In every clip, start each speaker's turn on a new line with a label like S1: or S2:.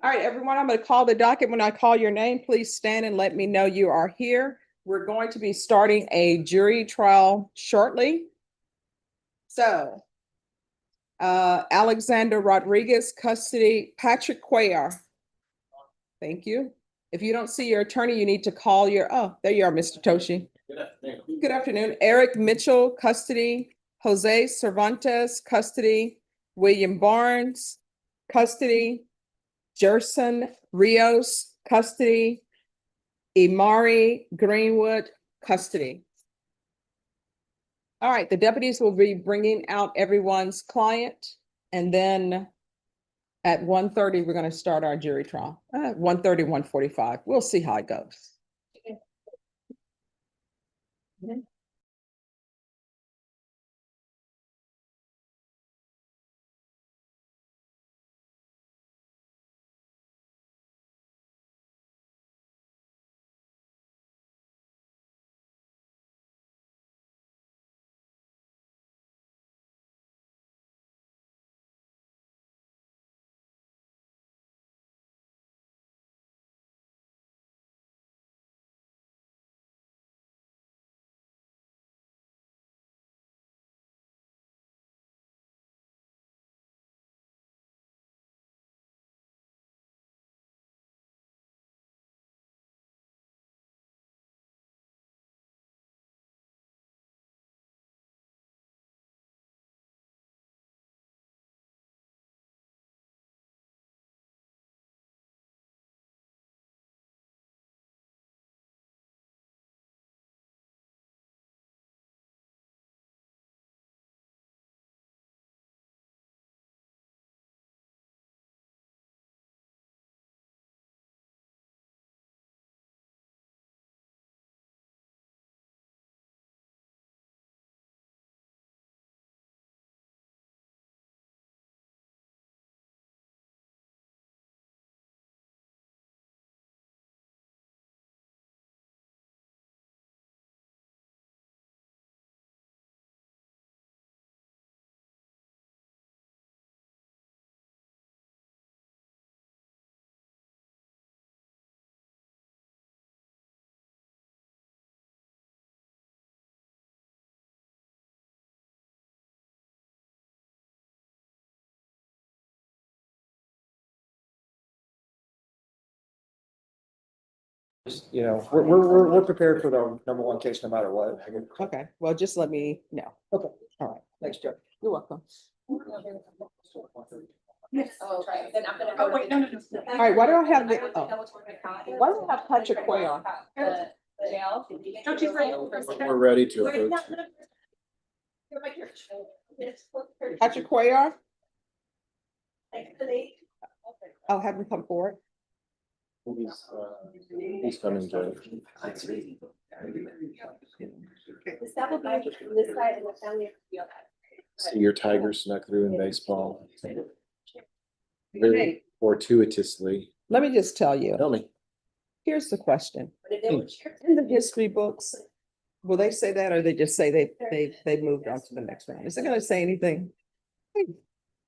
S1: All right, everyone, I'm going to call the docket. When I call your name, please stand and let me know you are here. We're going to be starting a jury trial shortly. So, Alexander Rodriguez, custody, Patrick Cuellar. Thank you. If you don't see your attorney, you need to call oh, there you are, Mr. Toshi.
S2: Good afternoon.
S1: Good afternoon. Eric Mitchell, custody, Jose Cervantes, custody, William Barnes, custody, Jerson Rios, custody, Imari Greenwood, custody. All right, the deputies will be bringing out everyone's client, and then at 1:30, we're going to start our jury trial. 1:30, 1:45. We'll see how it goes.
S3: You know, we're prepared for the number one case no matter what.
S1: Okay, well, just let me know.
S3: Okay.
S1: All right,
S3: Thanks, Joe.
S1: you're welcome.
S4: Oh, right. Then I'm gonna go. Wait, no.
S1: All right, why do I have why do I have Patrick Cuellar?
S4: Jail. Don't you say?
S2: We're ready to approach.
S1: Patrick Cuellar? I'll have him come forward.
S2: He's coming, Judge.
S4: That will be this side and the family.
S2: See your tiger snuck through in baseball. Very fortuitously.
S1: Let me just tell you,
S2: Tell me.
S1: here's the question. In the history books, will they say that, or they just say they moved on to the next round? Is it gonna say anything?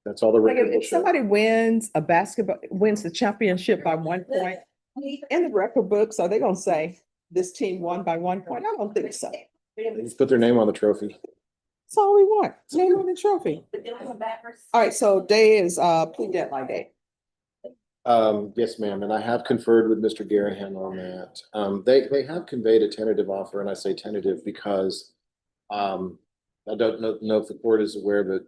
S2: That's all the
S1: Like
S2: record will
S1: if
S2: show.
S1: somebody wins the championship by 1 point, in the record books, are they gonna say this team won by 1 point? I don't think so.
S2: They just put their name on the trophy.
S1: That's all we want. Name on the trophy. All right, so day is plea deadline day.
S2: Yes, ma'am, and I have conferred with Mr. Garahan on that. They have conveyed a tentative offer, and I say tentative because I don't know if the court is aware, but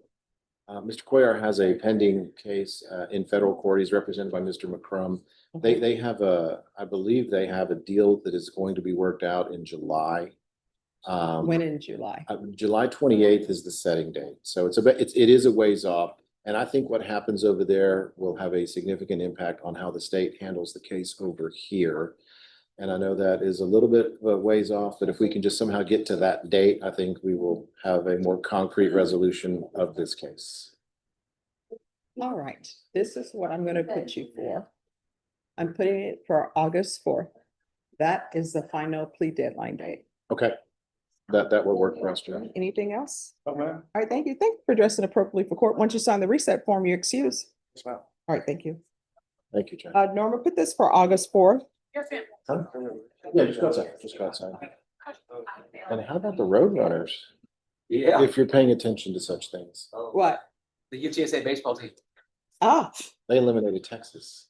S2: Mr. Cuellar has a pending case in federal court. He's represented by Mr. McCrum. They have I believe they have a deal that is going to be worked out in July.
S1: When in July?
S2: July 28th is the setting date. So it is a ways off. And I think what happens over there will have a significant impact on how the state handles the case over here. And I know that is a little bit of a ways off, but if we can just somehow get to that date, I think we will have a more concrete resolution of this case.
S1: All right, this is what I'm gonna put you for. I'm putting it for August 4th. That is the final plea deadline date.
S2: Okay. that will work for us, Jeff.
S1: Anything else?
S3: Okay.
S1: All right, thank you. Thank you for dressing appropriately for court. Once you sign the reset form, you're excused. All right, thank you.
S2: Thank you, Jeff.
S1: Norma, put this for August 4th.
S2: Huh? Yeah, just go outside, just go outside. And how about the road runners?
S5: Yeah,
S2: If you're paying attention to such things,
S1: What?
S5: the UTSA baseball team.
S1: Ah,
S2: they eliminated Texas.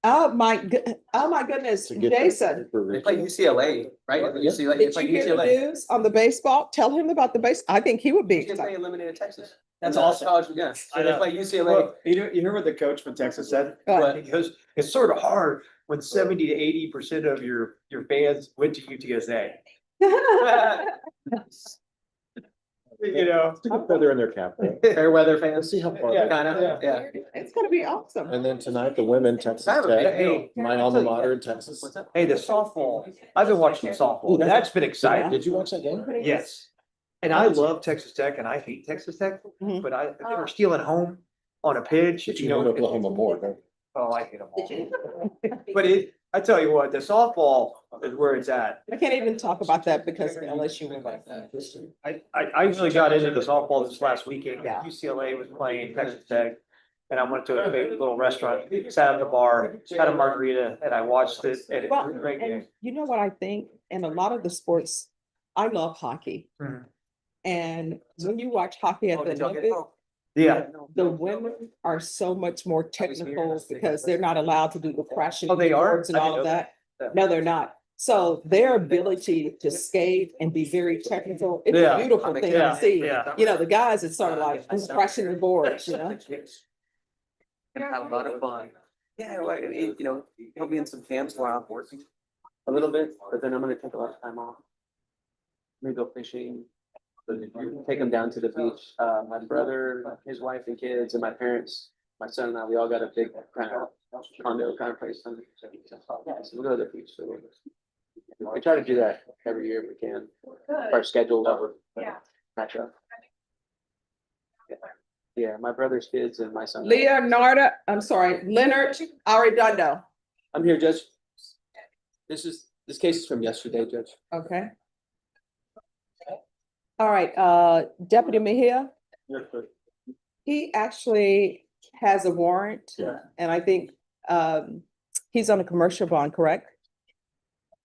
S1: oh my goodness,
S2: to get that
S1: Jason.
S2: super
S5: They play UCLA, right?
S2: Yeah.
S5: UCLA,
S1: Did
S5: it's like
S1: you hear the
S5: UCLA.
S1: news on the baseball? Tell him about the base. I think he would be
S5: UTSA
S1: excited.
S5: eliminated Texas.
S3: That's
S5: In the
S3: awesome.
S5: College, yeah, so
S3: I
S5: they
S3: know.
S5: play UCLA.
S3: Well, you hear what the coach from Texas said?
S1: What?
S3: He goes, it's sort of hard when 70 to 80% of your fans went to UTSA. You know?
S2: Stick a feather in their cap. Right?
S5: Fair weather
S2: Let's
S5: fans.
S2: see how far.
S3: Yeah.
S2: they-
S5: Kinda, yeah.
S1: It's gonna be awesome.
S2: And then tonight, the women, Texas
S5: Kind of a big
S2: Tech,
S5: deal.
S2: my alma mater in Texas.
S5: What's up?
S3: Hey, the softball, I've been watching the softball. That's been exciting.
S2: Did you watch that game?
S3: Yes. And I love Texas Tech and I hate Texas Tech,
S1: Mhm.
S3: but if they were stealing home on a pitch,
S2: But
S3: you
S2: you know
S3: know.
S2: Oklahoma more, don't you?
S3: Oh, I hate them all. But I tell you what, the softball is where it's at.
S1: I can't even talk about that because of LSU went back.
S3: I really got into the softball this last weekend.
S1: Yeah.
S3: UCLA was playing Texas Tech. And I went to a big little restaurant, sat at the bar, had a margarita, and I watched it, and it was a great game.
S1: And you know what I think? In a lot of the sports, I love hockey.
S3: Mhm.
S1: And when you watch hockey at
S5: Oh,
S1: the
S5: did y'all get
S1: Olympics,
S5: home?
S3: Yeah,
S1: the women are so much more technical because they're not allowed to do the crashing.
S3: Oh, they are?
S1: boards and
S3: I didn't
S1: all of
S3: know
S1: that.
S3: that.
S1: No, they're not. So their ability to skate and be very technical, it's
S3: Yeah.
S1: a beautiful thing
S3: Yeah,
S1: to see.
S3: yeah.
S1: You know, the guys, it's sort of like crashing the boards, you know?
S5: Gonna have a lot of fun. Yeah, well, you know, he'll be in some camps while I'm working a little bit, but then I'm gonna take a lot of time off. Maybe go fishing, take them down to the beach. My brother, his wife and kids and my parents, my son and I, we all got a big kind of condo kind of place. So we go to the beach. So we try to do that every year if we can. Our schedule that would match up. Yeah, my brother's kids and my son.
S1: Leonardo, I'm sorry, Leonard Arredondo.
S5: I'm here, Judge. This case is from yesterday, Judge.
S1: Okay. All right, Deputy Mejia, he actually has a warrant.
S3: Yeah.
S1: And I think, he's on a commercial bond, correct?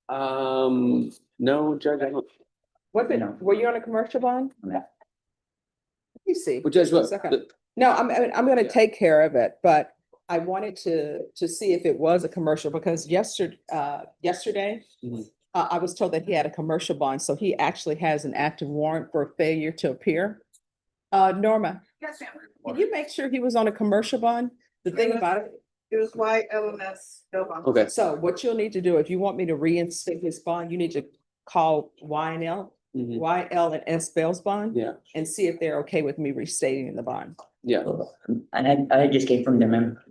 S5: No, Judge, I don't.
S1: Were you on a commercial bond?
S6: No.
S1: Let me see.
S5: Well, Judge,
S1: Just a
S5: what?
S1: second. No, I'm gonna take care of it, but I wanted to see if it was a commercial because yesterday,
S5: Mhm.
S1: I was told that he had a commercial bond, so he actually has an active warrant for failure to appear. Norma, can you make sure he was on a commercial bond? The thing about it,
S7: It was YLMS. no bond.
S5: Okay.
S1: so what you'll need to do, if you want me to reinstate his bond, you need to call
S5: Mhm.
S1: YL and S Bell's bond
S5: Yeah,
S1: and see if they're okay with me restating the bond.
S5: yeah.
S6: I just came from the member.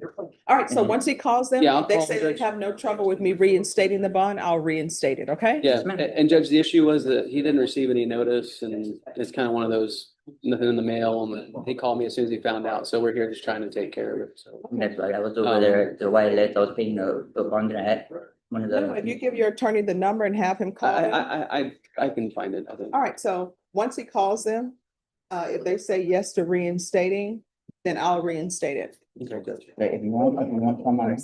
S1: All right, so once he calls them,
S5: Yeah, I'll
S1: if they
S5: call
S1: say
S5: the
S1: they
S5: judge.
S1: have no trouble with me reinstating the bond, I'll reinstate it, okay?
S5: Yeah,
S6: ma'am.
S5: and Judge, the issue was that he didn't receive any notice and it's kind of one of those, nothing in the mail, and he called me as soon as he found out, so we're here just trying to take care of it, so.
S6: That's why I was over there, the wireless, I was paying the bond that I had. One of
S1: No, if you
S6: the,
S1: give your attorney the number and have him call them.
S5: I can find it, I think.
S1: All right, so once he calls them, if they say yes to reinstating, then I'll reinstate it.
S5: Okay, Judge.
S6: like, if you want someone,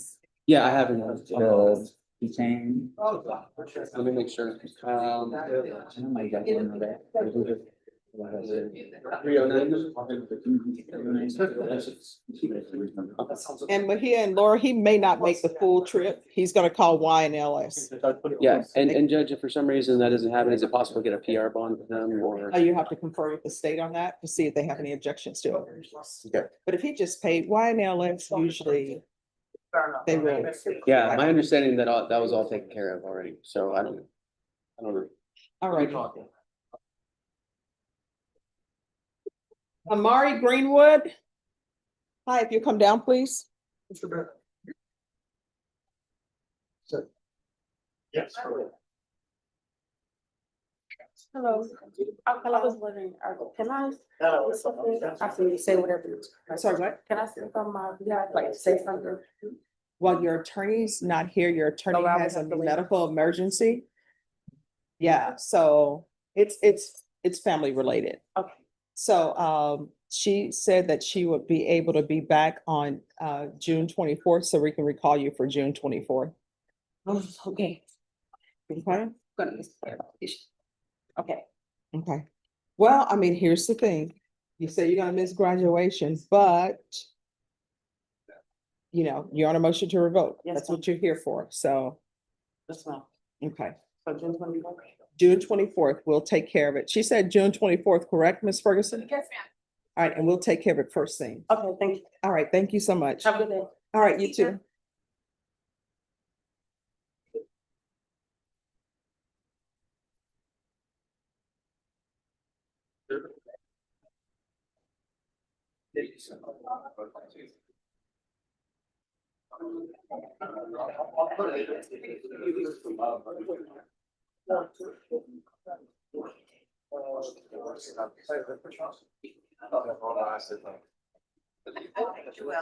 S5: Yeah, I have it.
S6: the, he's saying.
S5: Let me make sure.
S6: Oh my God, one of that.
S5: 309.
S1: And Mejia and Laura, he may not make the full trip. He's gonna call YNLS.
S5: Yeah, and Judge, if for some reason that doesn't happen, is it possible to get a PR bond with them or?
S1: You have to confer with the state on that to see if they have any objections to it.
S5: Okay.
S1: But if he just paid YNLS, usually they will.
S5: Yeah, my understanding that that was all taken care of already, so I don't know.
S1: All right. Amari Greenwood. Hi, if you come down, please.
S3: Yes.
S7: Hello. I was wondering, can I? After you say whatever.
S1: Sorry, what?
S7: Can I say something, like say something?
S1: While your attorney's not here, your attorney
S7: Oh, I would
S1: has a
S7: have to leave.
S1: medical emergency. Yeah, so It's family related.
S7: Okay.
S1: So, she said that she would be able to be back on, June 24th, so we can recall you for June 24th.
S7: Oh, okay.
S1: Okay?
S7: Okay.
S1: Okay. Well, I mean, here's the thing. You say you're gonna miss graduation, but you know, you're on a motion to revoke.
S7: Yes,
S1: That's
S7: ma'am.
S1: what you're here for. So,
S7: Yes, ma'am.
S1: okay.
S7: So June 24th?
S1: June 24th, we'll take care of it. She said June 24th, correct, Ms. Ferguson?
S4: Yes, ma'am.
S1: All right, and we'll take care of it first thing.
S7: Okay, thank you.
S1: All right, thank you so much.
S7: Have a good day.
S1: All right, you too.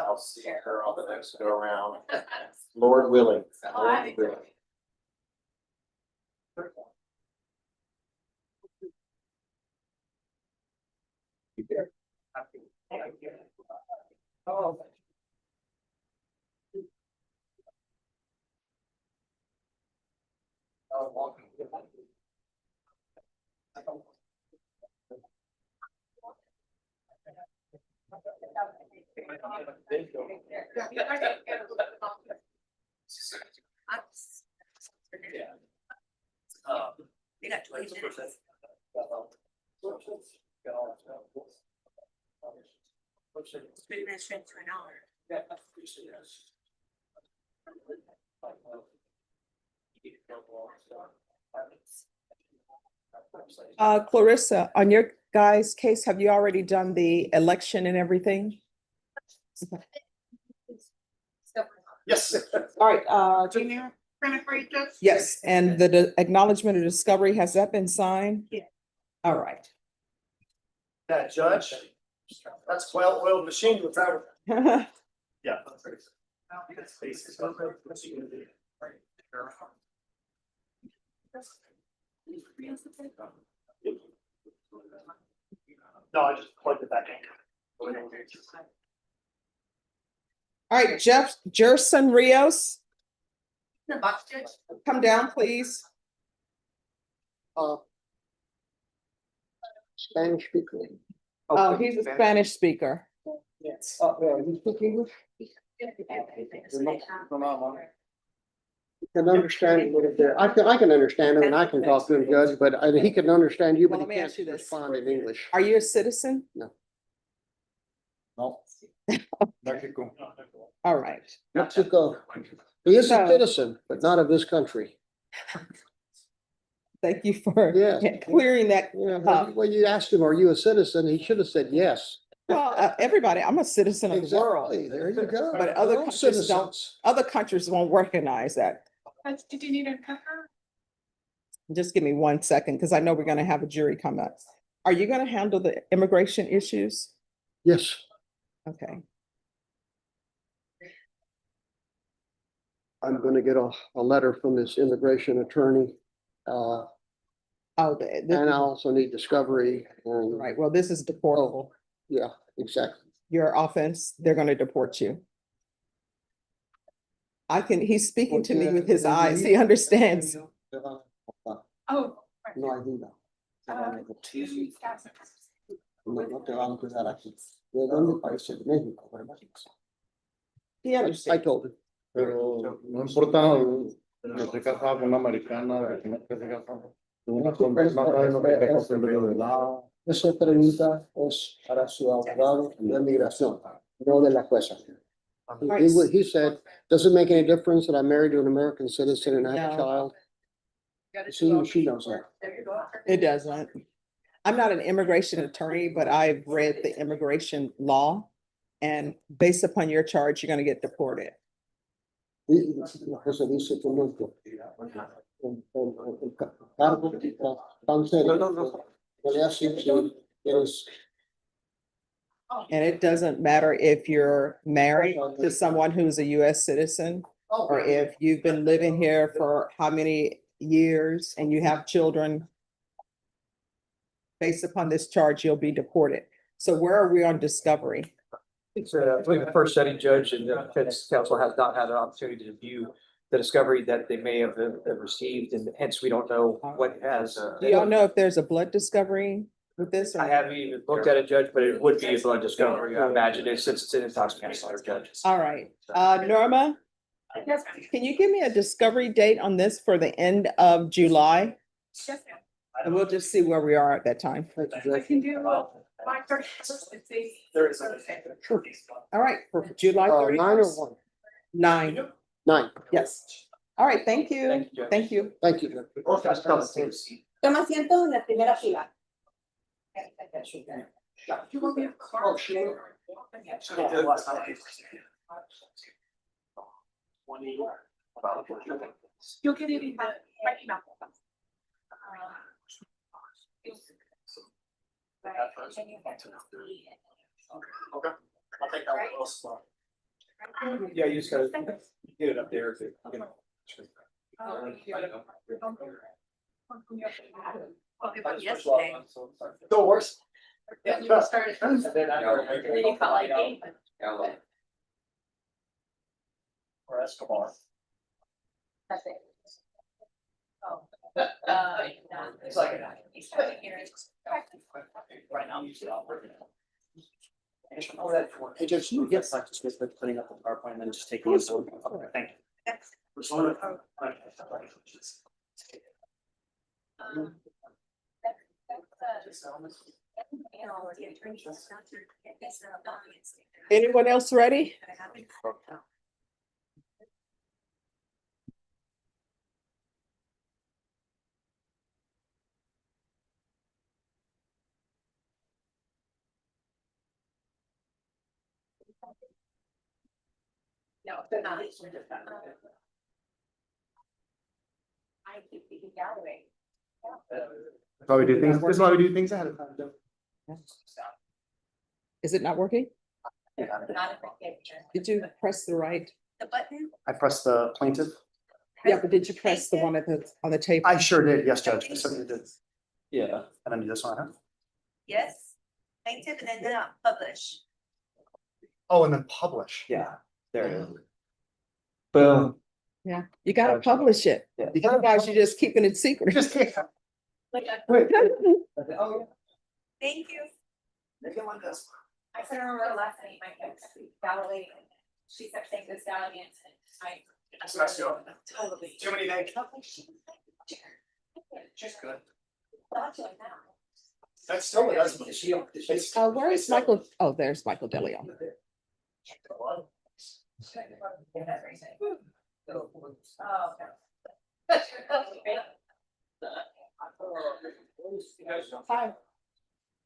S2: I'll see her on the next go around. Lord willing. Lord willing.
S8: They got 20 minutes. Three minutes straight to an hour.
S1: Clarissa, on your guys' case, have you already done the election and everything?
S2: Yes.
S1: All right,
S8: Junior, printed for you, Judge?
S1: yes, and the acknowledgement of discovery, has that been signed?
S8: Yeah.
S1: All right.
S9: That judge, that's well-oiled machine without. Yeah. No, I just plugged it back in.
S1: All right, Jerson Rios,
S8: The box, Judge?
S1: come down, please.
S9: Spanish speaker.
S1: Oh, he's a Spanish speaker.
S9: Yes. You speak English? Can understand a little bit. I can understand him and I can talk to him, Judge, but he can understand you,
S1: Well,
S9: but
S1: let
S9: he
S1: me ask you
S9: can't
S1: this.
S9: respond in English.
S1: Are you a citizen?
S9: No.
S2: Mexico.
S1: All right.
S9: Mexico. He is a
S1: So-
S9: citizen, but not of this country.
S1: Thank you for
S9: Yes.
S1: clearing that.
S9: Yeah, when you asked him, are you a citizen? He should have said yes.
S1: Well, everybody, I'm a citizen of the world.
S9: Exactly. There you go.
S1: But other
S9: We're all
S1: countries don't.
S9: citizens.
S1: Other countries won't recognize that.
S8: Did you need a cover?
S1: Just give me 1 second, because I know we're gonna have a jury come up. Are you gonna handle the immigration issues?
S9: Yes.
S1: Okay.
S9: I'm gonna get a letter from this immigration attorney.
S1: Oh,
S9: And I also need discovery and,
S1: right, well, this is deportable.
S9: yeah, exactly.
S1: Your offense, they're gonna deport you. He's speaking to me with his eyes, he understands.
S8: Oh.
S9: No hay duda.
S8: Two thousand.
S9: No te van a cruzar aquí. ¿De dónde parece? De México, ¿verdad?
S1: He
S9: I
S1: understands.
S9: told him.
S10: Pero no importa, no esté casado con una americana, que no esté casado. Una
S9: Esa pregunta es para su abogado de migración, no de la jueza. He said, does it make any difference that I'm married to an American citizen and I have a
S1: No.
S9: child? She knows that.
S1: It doesn't. I'm not an immigration attorney, but I've read the immigration law. And based upon your charge, you're gonna get deported.
S9: La jueza dice que no. El cargo tan serio que le hace que eres
S1: And it doesn't matter if you're married to someone who's a US citizen, or if you've been living here for how many years and you have children. based upon this charge, you'll be deported. So where are we on discovery?
S3: It's, I believe the first setting judge and the defense counsel has not had an opportunity to view the discovery that they may have received, and hence we don't know what has.
S1: Do y'all know if there's a blood discovery with this? or-
S3: I haven't even looked at it, Judge, but it would be a blood discovery, I imagine, it since it's an intoxication order, Judge.
S1: All right, Norma, can you give me a discovery date on this for the end of July? And we'll just see where we are at that time.
S8: I can do my third.
S1: All right, for July
S9: 9 or
S1: 31st?
S9: 1?
S1: 9,
S9: 9.
S1: yes. All right, thank you.
S3: Thank you, Judge.
S1: Thank you.
S9: Thank you, Judge.
S4: Toma asiento en la primera fila.
S8: You want me a car? You'll get it in my email.
S3: Yeah, you just gotta get it up there.
S8: Yesterday.
S3: Still worse.
S8: Yeah, you started. And then you felt like eight.
S3: Or Escobar.
S8: That's it. Oh.
S3: It's like.
S8: Right now.
S5: Hey, Judge, can you get back to Smith with putting up the PowerPoint and then just taking it? Okay, thank you.
S1: Anyone else ready?
S8: No, they're not. I keep thinking gallery.
S5: That's why we do things, that's why we do things ahead of time.
S1: Is it not working?
S8: Not a picture.
S1: Did you press the right?
S8: The button?
S5: I pressed the plaintiff.
S1: Yeah, but did you press the one on the table?
S5: I sure did, yes, Judge, I certainly did. Yeah, and then do this one, huh?
S8: Yes. Plaintiff and then publish.
S5: Oh, and then publish.
S3: Yeah, there it is. Boom.
S1: Yeah, you gotta publish it.
S3: Yeah.
S1: Otherwise, you're just keeping it secret.
S5: Just can't.
S8: Like a,
S5: Wait.
S8: thank you. I sent her a last night, my ex, Galilee. She kept saying this Galilee and I. Totally.
S5: Too many names. She's good.
S8: Thought you like that.
S5: That's still a resume.
S1: Where is Michael? Oh, there's Michael DeLeon.
S8: Oh,
S1: Hi.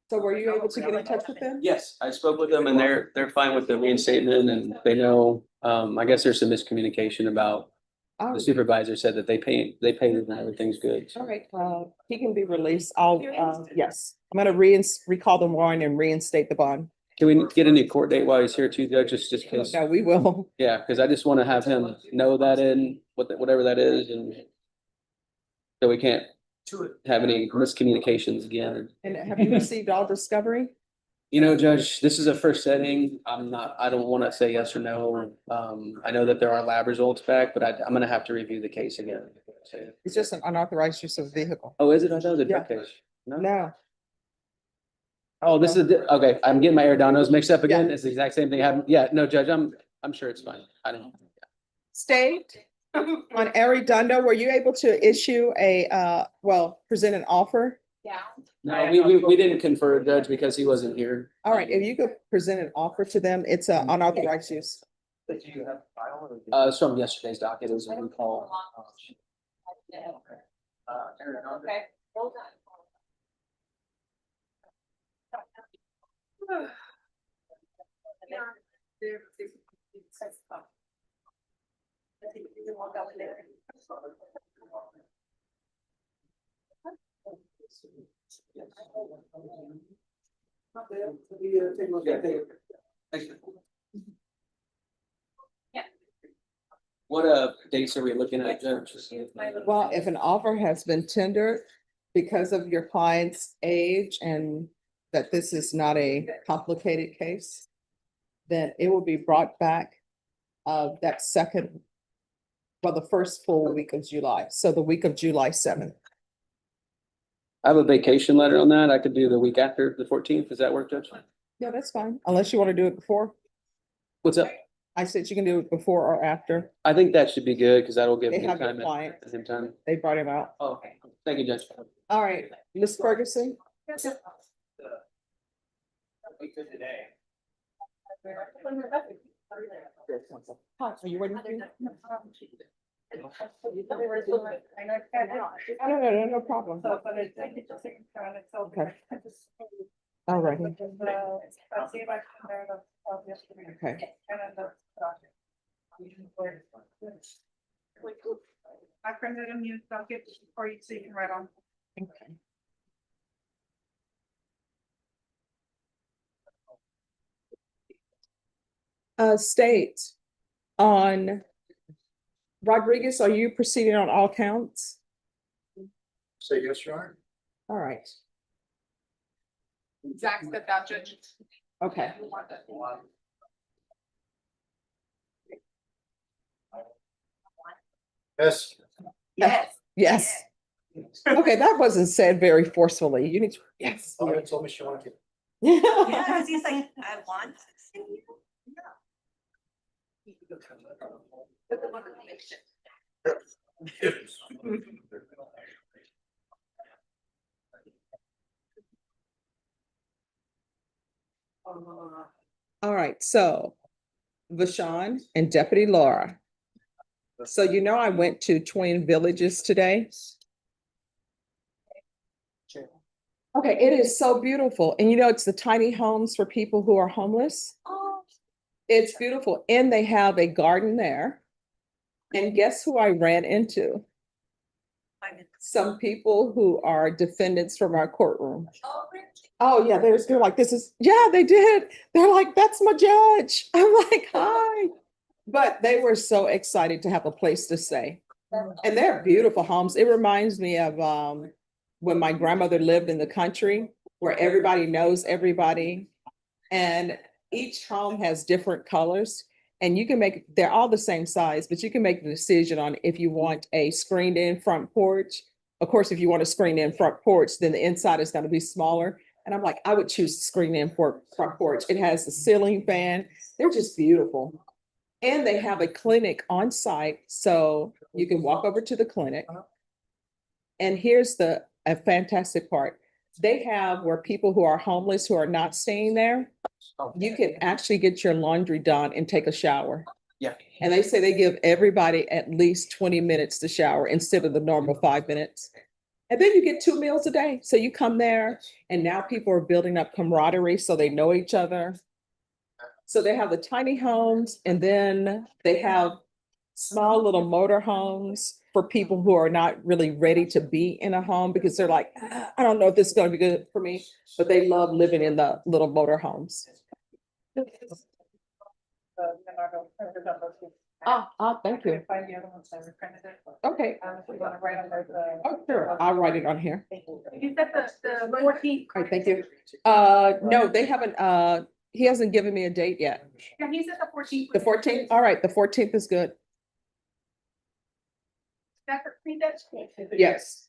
S1: So were you able to get in touch with them?
S5: Yes, I spoke with them and they're fine with the reinstatement and they know, I guess there's some miscommunication about,
S1: Oh,
S5: the supervisor said that they paid and everything's good.
S1: all right, he can be released. Yes, I'm gonna recall the warrant and reinstate the bond.
S5: Can we get a new court date while he's here too, Judge, just because,
S1: No, we will.
S5: yeah, because I just want to have him know that in whatever that is and so we can't have any miscommunications again.
S1: And have you received all discovery?
S5: You know, Judge, this is a first setting. I don't want to say yes or no. I know that there are lab results back, but I'm gonna have to review the case again.
S1: It's just an unauthorized use of vehicle.
S5: Oh, is it? I thought it was a
S1: Yeah.
S5: drug case. No?
S1: No,
S5: Oh, this is, okay, I'm getting my Ardanos mixed up again. It's the exact same thing happened. Yeah, no, Judge, I'm sure it's fine. I don't.
S1: State on Arredondo, were you able to issue present an offer?
S8: yeah.
S5: No, we didn't confer, Judge, because he wasn't here.
S1: All right, if you could present an offer to them, it's an unauthorized use.
S5: It's from yesterday's docket. It was a recall.
S8: Okay, hold on.
S5: What dates are we looking at, Judge?
S1: Well, if an offer has been tendered, because of your client's age and that this is not a complicated case, then it will be brought back that second, well, the first full week of July. So the week of July 7th.
S5: I have a vacation letter on that. I could do the week after the 14th. Does that work, Judge?
S1: Yeah, that's fine. Unless you want to do it before.
S5: What's up?
S1: I said you can do it before or after.
S5: I think that should be good because that'll give
S1: They
S5: me
S1: have your
S5: time
S1: client.
S5: at the same time.
S1: They brought him out.
S5: Oh, okay. Thank you, Judge.
S1: All right, Ms. Ferguson. Hi, are you ready? No problem. Okay. All right. Okay.
S7: I printed them, you Docket for you so you can write on.
S1: Okay. State on Rodriguez, are you proceeding on all counts?
S10: Say yes, Your Honor.
S1: All right,
S7: Zach stepped out, Judge.
S1: okay.
S10: Yes.
S1: Yes. Okay, that wasn't said very forcefully. You need to, yes.
S10: Already told me she wanted to.
S4: Yeah, he's like, I want.
S1: All right, so Vashon and Deputy Laura. So you know I went to Twin Villages today. Okay, it is so beautiful. And you know, it's the tiny homes for people who are homeless. It's beautiful. And they have a garden there. And guess who I ran into? Some people who are defendants from our courtroom. Oh, yeah, they're like, yeah, they did. They're like, that's my judge. I'm like, hi. But they were so excited to have a place to stay. And they're beautiful homes. It reminds me of when my grandmother lived in the country where everybody knows everybody. And each home has different colors. And you can they're all the same size, but you can make the decision on if you want a screened in front porch. Of course, if you want a screened in front porch, then the inside is going to be smaller. And I'm like, I would choose the screened in front porch. It has the ceiling fan. They're just beautiful. And they have a clinic on site. So you can walk over to the clinic. And here's a fantastic part. They have where people who are homeless, who are not staying there, you can actually get your laundry done and take a shower.
S5: Yeah.
S1: And they say they give everybody at least 20 minutes to shower instead of the normal 5 minutes. And then you get 2 meals a day. So you come there and now people are building up camaraderie so they know each other. So they have the tiny homes and then they have small little motor homes for people who are not really ready to be in a home because they're like, I don't know if this is going to be good for me, but they love living in the little motor homes. Thank you. Okay. Oh, sure. I'll write it on here.
S7: You said the 14th.
S1: All right, thank you. No, they haven't, he hasn't given me a date yet.
S7: Yeah, he said the 14th.
S1: The 14th? All right, the 14th is good.
S7: That's the
S1: Yes.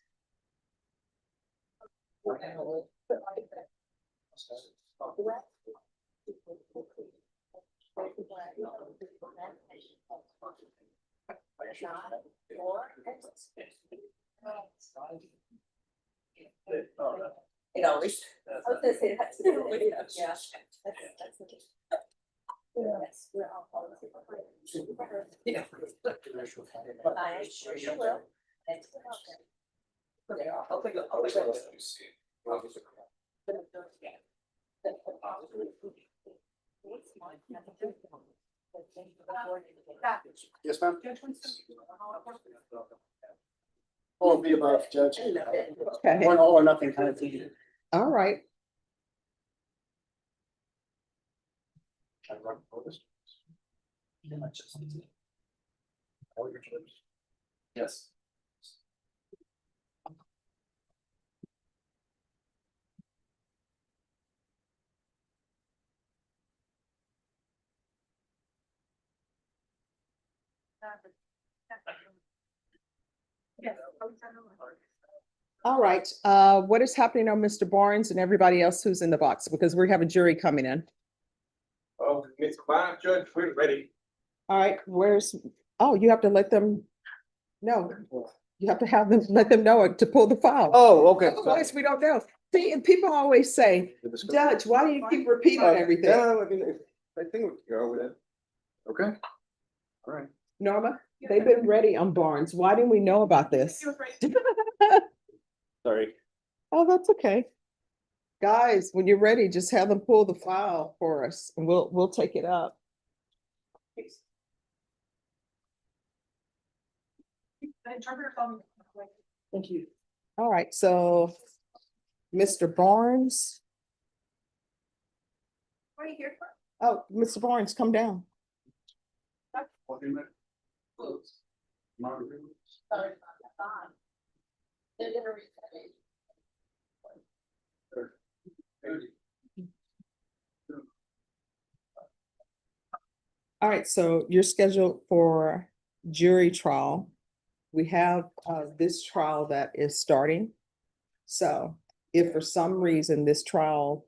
S4: It always. I was gonna say that too. Yeah. Yes, we're all policy. Yeah. I sure you will.
S9: Yes, ma'am. All of the above, Judge.
S1: Okay.
S9: One all or nothing kind of thing.
S1: All right.
S5: Yes.
S1: All right, what is happening on Mr. Barnes and everybody else who's in the box? Because we have a jury coming in.
S10: Oh, Mr. Bond, Judge, we're ready.
S1: All right, oh, you have to let them know. You have to have them, let them know to pull the file.
S10: Oh, okay.
S1: Otherwise, we don't know. See, and people always say, Judge, why do you keep repeating everything?
S10: Yeah, I mean, I think we can go with it. Okay. All right.
S1: Norma, they've been ready on Barnes. Why didn't we know about this?
S10: Sorry.
S1: Oh, that's okay. Guys, when you're ready, just have them pull the file for us and we'll take it up. Thank you. All right, so Mr. Barnes.
S8: What are you here for?
S1: Oh, Mr. Barnes, come down.
S8: Sorry, they're gonna reset it.
S1: All right, so you're scheduled for jury trial. We have this trial that is starting. So if for some reason this trial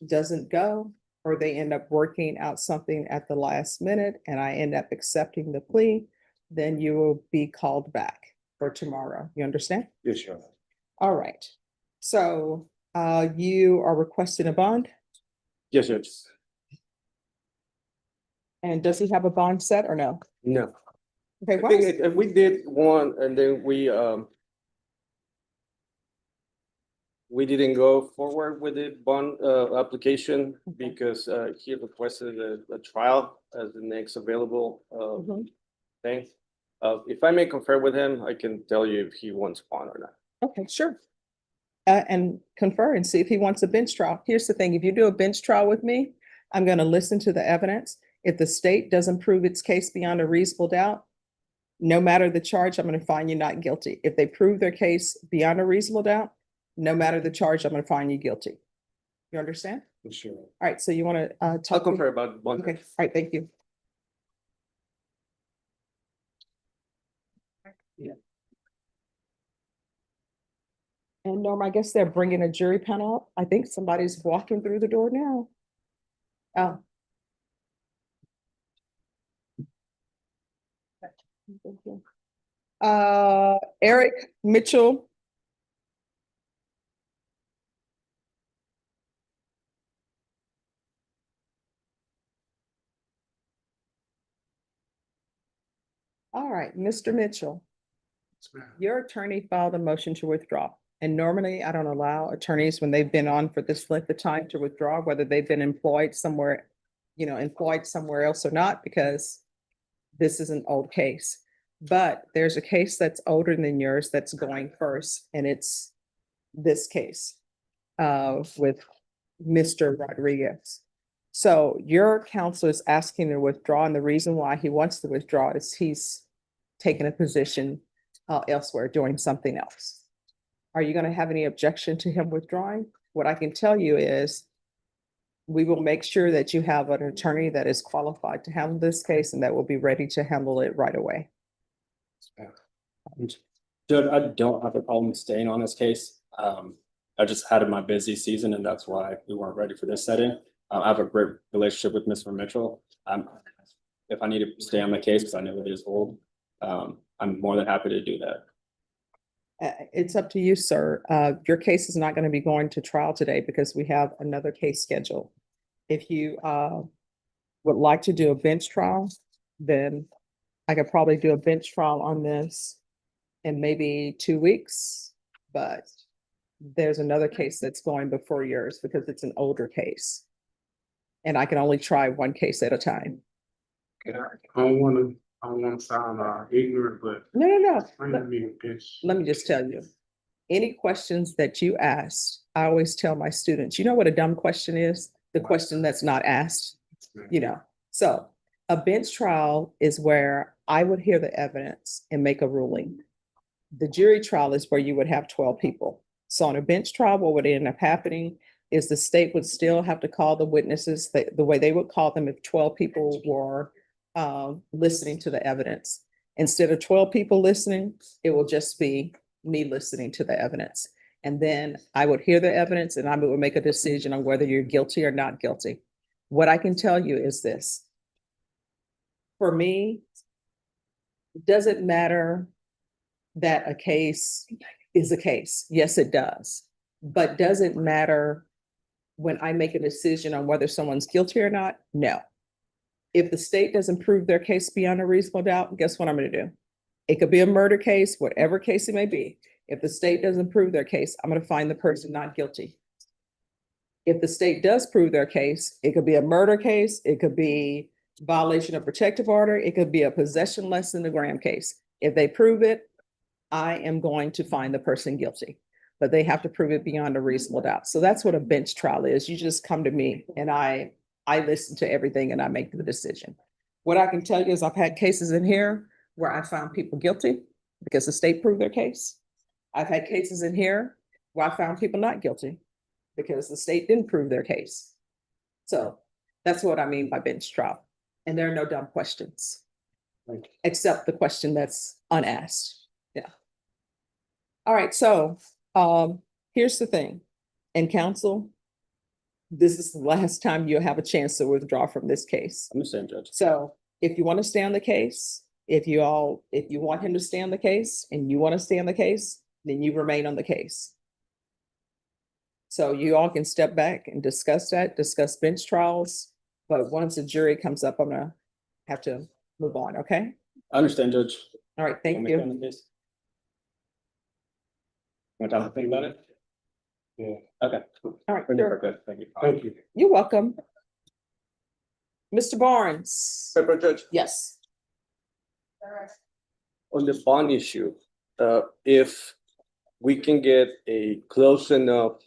S1: doesn't go, or they end up working out something at the last minute and I end up accepting the plea, then you will be called back for tomorrow. You understand?
S10: Yes, sure.
S1: All right. So you are requesting a bond,
S10: Yes, Judge.
S1: and does he have a bond set or no?
S10: No.
S1: Okay,
S10: I
S1: why
S10: think
S1: is-
S10: we did one and then we didn't go forward with the bond application because he requested a trial as the next available
S1: Mhm.
S10: thing. If I may confer with him, I can tell you if he wants bond or not.
S1: Okay, sure. And confer and see if he wants a bench trial. Here's the thing, if you do a bench trial with me, I'm gonna listen to the evidence. If the state doesn't prove its case beyond a reasonable doubt, no matter the charge, I'm gonna find you not guilty. If they prove their case beyond a reasonable doubt, no matter the charge, I'm gonna find you guilty. You understand?
S10: Sure.
S1: All right, so you wanna
S10: I'll
S1: talk?
S10: confer about bond.
S1: Okay, all right, thank you. And Norma, I guess they're bringing a jury panel up. I think somebody's walking through the door now. Oh. Thank you. Eric Mitchell. All right, Mr. Mitchell, your attorney filed a motion to withdraw. And normally I don't allow attorneys when they've been on for this length of time to withdraw, whether they've been employed somewhere, employed somewhere else or not, because this is an old case. But there's a case that's older than yours that's going first, and it's this case with Mr. Rodriguez. So your counsel is asking to withdraw, and the reason why he wants to withdraw is he's taken a position elsewhere, doing something else. Are you going to have any objection to him withdrawing? What I can tell you is we will make sure that you have an attorney that is qualified to handle this case and that will be ready to handle it right away.
S11: Judge, I don't have a problem staying on this case. I just had my busy season and that's why we weren't ready for this setting. I have a great relationship with Mr. Mitchell. If I need to stay on my case, because I know it is old, I'm more than happy to do that.
S1: It's up to you, sir. Your case is not going to be going to trial today because we have another case scheduled. If you would like to do a bench trial, then I could probably do a bench trial on this in maybe 2 weeks, but there's another case that's going before yours because it's an older case. And I can only try one case at a time.
S10: I don't wanna sound ignorant, but
S1: No.
S10: I mean, it's.
S1: Let me just tell you, any questions that you ask, I always tell my students, you know what a dumb question is? The question that's not asked, So a bench trial is where I would hear the evidence and make a ruling. The jury trial is where you would have 12 people. So on a bench trial, what would end up happening is the state would still have to call the witnesses the way they would call them if 12 people were listening to the evidence. Instead of 12 people listening, it will just be me listening to the evidence. And then I would hear the evidence and I would make a decision on whether you're guilty or not guilty. What I can tell you is this. For me, does it matter that a case is a case? Yes, it does. But does it matter when I make a decision on whether someone's guilty or not? No. If the state doesn't prove their case beyond a reasonable doubt, guess what I'm going to do? It could be a murder case, whatever case it may be. If the state doesn't prove their case, I'm going to find the person not guilty. If the state does prove their case, it could be a murder case, it could be violation of protective order, it could be a possession less than a gram case. If they prove it, I am going to find the person guilty, but they have to prove it beyond a reasonable doubt. So that's what a bench trial is. You just come to me and I listen to everything and I make the decision. What I can tell you is I've had cases in here where I found people guilty because the state proved their case. I've had cases in here where I found people not guilty because the state didn't prove their case. So that's what I mean by bench trial. And there are no dumb questions, except the question that's unasked. Yeah. All right. So here's the thing. In council, this is the last time you'll have a chance to withdraw from this case.
S11: I'm the same, Judge.
S1: So if you want to stay on the case, if you want him to stay on the case and you want to stay on the case, then you remain on the case. So you all can step back and discuss that, discuss bench trials. But once the jury comes up, I'm gonna have to move on, okay?
S11: I understand, Judge.
S1: All right, thank you.
S11: Want to talk about it? Yeah. Okay.
S1: All right,
S11: We're
S1: sure.
S11: good. Thank you.
S9: Thank you.
S1: You're welcome. Mr. Barnes?
S10: Pepper Judge,
S1: Yes.
S10: on the bond issue, if we can get a close enough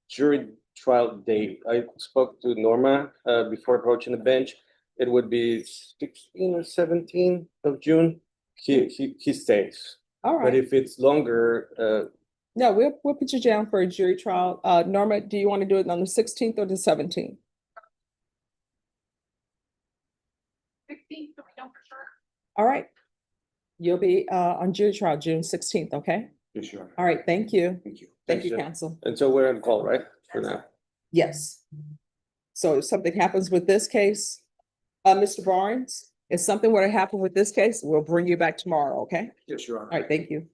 S10: jury trial date. I spoke to Norma before approaching the bench. It would be 16 or 17 of June. He stays.
S1: All
S10: But
S1: right.
S10: if it's longer,
S1: No, we'll put you down for a jury trial. Norma, do you want to do it on the 16th or the 17th?
S8: 16th, so we know for sure.
S1: All right. You'll be on jury trial June 16th, okay?
S10: yeah, sure.
S1: All right, thank you.
S10: Thank you.
S1: Thank you,
S10: Judge.
S1: counsel.
S10: And so we're on call, right? For now.
S1: Yes. So if something happens with this case, Mr. Barnes, if something were to happen with this case, we'll bring you back tomorrow, okay?
S10: Yes, Your Honor.
S1: All right, thank you.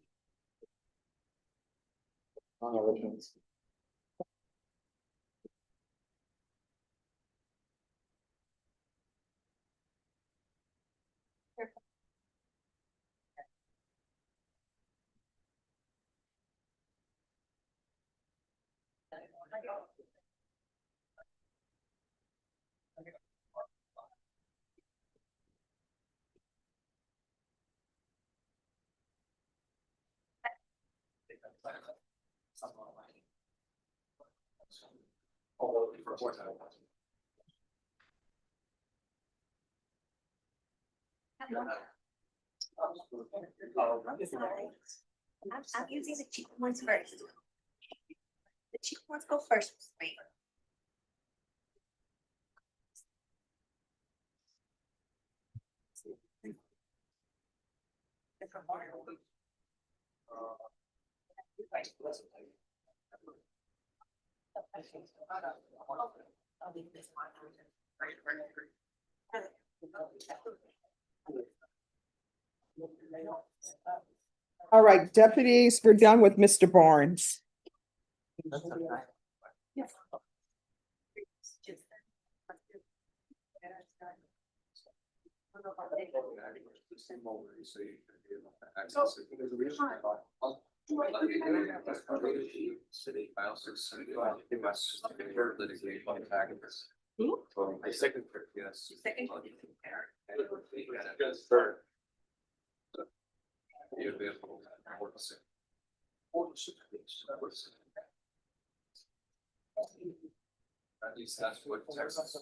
S4: I'm using the cheap ones first. The cheap ones go first. Wait.
S1: All right, deputies, we're done with Mr. Barnes.
S12: At least that's what Texas.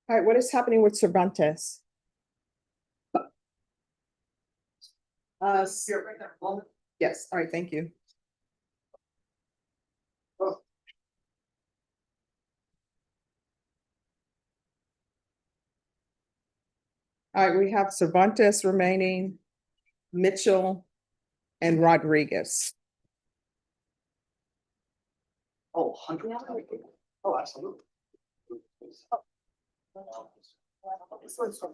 S1: All right, what is happening with Cervantes? Yes, all right, thank you. All right, we have Cervantes remaining, Mitchell, and Rodriguez.
S3: Oh, 100%. Oh, absolutely.
S7: This one's from.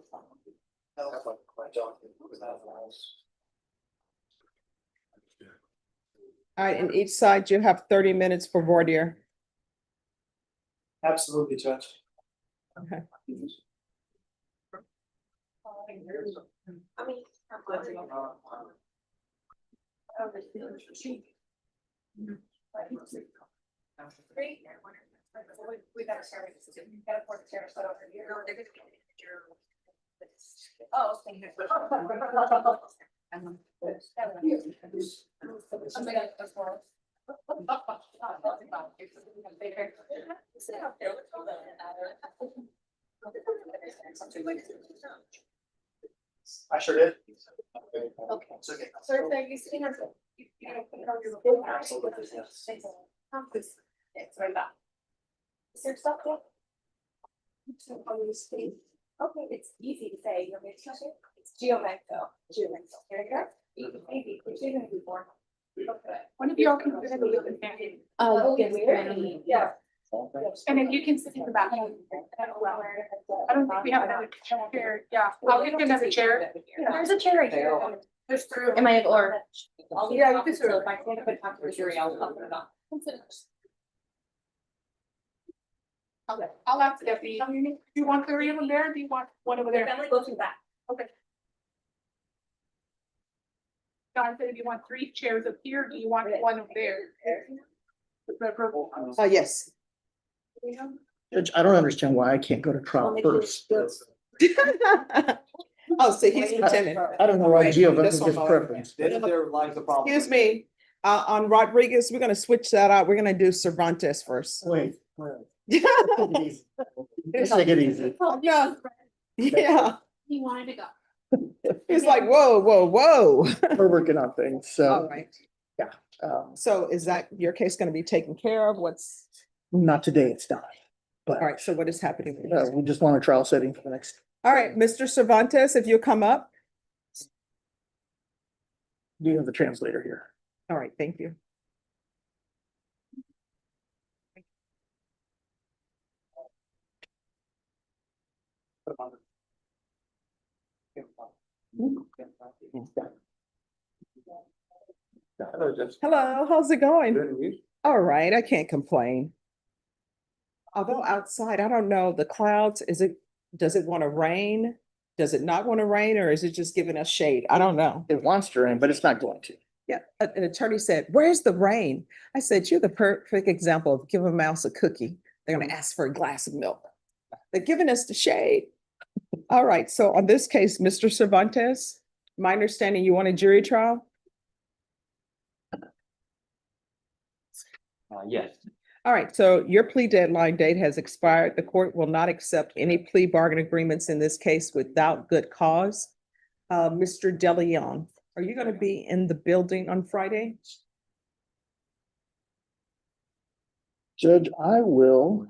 S1: All right, and each side you have 30 minutes for voir dire.
S3: Absolutely, Judge.
S1: Okay.
S7: I mean.
S8: We gotta share it. We gotta pour the chair so over here. They're gonna get your. Oh, thank you. Oh my God, that's horrible.
S3: I sure did.
S7: Okay.
S3: It's okay.
S7: So if you see her.
S8: It's right back.
S7: Is there stuff there?
S8: Okay, it's easy to say, you're gonna touch it, it's geomento. There you go. Maybe, which you're gonna be born. Okay.
S7: One of y'all can put it in the packet.
S8: Yes, yeah.
S7: And if you can sit in the back. I don't think we have another chair. Yeah, I'll get you another chair.
S8: There's a chair right here.
S7: There's through.
S8: Am I, or?
S7: Yeah, you can sit.
S8: If I stand up and talk to the jury, I'll put it on.
S7: Okay, I'll ask Debbie. Do you want 3 of them there? Or do you want one over there?
S8: Family goes to the back.
S7: Okay. John said, do you want 3 chairs up here? Or do you want one over there?
S1: Yes.
S3: Judge, I don't understand why I can't go to trial first.
S1: Oh, so he's pretending.
S3: I don't know why
S1: Right,
S3: Giovanni
S1: this one,
S3: gives
S1: Bob.
S3: preference.
S5: There lies the problem.
S1: Excuse me, on Rodriguez, we're gonna switch that out. We're gonna do Cervantes first.
S3: Wait.
S1: Yeah,
S3: Let's take it easy.
S1: yeah.
S7: He wanted to go.
S1: He's like, whoa, whoa, whoa.
S3: We're working on things,
S1: All
S3: so,
S1: right.
S3: um,
S1: So is that your case gonna be taken care of? What's,
S3: not today, it's not. But,
S1: all right, so what is happening?
S3: we just want a trial setting for the next,
S1: All right, Mr. Cervantes, if you'll come up.
S3: do you have the translator here?
S1: All right, thank you.
S10: Hello, Judge.
S1: Hello, how's it going?
S10: Good, and you?
S1: All right, I can't complain. Although outside, I don't know, the clouds, does it want to rain? Does it not want to rain, or is it just giving us shade? I don't know.
S3: It wants to rain, but it's not going to.
S1: Yeah, an attorney said, where's the rain? I said, you're the perfect example of give a mouse a cookie. They're gonna ask for a glass of milk. They're giving us the shade. All right, so on this case, Mr. Cervantes, my understanding, you want a jury trial?
S5: Yes.
S1: All right, so your plea deadline date has expired. The court will not accept any plea bargain agreements in this case without good cause. Mr. DeLeon, are you gonna be in the building on Friday?
S3: Judge, I will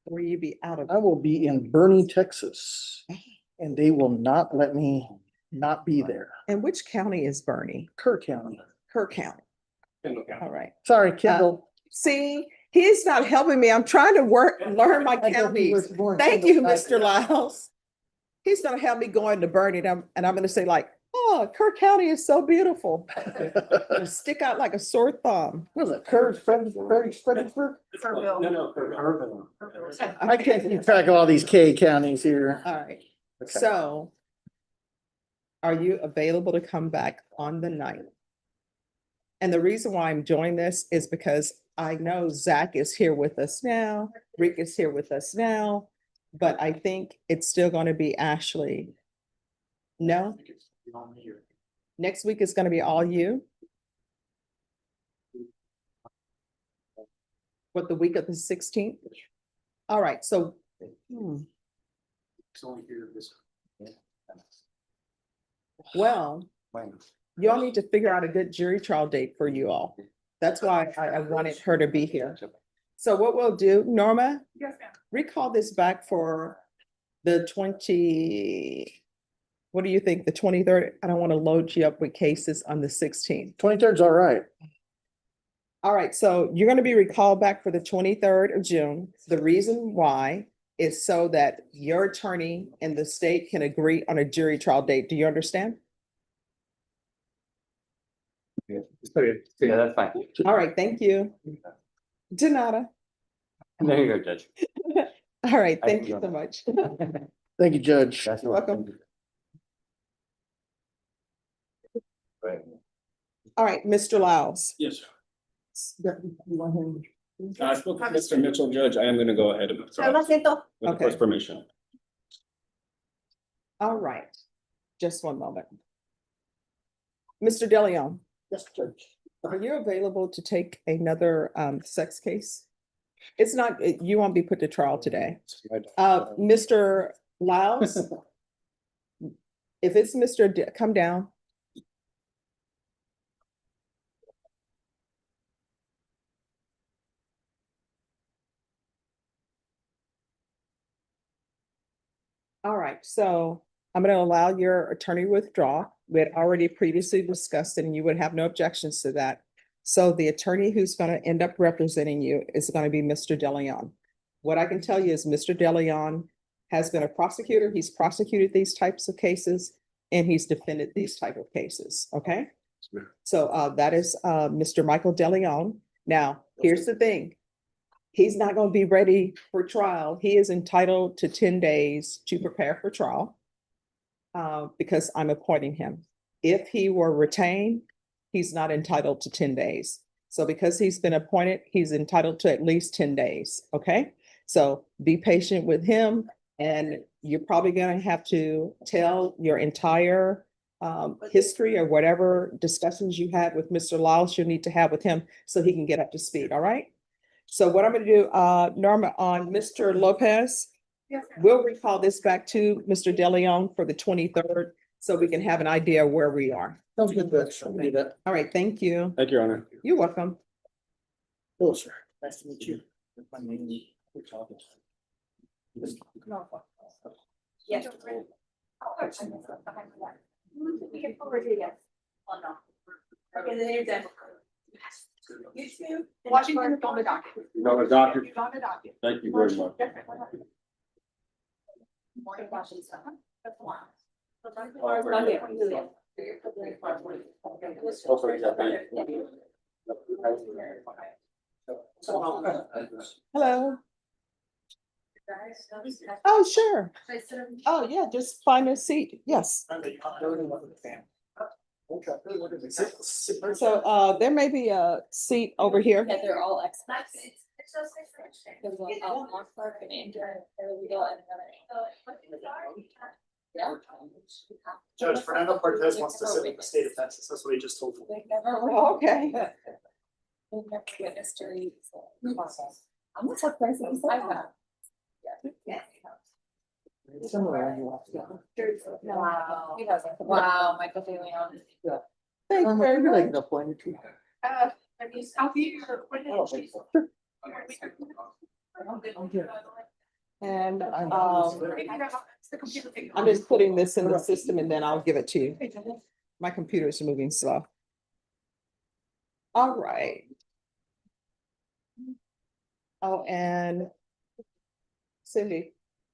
S1: Or will you be out of?
S3: be in Bernie, Texas, and they will not let me not be there.
S1: And which county is Bernie?
S3: Kerr County.
S1: Kerr County. All right.
S3: Sorry, Kendall.
S1: See, he's not helping me. I'm trying to learn my counties. Thank you, Mr. Lyles. He's gonna have me going to Bernie and I'm gonna say like, oh, Kerr County is so beautiful. It'll stick out like a sore thumb.
S3: Was it Kerr, Fredericksburg?
S5: No.
S3: I can't keep track of all these K counties here.
S1: All right,
S3: Okay.
S1: so are you available to come back on the 9th? And the reason why I'm doing this is because I know Zach is here with us now, Rick is here with us now, but I think it's still going to be Ashley. No? Next week is going to be all you? What, the week of the 16th? All right, so. Well, y'all need to figure out a good jury trial date for you all. That's why I wanted her to be here. So what we'll do, Norma,
S7: Yes, ma'am.
S1: recall this back for the what do you think, the 23rd? I don't want to load you up with cases on the 16th.
S9: 23rd's all right.
S1: All right, so you're gonna be recalled back for the 23rd of June. The reason why is so that your attorney and the state can agree on a jury trial date. Do you understand?
S5: Yeah, that's fine.
S1: All right, thank you. De nada.
S5: There you go, Judge.
S1: All right, thank you so much.
S9: Thank you, Judge.
S1: You're welcome. All right, Mr. Lyles.
S11: Yes, sir. I spoke with Mr. Mitchell, Judge. I am gonna go ahead and withdraw with the
S1: Okay.
S11: court's permission.
S1: All right, just one moment. Mr. DeLeon,
S9: Yes, Judge.
S1: are you available to take another sex case? It's not, you won't be put to trial today. Mr. Lyles? If it's come down. All right, so I'm gonna allow your attorney to withdraw. We had already previously discussed it and you would have no objections to that. So the attorney who's gonna end up representing you is gonna be Mr. DeLeon. What I can tell you is Mr. DeLeon has been a prosecutor. He's prosecuted these types of cases and he's defended these type of cases, okay? So that is Mr. Michael DeLeon. Now, here's the thing. He's not going to be ready for trial. He is entitled to 10 days to prepare for trial because I'm appointing him. If he were retained, he's not entitled to 10 days. So because he's been appointed, he's entitled to at least 10 days, okay? So be patient with him and you're probably going to have to tell your entire history or whatever discussions you had with Mr. Lyles you'll need to have with him so he can get up to speed, all right? So what I'm gonna do, Norma, on Mr. Lopez,
S7: Yes, ma'am.
S1: we'll recall this back to Mr. DeLeon for the 23rd, so we can have an idea where we are.
S9: Sounds good, Judge. I'll do that.
S1: All right, thank you.
S11: Thank you, Your Honor.
S1: You're welcome.
S9: Hello, sir. Nice to meet you.
S8: Yes. We can forward it, yes. Oh, no. Okay, then you're done. You too.
S7: Washington is on the docket.
S11: No, the docket.
S7: It's on the docket.
S11: Thank you very much.
S8: Morning questions. That's one.
S1: Hello. Oh, sure. Oh, yeah, just find a seat. Yes. So there may be a seat over here.
S8: Yeah, they're all experts. There's one clerk and intern, paralegal, and another. Yeah.
S13: Judge Fernando Cortez wants to sit in the state of Texas. That's what he just told me.
S8: They've never.
S1: Oh, okay.
S8: They've never witnessed jury. I'm not surprised that you said that. Yeah. Wow. Wow, Michael De Leon.
S1: Thank you very much.
S7: I'll be your.
S1: And I'm just putting this in the system and then I'll give it to you. My computer is moving slow. All right. Oh, and Cindy,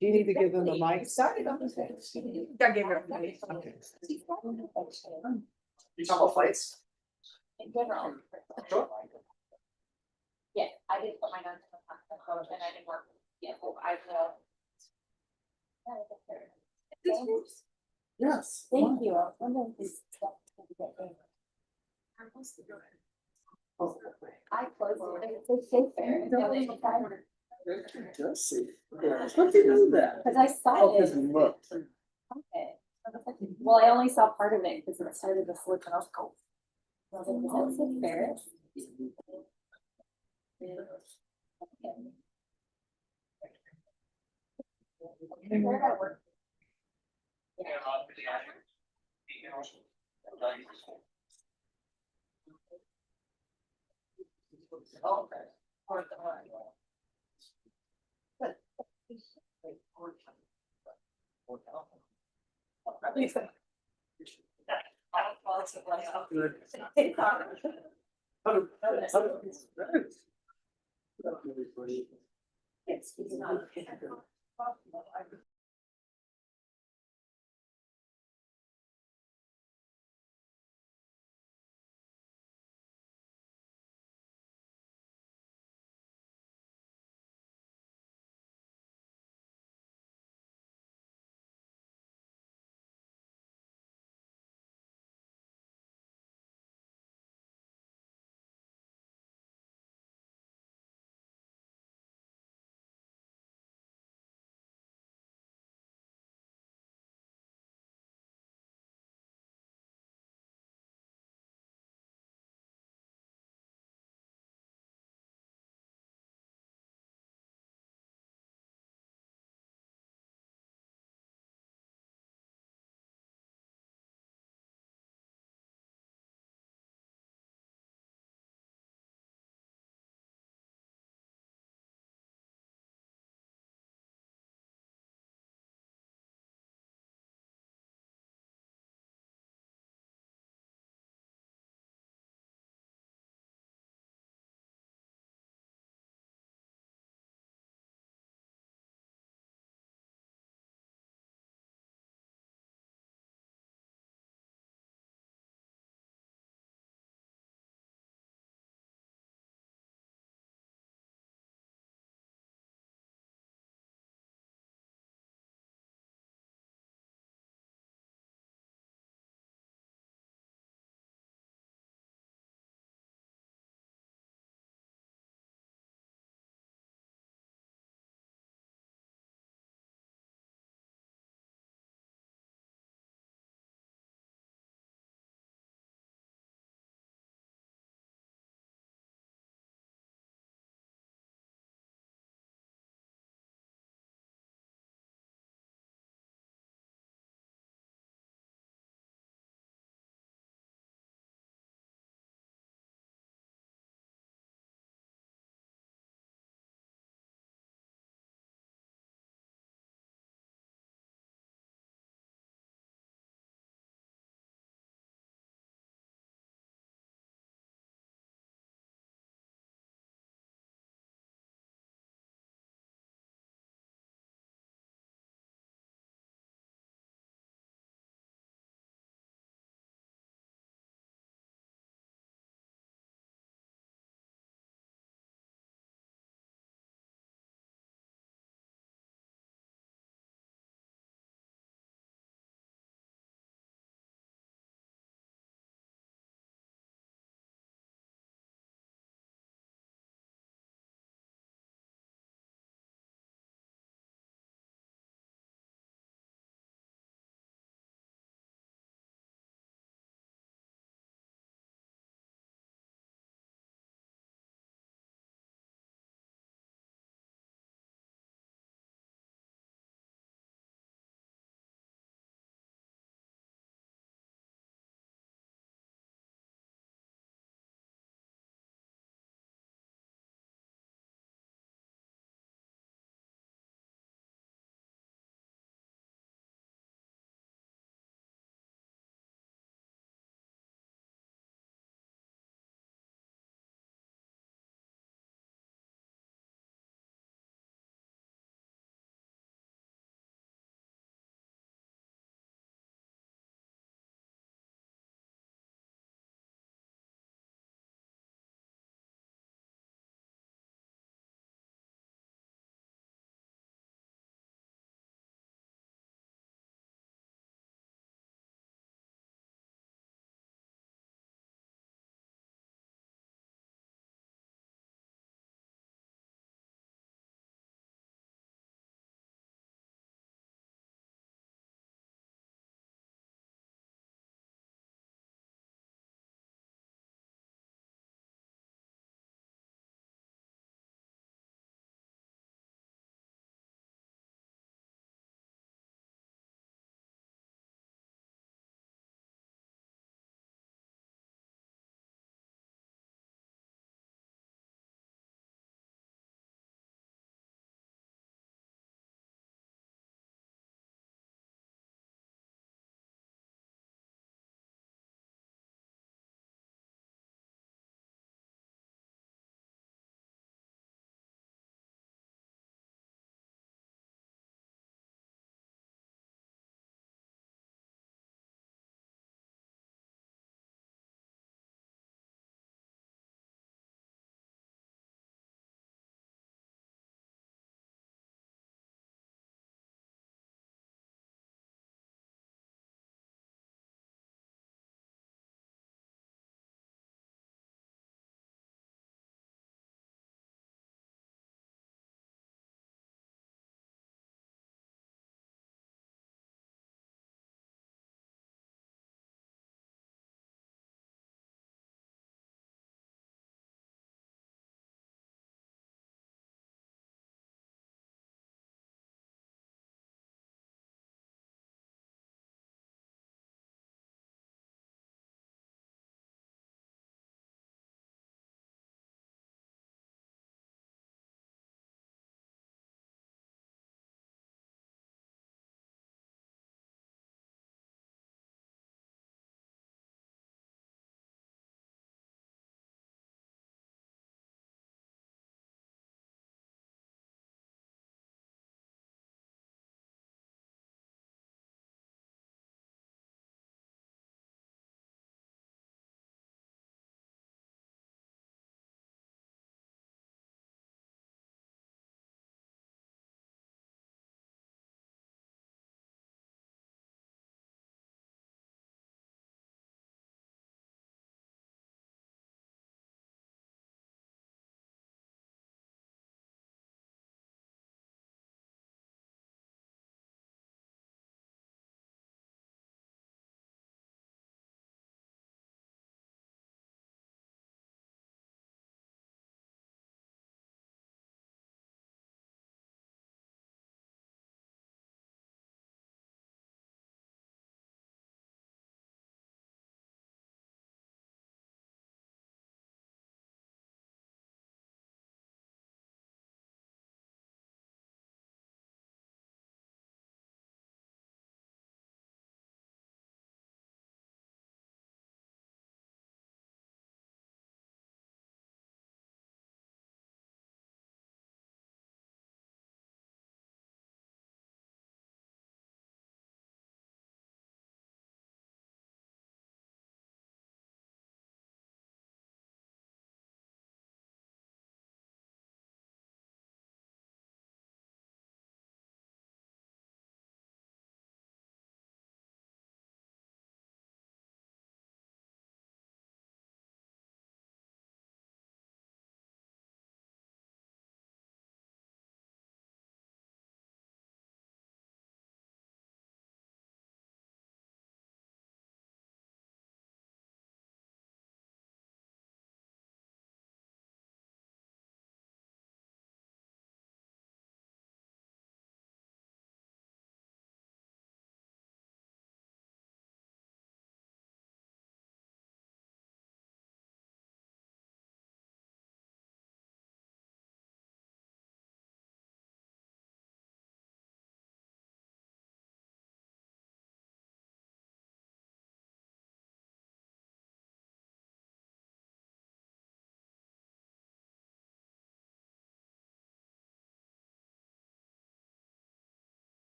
S1: do you need to give them the mic?
S8: Started on this.
S7: I gave her.
S1: Okay.
S13: You talk about flights?
S8: In general. Yeah, I didn't put my notes in the phone and I didn't work. Yeah, well, I will.
S9: Yes.
S8: Thank you. I was wondering if this. I closed it. It's safe there.
S9: Just see. Look at that.
S8: Cause I saw
S9: Oh,
S8: it.
S9: because you looked.
S8: Okay. Well, I only saw part of it because it started to slip and I was cold. I was like, is that safe there? Where did I work?
S4: It's.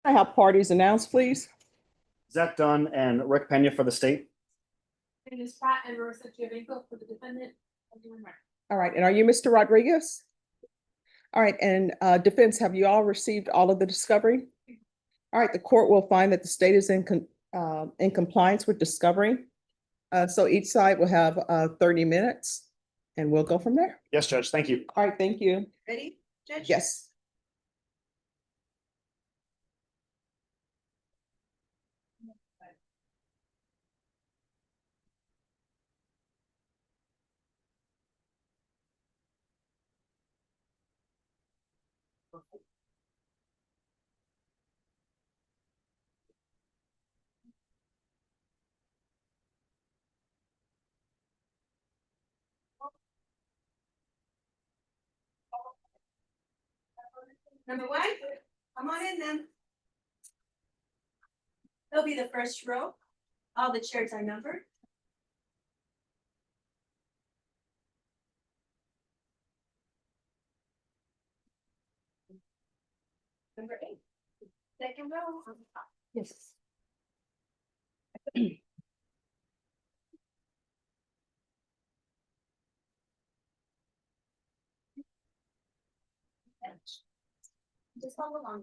S1: I have parties announced, please.
S13: Zach Dunn and Rick Pena for the state.
S7: It is Pat and Marissa Giovanco for the defendant.
S1: All right, and are you Mr. Rodriguez? All right, and defense, have you all received all of the discovery? All right, the court will find that the state is in compliance with discovery. So each side will have 30 minutes and we'll go from there.
S13: Yes, Judge, thank you.
S1: All right, thank you.
S4: Ready, Judge?
S1: Yes.
S4: Number one, come on in then. They'll be the first row. All the chairs are numbered. Number 8, second row.
S1: Yes.
S4: Just follow along.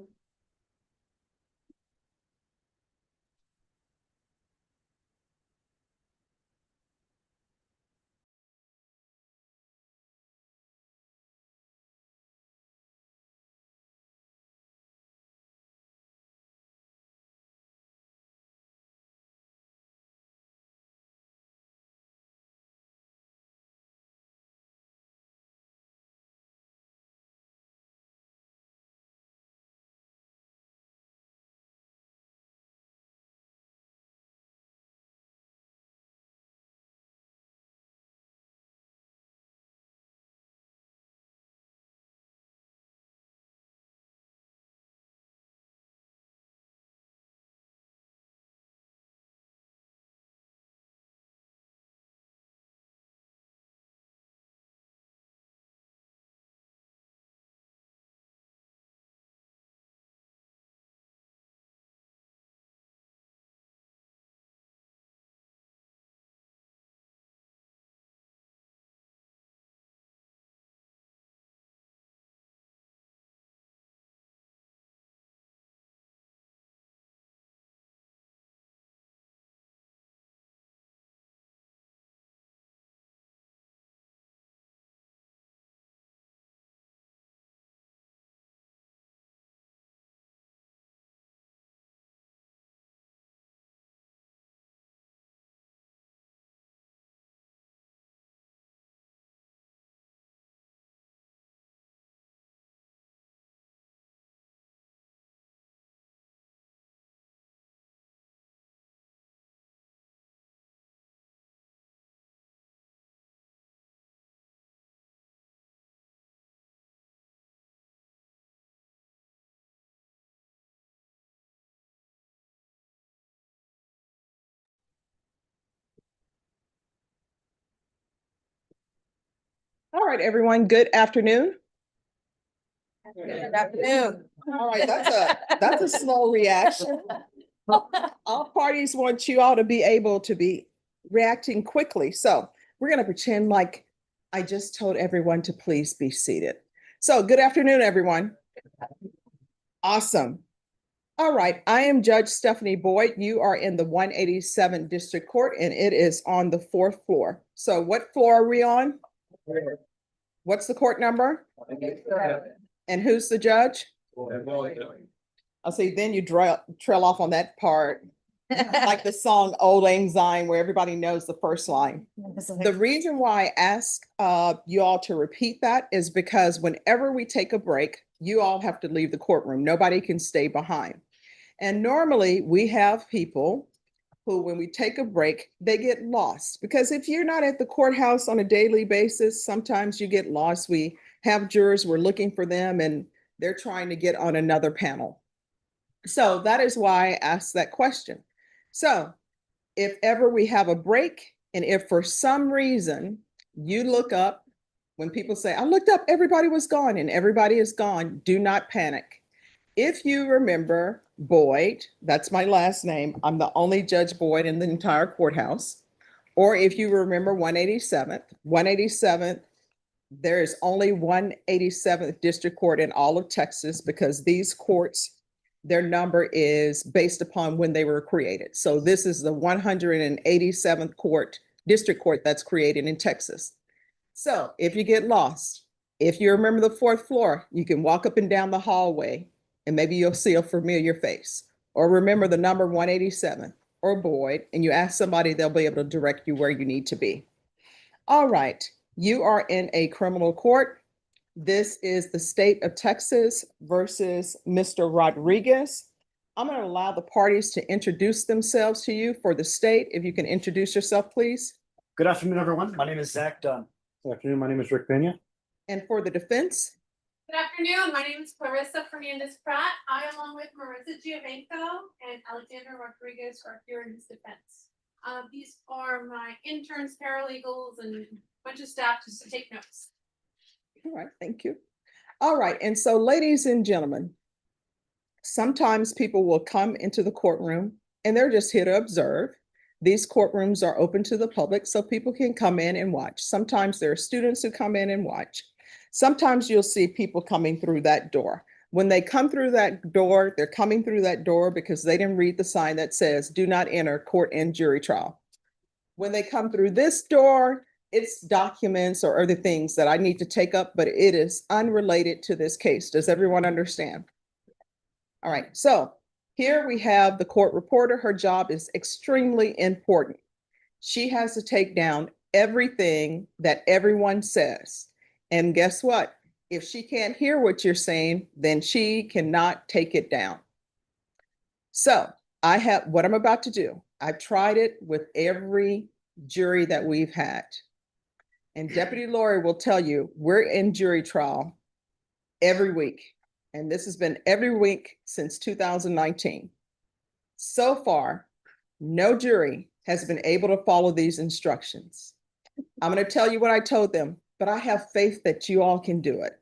S1: All right, everyone, good afternoon.
S4: Good afternoon.
S1: All right, that's a slow reaction. All parties want you all to be able to be reacting quickly. So we're going to pretend like I just told everyone to please be seated. So good afternoon, everyone. Awesome. All right, I am Judge Stephanie Boyd. You are in the 187 District Court and it is on the 4th floor. So what floor are we on? What's the court number? And who's the judge? I'll say then you trail off on that part. Like the song Old Lang Syne where everybody knows the first line. The reason why I ask you all to repeat that is because whenever we take a break, you all have to leave the courtroom. Nobody can stay behind. And normally we have people who, when we take a break, they get lost. Because if you're not at the courthouse on a daily basis, sometimes you get lost. We have jurors, we're looking for them, and they're trying to get on another panel. So that is why I asked that question. So if ever we have a break, and if for some reason you look up, when people say, I looked up, everybody was gone, and everybody is gone, do not panic. If you remember Boyd, that's my last name. I'm the only Judge Boyd in the entire courthouse. Or if you remember 187th, there is only 187th District Court in all of Texas because these courts, their number is based upon when they were created. So this is the 187th District Court that's created in Texas. So if you get lost, if you remember the 4th floor, you can walk up and down the hallway and maybe you'll see a familiar face. Or remember the number 187 or Boyd, and you ask somebody, they'll be able to direct you where you need to be. All right, you are in a criminal court. This is the state of Texas versus Mr. Rodriguez. I'm going to allow the parties to introduce themselves to you. For the state, if you can introduce yourself, please.
S13: Good afternoon, everyone. My name is Zach Dunn.
S9: Good afternoon, my name is Rick Pena.
S1: And for the defense,
S7: Good afternoon, my name is Clarissa Fernandez Pratt. I, along with Marissa Giovanco and Alexander Rodriguez, are here in his defense. These are my interns, paralegals, and a bunch of staff just to take notes.
S1: all right, thank you. All right, and so ladies and gentlemen, sometimes people will come into the courtroom and they're just here to observe. These courtrooms are open to the public so people can come in and watch. Sometimes there are students who come in and watch. Sometimes you'll see people coming through that door. When they come through that door, they're coming through that door because they didn't read the sign that says, "Do not enter court and jury trial." When they come through this door, it's documents or other things that I need to take up, but it is unrelated to this case. Does everyone understand? All right, so here we have the court reporter. Her job is extremely important. She has to take down everything that everyone says. And guess what? If she can't hear what you're saying, then she cannot take it down. So I have what I'm about to do. I've tried it with every jury that we've had. And Deputy Lori will tell you, we're in jury trial every week. And this has been every week since 2019. So far, no jury has been able to follow these instructions. I'm going to tell you what I told them, but I have faith that you all can do it.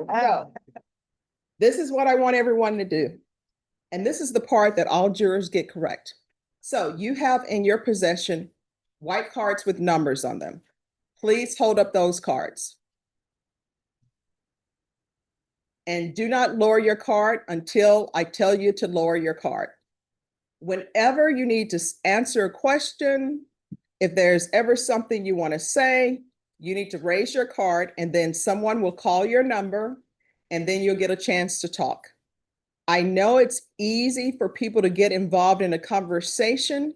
S1: So, this is what I want everyone to do. And this is the part that all jurors get correct. So you have in your possession white cards with numbers on them. Please hold up those cards. And do not lower your card until I tell you to lower your card. Whenever you need to answer a question, if there's ever something you want to say, you need to raise your card and then someone will call your number and then you'll get a chance to talk. I know it's easy for people to get involved in a conversation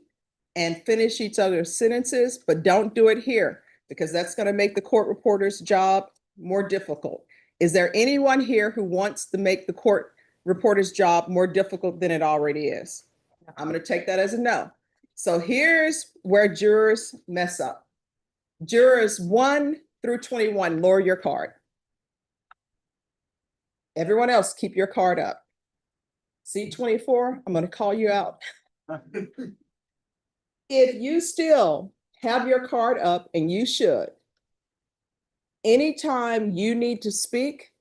S1: and finish each other's sentences, but don't do it here because that's going to make the court reporter's job more difficult. Is there anyone here who wants to make the court reporter's job more difficult than it already is? I'm going to take that as a no. So here's where jurors mess up. Jurors 1 through 21, lower your card. Everyone else, keep your card up. C24, I'm going to call you out. If you still have your card up, and you should, anytime you need to speak,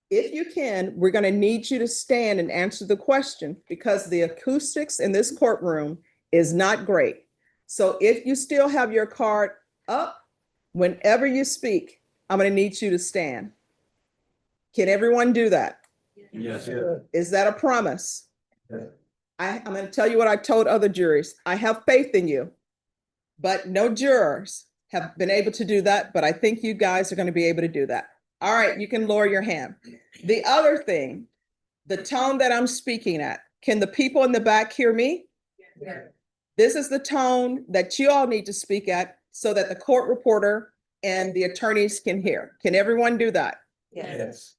S1: if you can, we're going to need you to stand and answer the question because the acoustics in this courtroom is not great. So if you still have your card up, whenever you speak, I'm going to need you to stand. Can everyone do that?
S10: Yes.
S1: Is that a promise? I'm going to tell you what I told other juries. I have faith in you, but no jurors have been able to do that, but I think you guys are going to be able to do that. All right, you can lower your hand. The other thing, the tone that I'm speaking at, can the people in the back hear me? Yeah. This is the tone that you all need to speak at so that the court reporter and the attorneys can hear. Can everyone do that?
S9: Yes.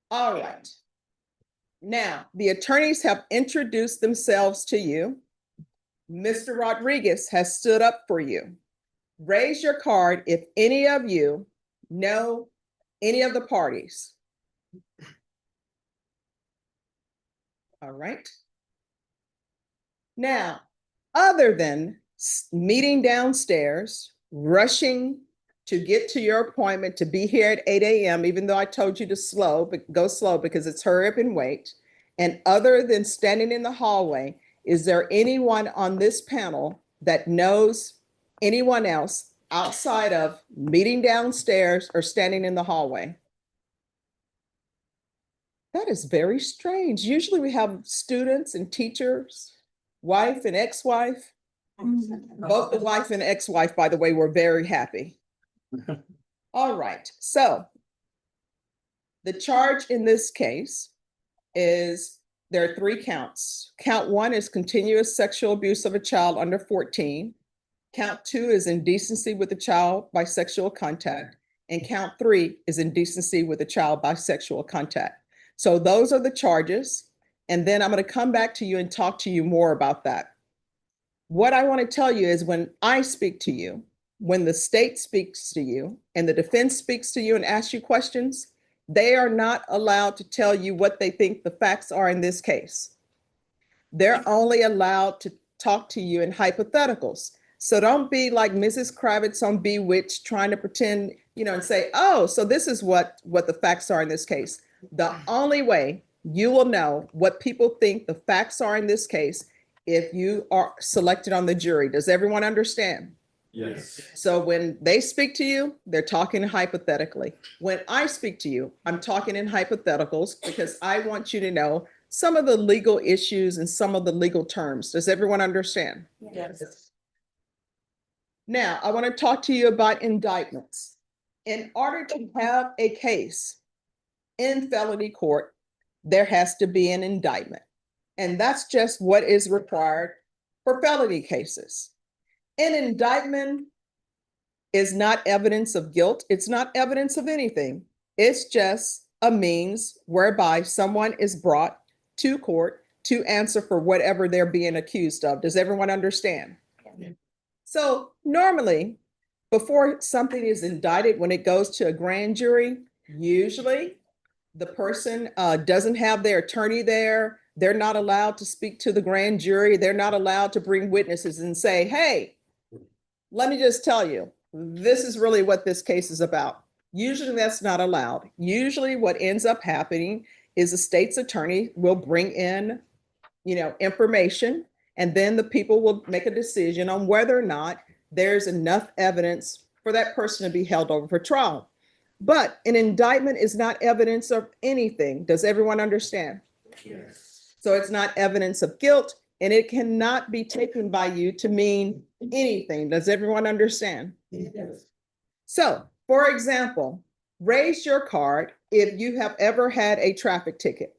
S1: All right. Now, the attorneys have introduced themselves to you. Mr. Rodriguez has stood up for you. Raise your card if any of you know any of the parties. All right. Now, other than meeting downstairs, rushing to get to your appointment to be here at 8 a.m., even though I told you to go slow because it's hurry up and wait, And other than standing in the hallway, is there anyone on this panel that knows anyone else outside of meeting downstairs or standing in the hallway? That is very strange. Usually we have students and teachers, wife and ex-wife. Both the wife and ex-wife, by the way, were very happy. All right, so the charge in this case is there are 3 counts. Count 1 is continuous sexual abuse of a child under 14. Count 2 is indecency with a child by sexual contact. And count 3 is indecency with a child by sexual contact. So those are the charges. And then I'm going to come back to you and talk to you more about that. What I want to tell you is when I speak to you, when the state speaks to you and the defense speaks to you and asks you questions, they are not allowed to tell you what they think the facts are in this case. They're only allowed to talk to you in hypotheticals. So don't be like Mrs. Kravitz on Bewitched trying to pretend, and say, oh, so this is what the facts are in this case. The only way you will know what people think the facts are in this case if you are selected on the jury. Does everyone understand?
S11: Yes.
S1: So when they speak to you, they're talking hypothetically. When I speak to you, I'm talking in hypotheticals because I want you to know some of the legal issues and some of the legal terms. Does everyone understand?
S8: Yes.
S1: Now, I want to talk to you about indictments. In order to have a case in felony court, there has to be an indictment. And that's just what is required for felony cases. An indictment is not evidence of guilt. It's not evidence of anything. It's just a means whereby someone is brought to court to answer for whatever they're being accused of. Does everyone understand? Yeah. So normally, before something is indicted, when it goes to a grand jury, usually the person doesn't have their attorney there. They're not allowed to speak to the grand jury. They're not allowed to bring witnesses and say, hey, let me just tell you, this is really what this case is about. Usually that's not allowed. Usually what ends up happening is the state's attorney will bring in, information, and then the people will make a decision on whether or not there's enough evidence for that person to be held over for trial. But an indictment is not evidence of anything. Does everyone understand? Yes. So it's not evidence of guilt, and it cannot be taken by you to mean anything. Does everyone understand? Yes. So, for example, raise your card if you have ever had a traffic ticket.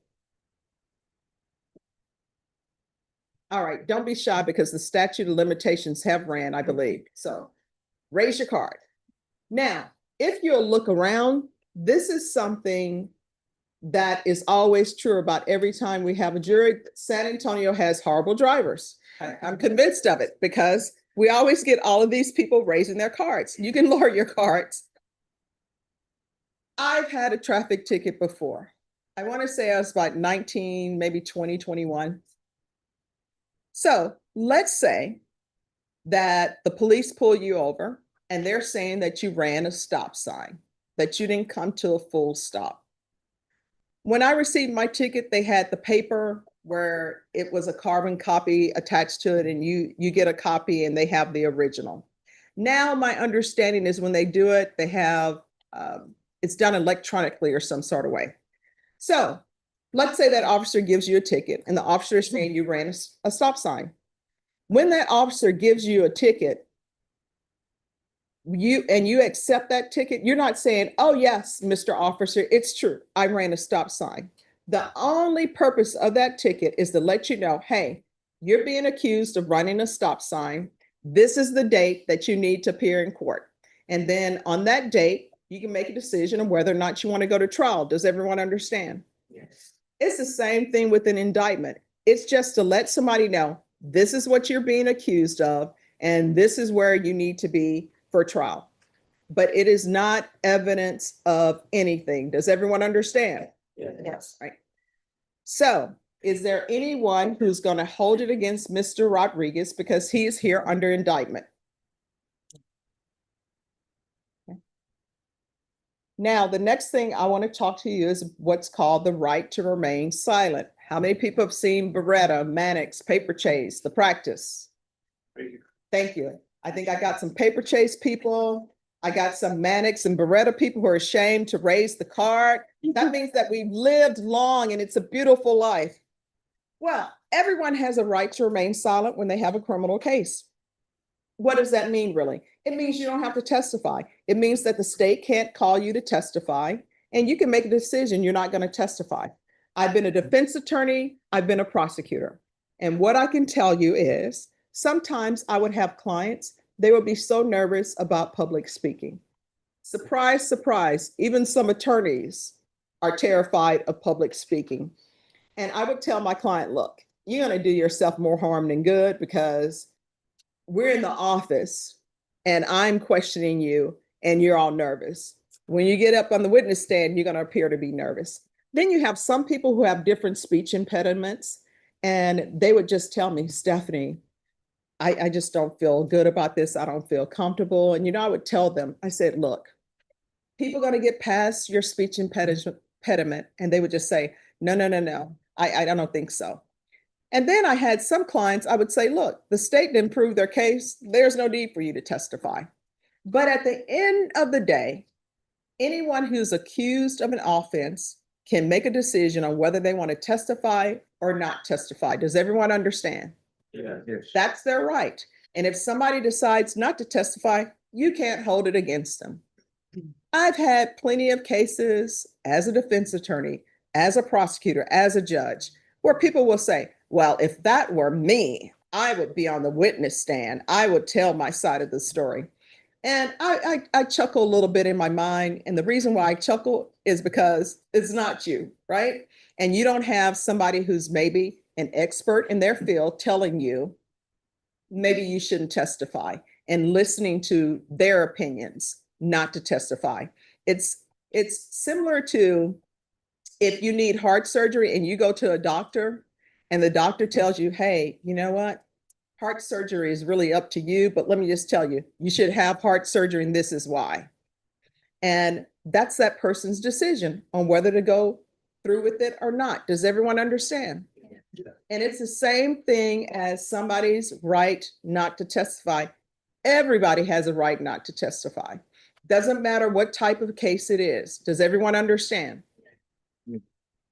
S1: All right, don't be shy because the statute of limitations have ran, I believe. So raise your card. Now, if you'll look around, this is something that is always true about every time we have a jury. San Antonio has horrible drivers. I'm convinced of it because we always get all of these people raising their cards. You can lower your cards. I've had a traffic ticket before. I want to say I was about 19, maybe 20, 21. So let's say that the police pull you over and they're saying that you ran a stop sign, that you didn't come to a full stop. When I received my ticket, they had the paper where it was a carbon copy attached to it, and you get a copy and they have the original. Now, my understanding is when they do it, they have, it's done electronically or some sort of way. So let's say that officer gives you a ticket and the officer is saying you ran a stop sign. When that officer gives you a ticket, you accept that ticket, you're not saying, oh yes, Mr. Officer, it's true, I ran a stop sign. The only purpose of that ticket is to let you know, hey, you're being accused of running a stop sign. This is the date that you need to appear in court. And then on that date, you can make a decision on whether or not you want to go to trial. Does everyone understand? Yes. It's the same thing with an indictment. It's just to let somebody know, this is what you're being accused of, and this is where you need to be for trial. But it is not evidence of anything. Does everyone understand? Yes. Right. So is there anyone who's going to hold it against Mr. Rodriguez because he is here under indictment? Okay. Now, the next thing I want to talk to you is what's called the right to remain silent. How many people have seen Beretta, Mannix, Paper Chase, The Practice? Thank you. I think I got some Paper Chase people. I got some Mannix and Beretta people who are ashamed to raise the card. That means that we've lived long and it's a beautiful life. Well, everyone has a right to remain silent when they have a criminal case. What does that mean, really? It means you don't have to testify. It means that the state can't call you to testify, and you can make a decision you're not going to testify. I've been a defense attorney, I've been a prosecutor. And what I can tell you is sometimes I would have clients, they would be so nervous about public speaking. Surprise, surprise, even some attorneys are terrified of public speaking. And I would tell my client, look, you're going to do yourself more harm than good because we're in the office and I'm questioning you and you're all nervous. When you get up on the witness stand, you're going to appear to be nervous. Then you have some people who have different speech impediments, and they would just tell me, Stephanie, I just don't feel good about this. I don't feel comfortable. And, I would tell them, I said, look, people are going to get past your speech impediment. And they would just say, no, I don't think so. And then I had some clients, I would say, look, the state didn't prove their case. There's no need for you to testify. But at the end of the day, anyone who's accused of an offense can make a decision on whether they want to testify or not testify. Does everyone understand?
S10: Yeah.
S1: That's their right. And if somebody decides not to testify, you can't hold it against them. I've had plenty of cases as a defense attorney, as a prosecutor, as a judge, where people will say, well, if that were me, I would be on the witness stand. I would tell my side of the story. And I chuckle a little bit in my mind. And the reason why I chuckle is because it's not you, right? And you don't have somebody who's maybe an expert in their field telling you maybe you shouldn't testify and listening to their opinions not to testify. It's similar to if you need heart surgery and you go to a doctor and the doctor tells you, hey, you know what? Heart surgery is really up to you, but let me just tell you, you should have heart surgery and this is why. And that's that person's decision on whether to go through with it or not. Does everyone understand? And it's the same thing as somebody's right not to testify. Everybody has a right not to testify. Doesn't matter what type of case it is. Does everyone understand?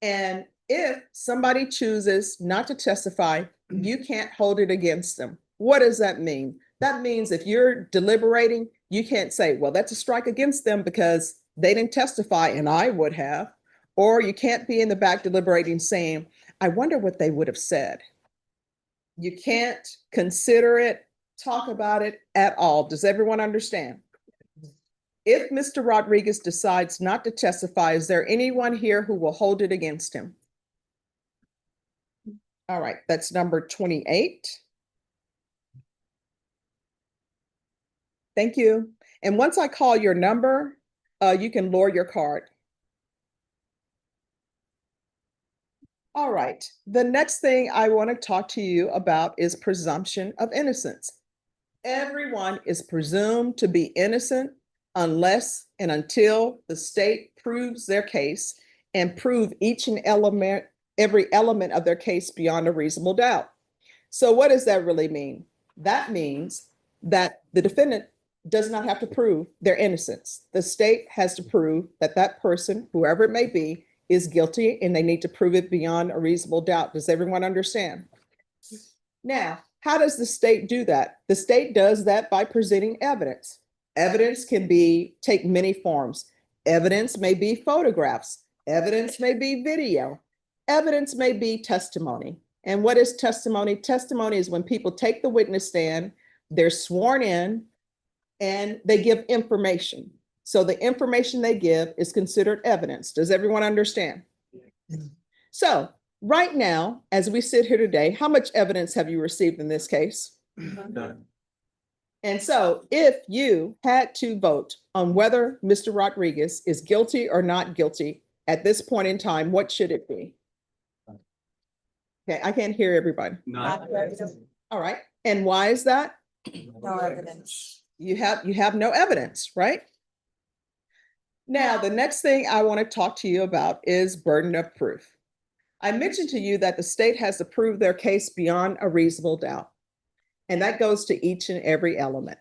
S1: And if somebody chooses not to testify, you can't hold it against them. What does that mean? That means if you're deliberating, you can't say, well, that's a strike against them because they didn't testify and I would have. Or you can't be in the back deliberating saying, I wonder what they would have said. You can't consider it, talk about it at all. Does everyone understand? If Mr. Rodriguez decides not to testify, is there anyone here who will hold it against him? All right, that's number 28. Thank you. And once I call your number, you can lower your card. All right, the next thing I want to talk to you about is presumption of innocence. Everyone is presumed to be innocent unless and until the state proves their case and prove each and every element of their case beyond a reasonable doubt. So what does that really mean? That means that the defendant does not have to prove their innocence. The state has to prove that that person, whoever it may be, is guilty, and they need to prove it beyond a reasonable doubt. Does everyone understand? Now, how does the state do that? The state does that by presenting evidence. Evidence can take many forms. Evidence may be photographs. Evidence may be video. Evidence may be testimony. And what is testimony? Testimony is when people take the witness stand, they're sworn in, and they give information. So the information they give is considered evidence. Does everyone understand? So right now, as we sit here today, how much evidence have you received in this case?
S10: None.
S1: And so if you had to vote on whether Mr. Rodriguez is guilty or not guilty at this point in time, what should it be? Okay, I can't hear everybody.
S10: None.
S1: All right. And why is that?
S8: No evidence.
S1: You have no evidence, right? Now, the next thing I want to talk to you about is burden of proof. I mentioned to you that the state has to prove their case beyond a reasonable doubt. And that goes to each and every element.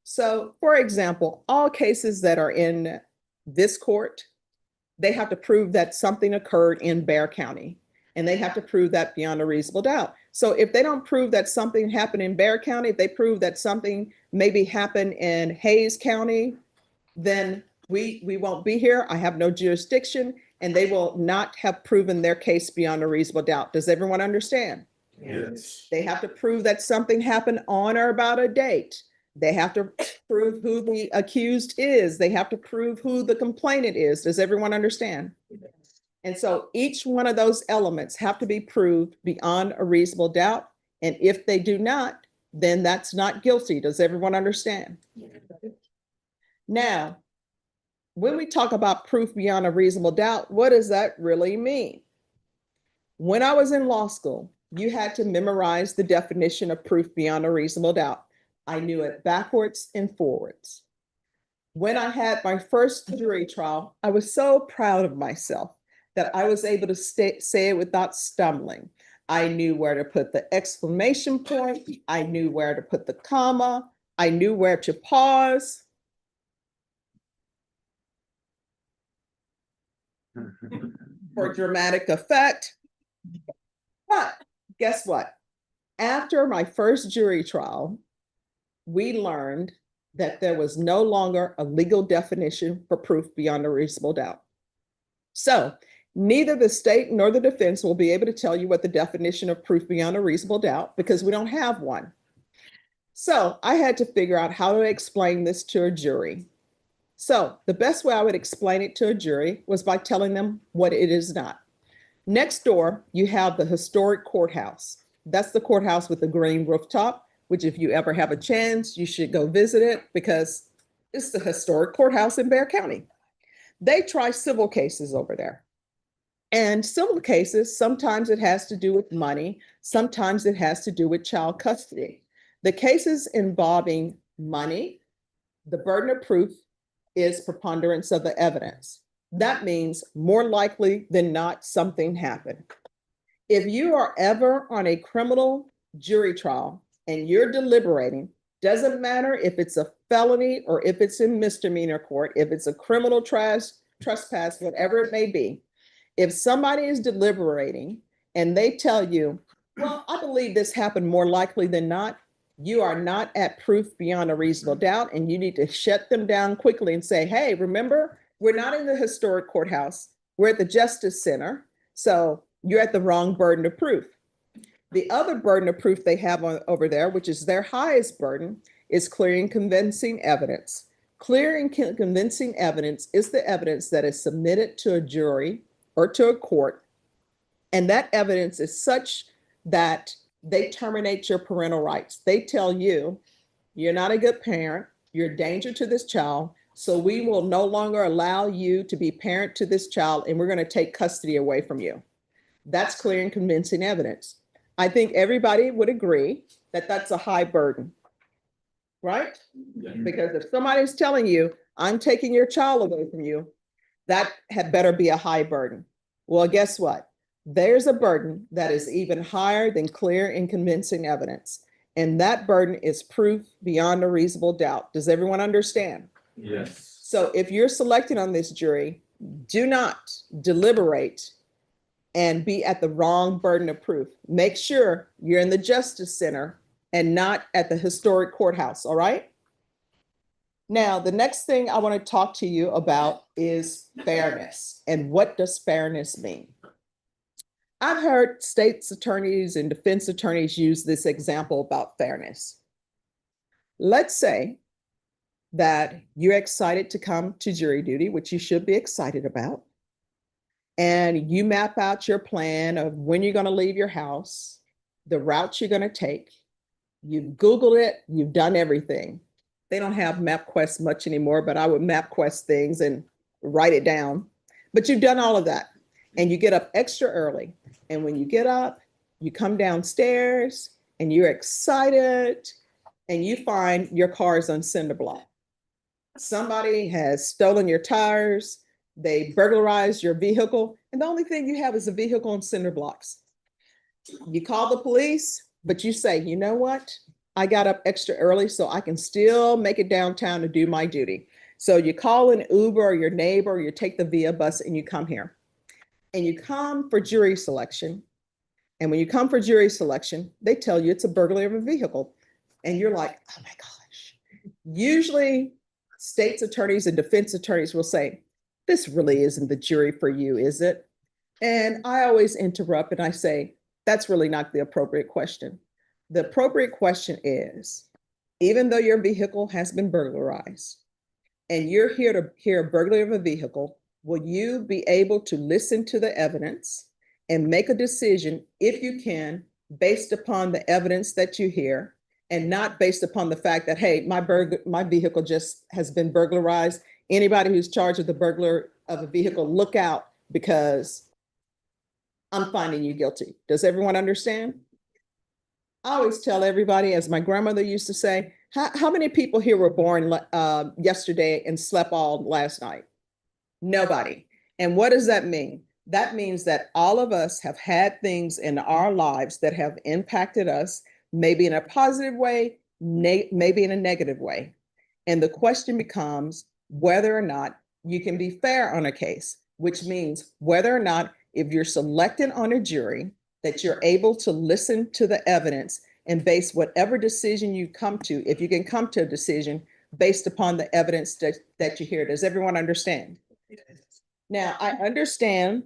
S1: So, for example, all cases that are in this court, they have to prove that something occurred in Bexar County, and they have to prove that beyond a reasonable doubt. So if they don't prove that something happened in Bexar County, if they prove that something maybe happened in Hayes County, then we won't be here. I have no jurisdiction, and they will not have proven their case beyond a reasonable doubt. Does everyone understand?
S12: Yes.
S1: They have to prove that something happened on or about a date. They have to prove who the accused is. They have to prove who the complainant is. Does everyone understand? And so each one of those elements have to be proved beyond a reasonable doubt. And if they do not, then that's not guilty. Does everyone understand? Now, when we talk about proof beyond a reasonable doubt, what does that really mean? When I was in law school, you had to memorize the definition of proof beyond a reasonable doubt. I knew it backwards and forwards. When I had my first jury trial, I was so proud of myself that I was able to say it without stumbling. I knew where to put the exclamation point. I knew where to put the comma. I knew where to pause. For dramatic effect. But guess what? After my first jury trial, we learned that there was no longer a legal definition for proof beyond a reasonable doubt. So neither the state nor the defense will be able to tell you what the definition of proof beyond a reasonable doubt, because we don't have one. So I had to figure out how to explain this to a jury. So the best way I would explain it to a jury was by telling them what it is not. Next door, you have the historic courthouse. That's the courthouse with the green rooftop, which if you ever have a chance, you should go visit it because it's the historic courthouse in Bexar County. They try civil cases over there. And civil cases, sometimes it has to do with money. Sometimes it has to do with child custody. The cases involving money, the burden of proof is preponderance of the evidence. That means more likely than not, something happened. If you are ever on a criminal jury trial and you're deliberating, doesn't matter if it's a felony or if it's in misdemeanor court, if it's a criminal trespass, whatever it may be, if somebody is deliberating and they tell you, well, I believe this happened more likely than not, you are not at proof beyond a reasonable doubt, and you need to shut them down quickly and say, hey, remember, we're not in the historic courthouse. We're at the Justice Center. So you're at the wrong burden of proof. The other burden of proof they have over there, which is their highest burden, is clear and convincing evidence. Clear and convincing evidence is the evidence that is submitted to a jury or to a court. And that evidence is such that they terminate your parental rights. They tell you, you're not a good parent, you're a danger to this child, so we will no longer allow you to be parent to this child, and we're going to take custody away from you. That's clear and convincing evidence. I think everybody would agree that that's a high burden, right?
S12: Yeah.
S1: Because if somebody's telling you, I'm taking your child away from you, that had better be a high burden. Well, guess what? There's a burden that is even higher than clear and convincing evidence. And that burden is proof beyond a reasonable doubt. Does everyone understand?
S12: Yes.
S1: So if you're selected on this jury, do not deliberate and be at the wrong burden of proof. Make sure you're in the Justice Center and not at the historic courthouse, all right? Now, the next thing I want to talk to you about is fairness. And what does fairness mean? I've heard state's attorneys and defense attorneys use this example about fairness. Let's say that you're excited to come to jury duty, which you should be excited about, and you map out your plan of when you're going to leave your house, the route you're going to take. You've Googled it, you've done everything. They don't have MapQuest much anymore, but I would MapQuest things and write it down. But you've done all of that, and you get up extra early. And when you get up, you come downstairs and you're excited and you find your car is on cinder block. Somebody has stolen your tires. They burglarize your vehicle, and the only thing you have is a vehicle and cinder blocks. You call the police, but you say, you know what? I got up extra early so I can still make it downtown to do my duty. So you call an Uber or your neighbor, or you take the Via bus and you come here. And you come for jury selection. And when you come for jury selection, they tell you it's a burglary of a vehicle. And you're like, oh my gosh. Usually state's attorneys and defense attorneys will say, this really isn't the jury for you, is it? And I always interrupt and I say, that's really not the appropriate question. The appropriate question is, even though your vehicle has been burglarized and you're here to hear a burglary of a vehicle, will you be able to listen to the evidence and make a decision, if you can, based upon the evidence that you hear and not based upon the fact that, hey, my vehicle just has been burglarized. Anybody who's charged with the burglar of a vehicle, look out because I'm finding you guilty. Does everyone understand? I always tell everybody, as my grandmother used to say, how many people here were born yesterday and slept all last night? Nobody. And what does that mean? That means that all of us have had things in our lives that have impacted us, maybe in a positive way, maybe in a negative way. And the question becomes whether or not you can be fair on a case, which means whether or not if you're selected on a jury, that you're able to listen to the evidence and base whatever decision you come to, if you can come to a decision based upon the evidence that you hear. Does everyone understand? Now, I understand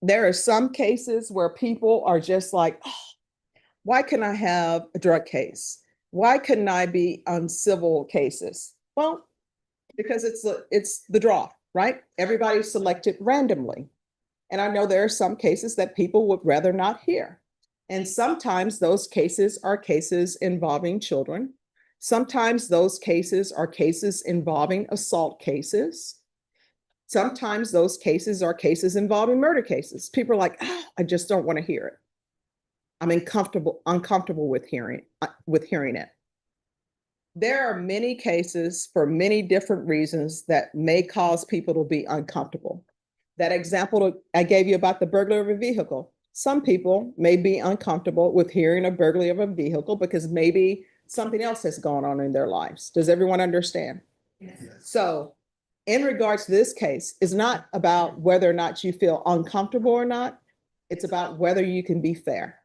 S1: there are some cases where people are just like, oh, why can I have a drug case? Why couldn't I be on civil cases? Well, because it's the draw, right? Everybody's selected randomly. And I know there are some cases that people would rather not hear. And sometimes those cases are cases involving children. Sometimes those cases are cases involving assault cases. Sometimes those cases are cases involving murder cases. People are like, oh, I just don't want to hear it. I'm uncomfortable with hearing it. There are many cases for many different reasons that may cause people to be uncomfortable. That example I gave you about the burglary of a vehicle. Some people may be uncomfortable with hearing a burglary of a vehicle because maybe something else has gone on in their lives. Does everyone understand? Yes. So in regards to this case, it's not about whether or not you feel uncomfortable or not. It's about whether you can be fair.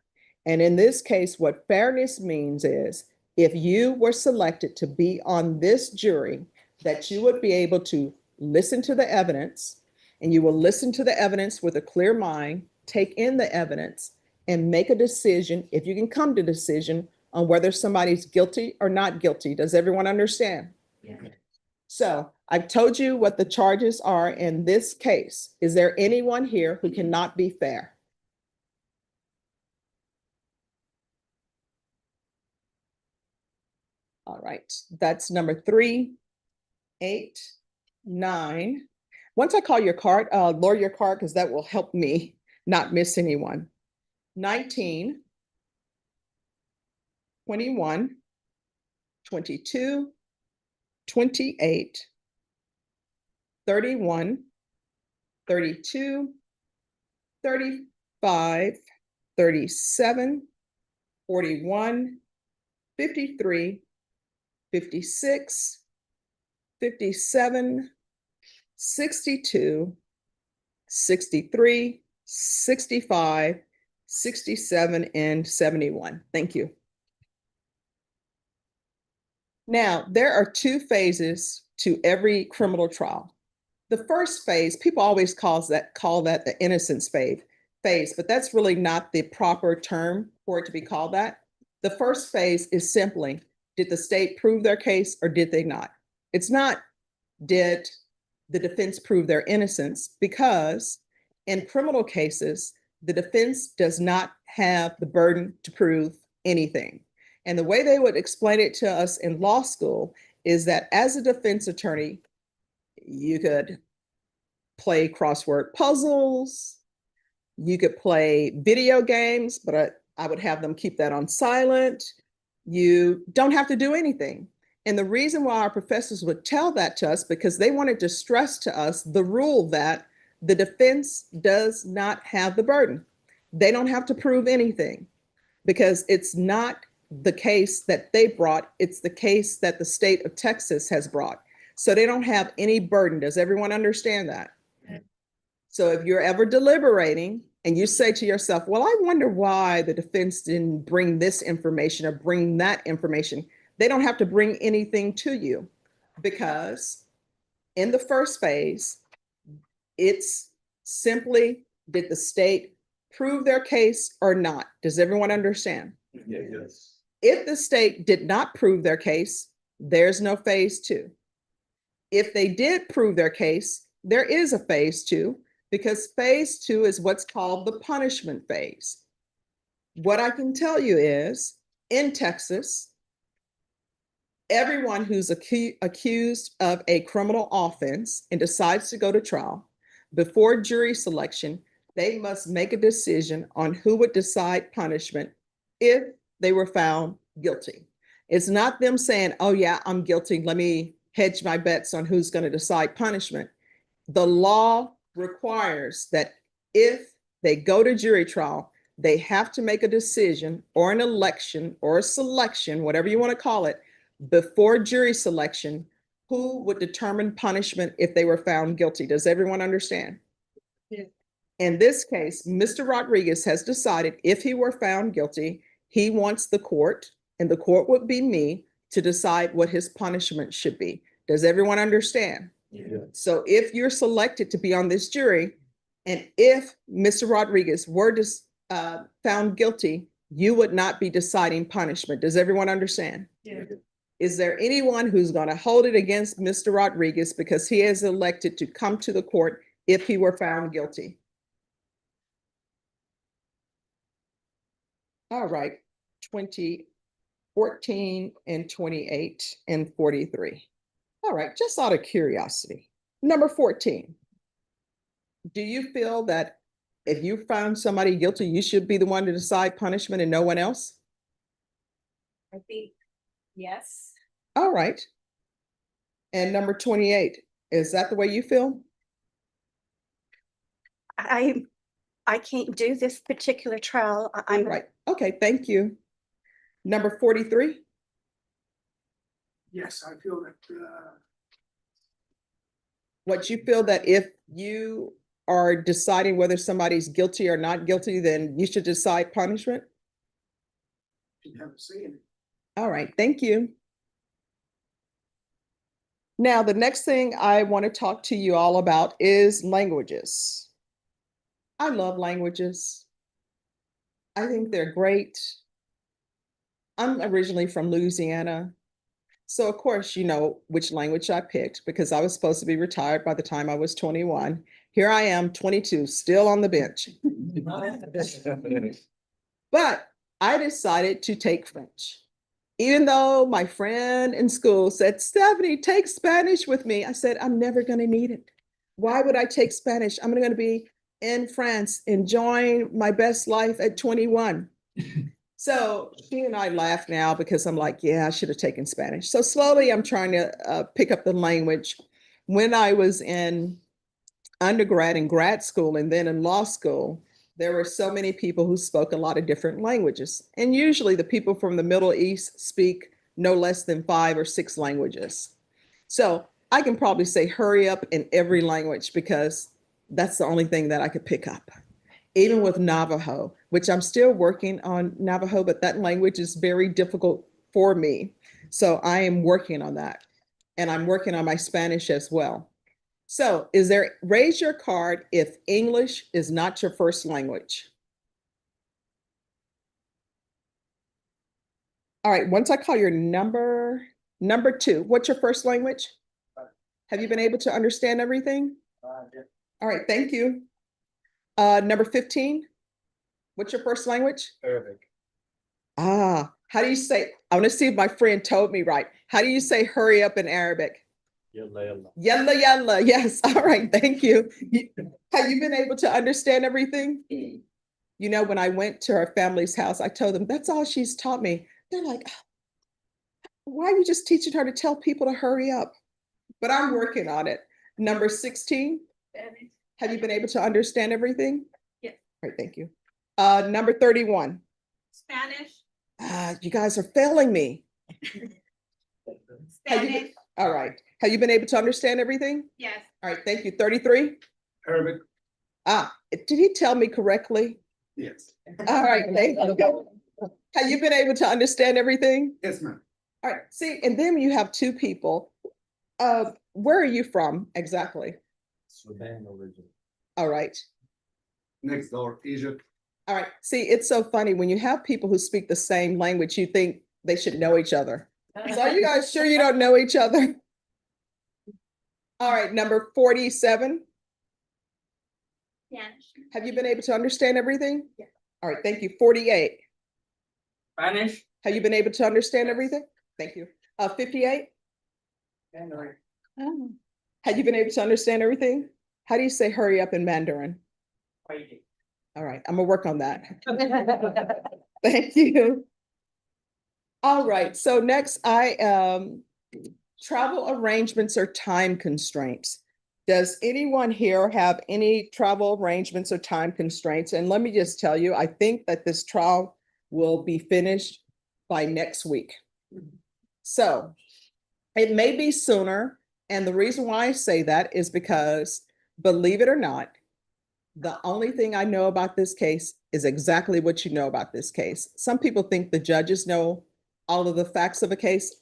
S1: And in this case, what fairness means is if you were selected to be on this jury, that you would be able to listen to the evidence, and you will listen to the evidence with a clear mind, take in the evidence, and make a decision, if you can come to a decision, on whether somebody's guilty or not guilty. Does everyone understand? Yeah. So I've told you what the charges are in this case. Is there anyone here who cannot be fair? All right, that's number 3, 8, 9. Once I call your card, lower your card because that will help me not miss anyone. 19, 21, 22, 28, 31, 32, 35, 37, 41, 53, 56, 57, 62, 63, 65, 67, and 71. Thank you. Now, there are 2 phases to every criminal trial. The first phase, people always call that the innocence phase, but that's really not the proper term for it to be called that. The first phase is simply, did the state prove their case or did they not? It's not, did the defense prove their innocence, because in criminal cases, the defense does not have the burden to prove anything. And the way they would explain it to us in law school is that as a defense attorney, you could play crossword puzzles, you could play video games, but I would have them keep that on silent. You don't have to do anything. And the reason why our professors would tell that to us, because they wanted to stress to us the rule that the defense does not have the burden. They don't have to prove anything because it's not the case that they brought, it's the case that the state of Texas has brought. So they don't have any burden. Does everyone understand that? So if you're ever deliberating and you say to yourself, well, I wonder why the defense didn't bring this information or bring that information, they don't have to bring anything to you because in the first phase, it's simply, did the state prove their case or not? Does everyone understand?
S10: Yes.
S1: If the state did not prove their case, there's no phase two. If they did prove their case, there is a phase two because phase two is what's called the punishment phase. What I can tell you is in Texas, everyone who's accused of a criminal offense and decides to go to trial, before jury selection, they must make a decision on who would decide punishment if they were found guilty. It's not them saying, oh yeah, I'm guilty. Let me hedge my bets on who's going to decide punishment. The law requires that if they go to jury trial, they have to make a decision or an election or a selection, whatever you want to call it, before jury selection, who would determine punishment if they were found guilty. Does everyone understand? Yeah. In this case, Mr. Rodriguez has decided if he were found guilty, he wants the court, and the court would be me, to decide what his punishment should be. Does everyone understand? Yeah. So if you're selected to be on this jury, and if Mr. Rodriguez were found guilty, you would not be deciding punishment. Does everyone understand? Yeah. Is there anyone who's going to hold it against Mr. Rodriguez because he is elected to come to the court if he were found guilty? All right, 20, 14, and 28, and 43. All right, just out of curiosity. Number 14, do you feel that if you found somebody guilty, you should be the one to decide punishment and no one else?
S8: I think, yes.
S1: All right. And number 28, is that the way you feel?
S4: I can't do this particular trial.
S1: I'm right. Okay, thank you. Number 43.
S13: Yes, I feel that,
S1: What you feel that if you are deciding whether somebody's guilty or not guilty, then you should decide punishment?
S13: you haven't seen it.
S1: All right, thank you. Now, the next thing I want to talk to you all about is languages. I love languages. I think they're great. I'm originally from Louisiana. So of course, you know which language I picked because I was supposed to be retired by the time I was 21. Here I am, 22, still on the bench. But I decided to take French. Even though my friend in school said, Stephanie, take Spanish with me. I said, I'm never going to need it. Why would I take Spanish? I'm going to be in France enjoying my best life at 21. So she and I laugh now because I'm like, yeah, I should have taken Spanish. So slowly I'm trying to pick up the language. When I was in undergrad and grad school and then in law school, there were so many people who spoke a lot of different languages. And usually the people from the Middle East speak no less than 5 or 6 languages. So I can probably say hurry up in every language because that's the only thing that I could pick up. Even with Navajo, which I'm still working on Navajo, but that language is very difficult for me. So I am working on that. And I'm working on my Spanish as well. So raise your card if English is not your first language. All right, once I call your number 2, what's your first language? Have you been able to understand everything? All right, thank you. Number 15, what's your first language?
S10: Arabic.
S1: How do you say, I want to see if my friend told me right. How do you say hurry up in Arabic?
S10: Yalla, yalla.
S1: Yalla, yalla. Yes. All right. Thank you. Have you been able to understand everything? You know, when I went to her family's house, I told them that's all she's taught me. They're like, Why are you just teaching her to tell people to hurry up? But I'm working on it. Number 16, have you been able to understand everything?
S7: Yes.
S1: All right, thank you. Number 31.
S7: Spanish,
S1: You guys are failing me. Have you been-
S7: Spanish,
S1: All right. Have you been able to understand everything?
S7: yes.
S1: All right, thank you. 33.
S13: Arabic.
S1: Did he tell me correctly?
S13: Yes.
S1: All right, thank you. Have you been able to understand everything?
S13: Yes, ma'am.
S1: All right, see, and then you have two people. Where are you from exactly?
S11: Sudan origin.
S1: All right.
S13: Next door, Egypt.
S1: All right. See, it's so funny when you have people who speak the same language, you think they should know each other. So are you guys sure you don't know each other? All right, number 47.
S7: Spanish.
S1: Have you been able to understand everything? Yeah. All right, thank you. 48.
S5: Spanish.
S1: Have you been able to understand everything? Thank you. 58. Oh. Have you been able to understand everything? How do you say hurry up in Mandarin? All right, I'm gonna work on that. Thank you. All right, so next travel arrangements or time constraints. Does anyone here have any travel arrangements or time constraints? And let me just tell you, I think that this trial will be finished by next week. So it may be sooner. And the reason why I say that is because, believe it or not, the only thing I know about this case is exactly what you know about this case. Some people think the judges know all of the facts of a case.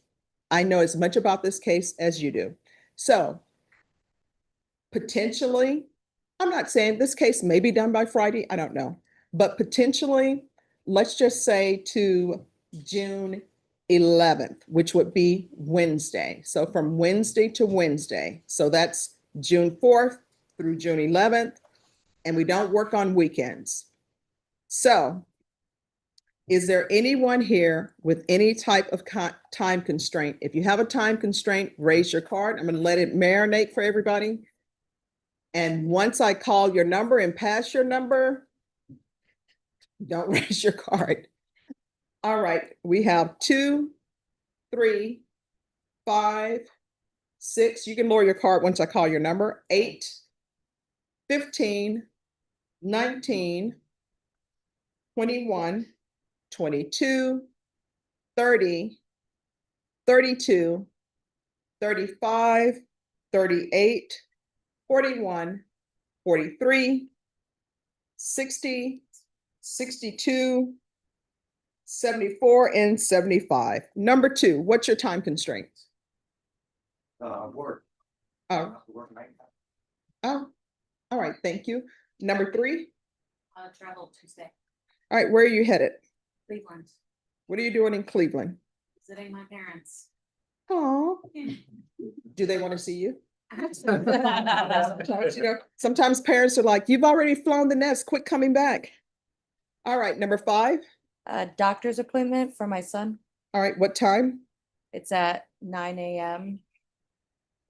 S1: I know as much about this case as you do. So potentially, I'm not saying this case may be done by Friday, I don't know. But potentially, let's just say to June 11th, which would be Wednesday. So from Wednesday to Wednesday. So that's June 4th through June 11th. And we don't work on weekends. So is there anyone here with any type of time constraint? If you have a time constraint, raise your card. I'm going to let it marinate for everybody. And once I call your number and pass your number, don't raise your card. All right, we have 2, 3, 5, 6. You can lower your card once I call your number. 8, 15, 19, 21, 22, 30, 32, 35, 38, 41, 43, 60, 62, 74, and 75. Number 2, what's your time constraint?
S13: Work.
S1: Oh, all right, thank you. Number 3,
S8: Travel Tuesday,
S1: all right, where are you headed?
S8: Cleveland,
S1: What are you doing in Cleveland?
S8: visiting my parents.
S1: Oh, do they want to see you? Sometimes, sometimes parents are like, you've already flown the nest, quit coming back. All right, number 5.
S14: A doctor's appointment for my son.
S1: All right, what time?
S14: It's at 9 a.m.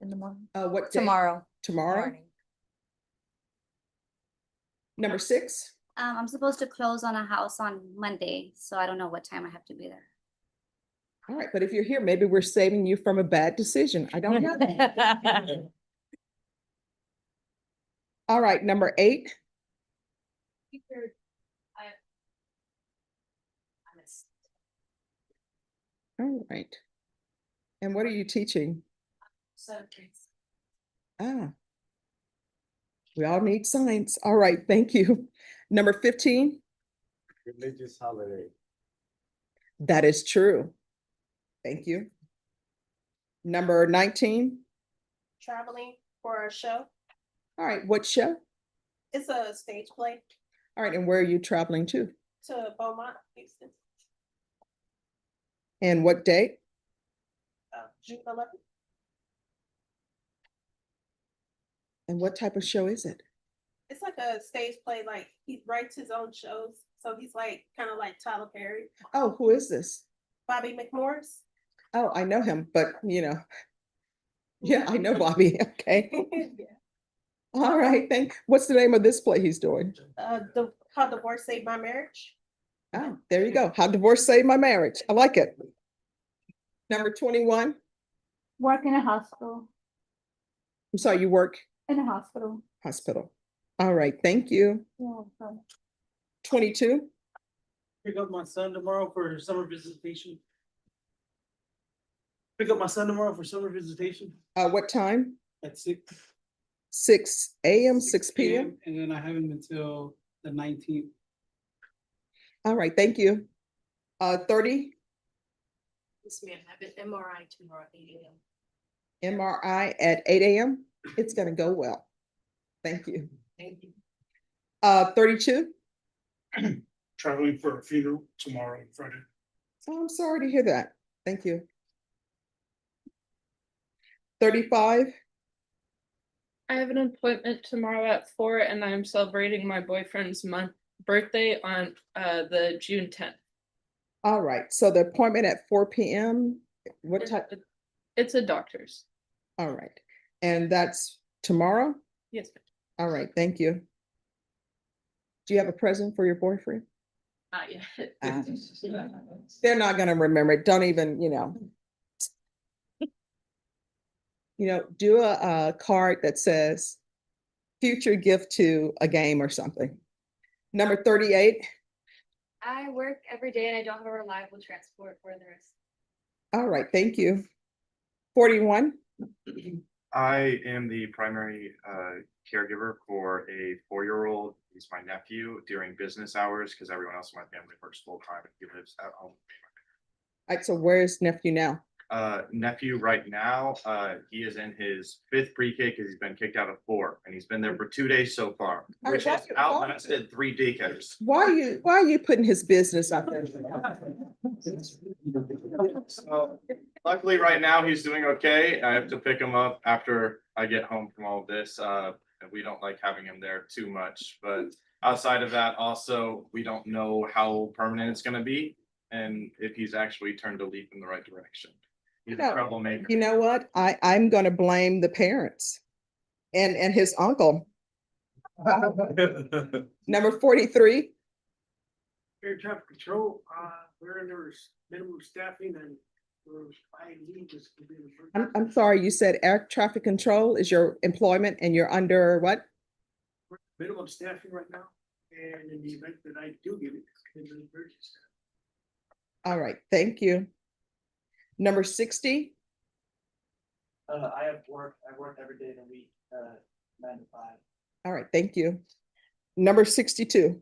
S14: in the morning.
S1: What day?
S14: Tomorrow.
S1: Tomorrow?
S14: Morning.
S1: Number 6.
S4: I'm supposed to close on a house on Monday, so I don't know what time I have to be there.
S1: All right, but if you're here, maybe we're saving you from a bad decision. I don't know. All right, number 8. All right. And what are you teaching? Ah. We all need science. All right, thank you. Number 15.
S11: Religious holiday.
S1: That is true. Thank you. Number 19.
S15: Traveling for a show.
S1: All right, what show?
S15: It's a stage play
S1: All right, and where are you traveling to?
S15: to Beaumont, Houston,
S1: And what date?
S15: June 11th.
S1: And what type of show is it?
S15: It's like a stage play, like he writes his own shows. So he's like kind of like Tyler Perry,
S1: Oh, who is this?
S15: Bobby McMorris.
S1: Oh, I know him, but yeah, I know Bobby. Okay.
S15: Yeah.
S1: All right, what's the name of this play he's doing?
S15: How Divorce Saved My Marriage.
S1: Oh, there you go. How Divorce Saved My Marriage. I like it. Number 21,
S14: Work in a hospital,
S1: I'm sorry, you work
S14: in a hospital.
S1: hospital. All right, thank you.
S14: Yeah.
S1: 22,
S13: Pick up my son tomorrow for summer visitation. Pick up my son tomorrow for summer visitation
S1: what time?
S13: at 6
S1: 6 a.m., 6 p.m.?
S13: And then I have him until the 19th.
S1: All right, thank you. 30,
S7: Yes, ma'am, I have an MRI tomorrow at 8 a.m.
S1: MRI at 8 a.m. It's gonna go well. Thank you.
S7: Thank you.
S1: 32,
S13: Traveling for a funeral tomorrow, Friday.
S1: oh, I'm sorry to hear that. Thank you. 35,
S16: I have an appointment tomorrow at 4 and I'm celebrating my boyfriend's birthday on the June 10th.
S1: all right, so the appointment at 4 p.m., what time?
S16: It's a doctor's.
S1: All right, and that's tomorrow?
S16: Yes, ma'am.
S1: All right, thank you. Do you have a present for your boyfriend?
S16: Not yet.
S1: They're not gonna remember it. Don't even, do a card that says future gift to a game or something. Number 38.
S8: I work every day and I don't have a reliable transport for the rest.
S1: All right, thank you. 41.
S17: I am the primary caregiver for a 4-year-old. He's my nephew during business hours because everyone else in my family works full time and he lives at home.
S1: All right, so where's nephew now?
S17: Nephew right now, he is in his 5th pre-K because he's been kicked out of 4 and he's been there for 2 days so far,
S1: All
S17: which
S1: right,
S17: has outlasted 3 daycares.
S1: Why are you putting his business out there?
S17: So luckily right now he's doing okay. I have to pick him up after I get home from all of this. And we don't like having him there too much, but outside of that, also, we don't know how permanent it's gonna be and if he's actually turned a leaf in the right direction. He's a troublemaker.
S1: You know what? I'm gonna blame the parents and his uncle. Number 43.
S13: Air traffic control, we're under minimum staffing and we're buying leads.
S1: I'm sorry, you said air traffic control is your employment and you're under what?
S13: Minimum staffing right now, and in the event that I do get it, it's an emergency.
S1: All right, thank you. Number 60.
S13: I work every day of the week, 9 to 5.
S1: All right, thank you. Number 62.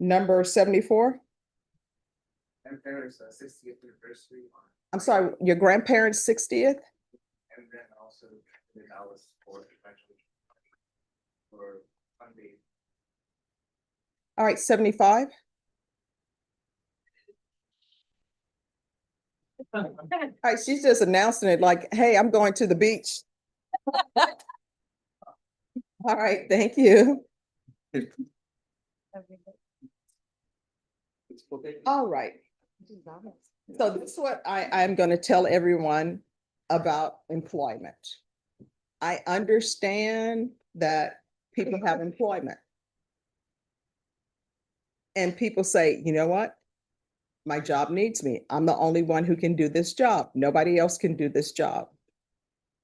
S1: Number 74.
S12: My parents' 60th anniversary.
S1: I'm sorry, your grandparents' 60th?
S12: And then also in Dallas for Sunday.
S1: All right, 75. All right, she's just announcing it like, hey, I'm going to the beach. All right, thank you. All right. So this is what I'm going to tell everyone about employment. I understand that people have employment. And people say, you know what? My job needs me. I'm the only one who can do this job. Nobody else can do this job.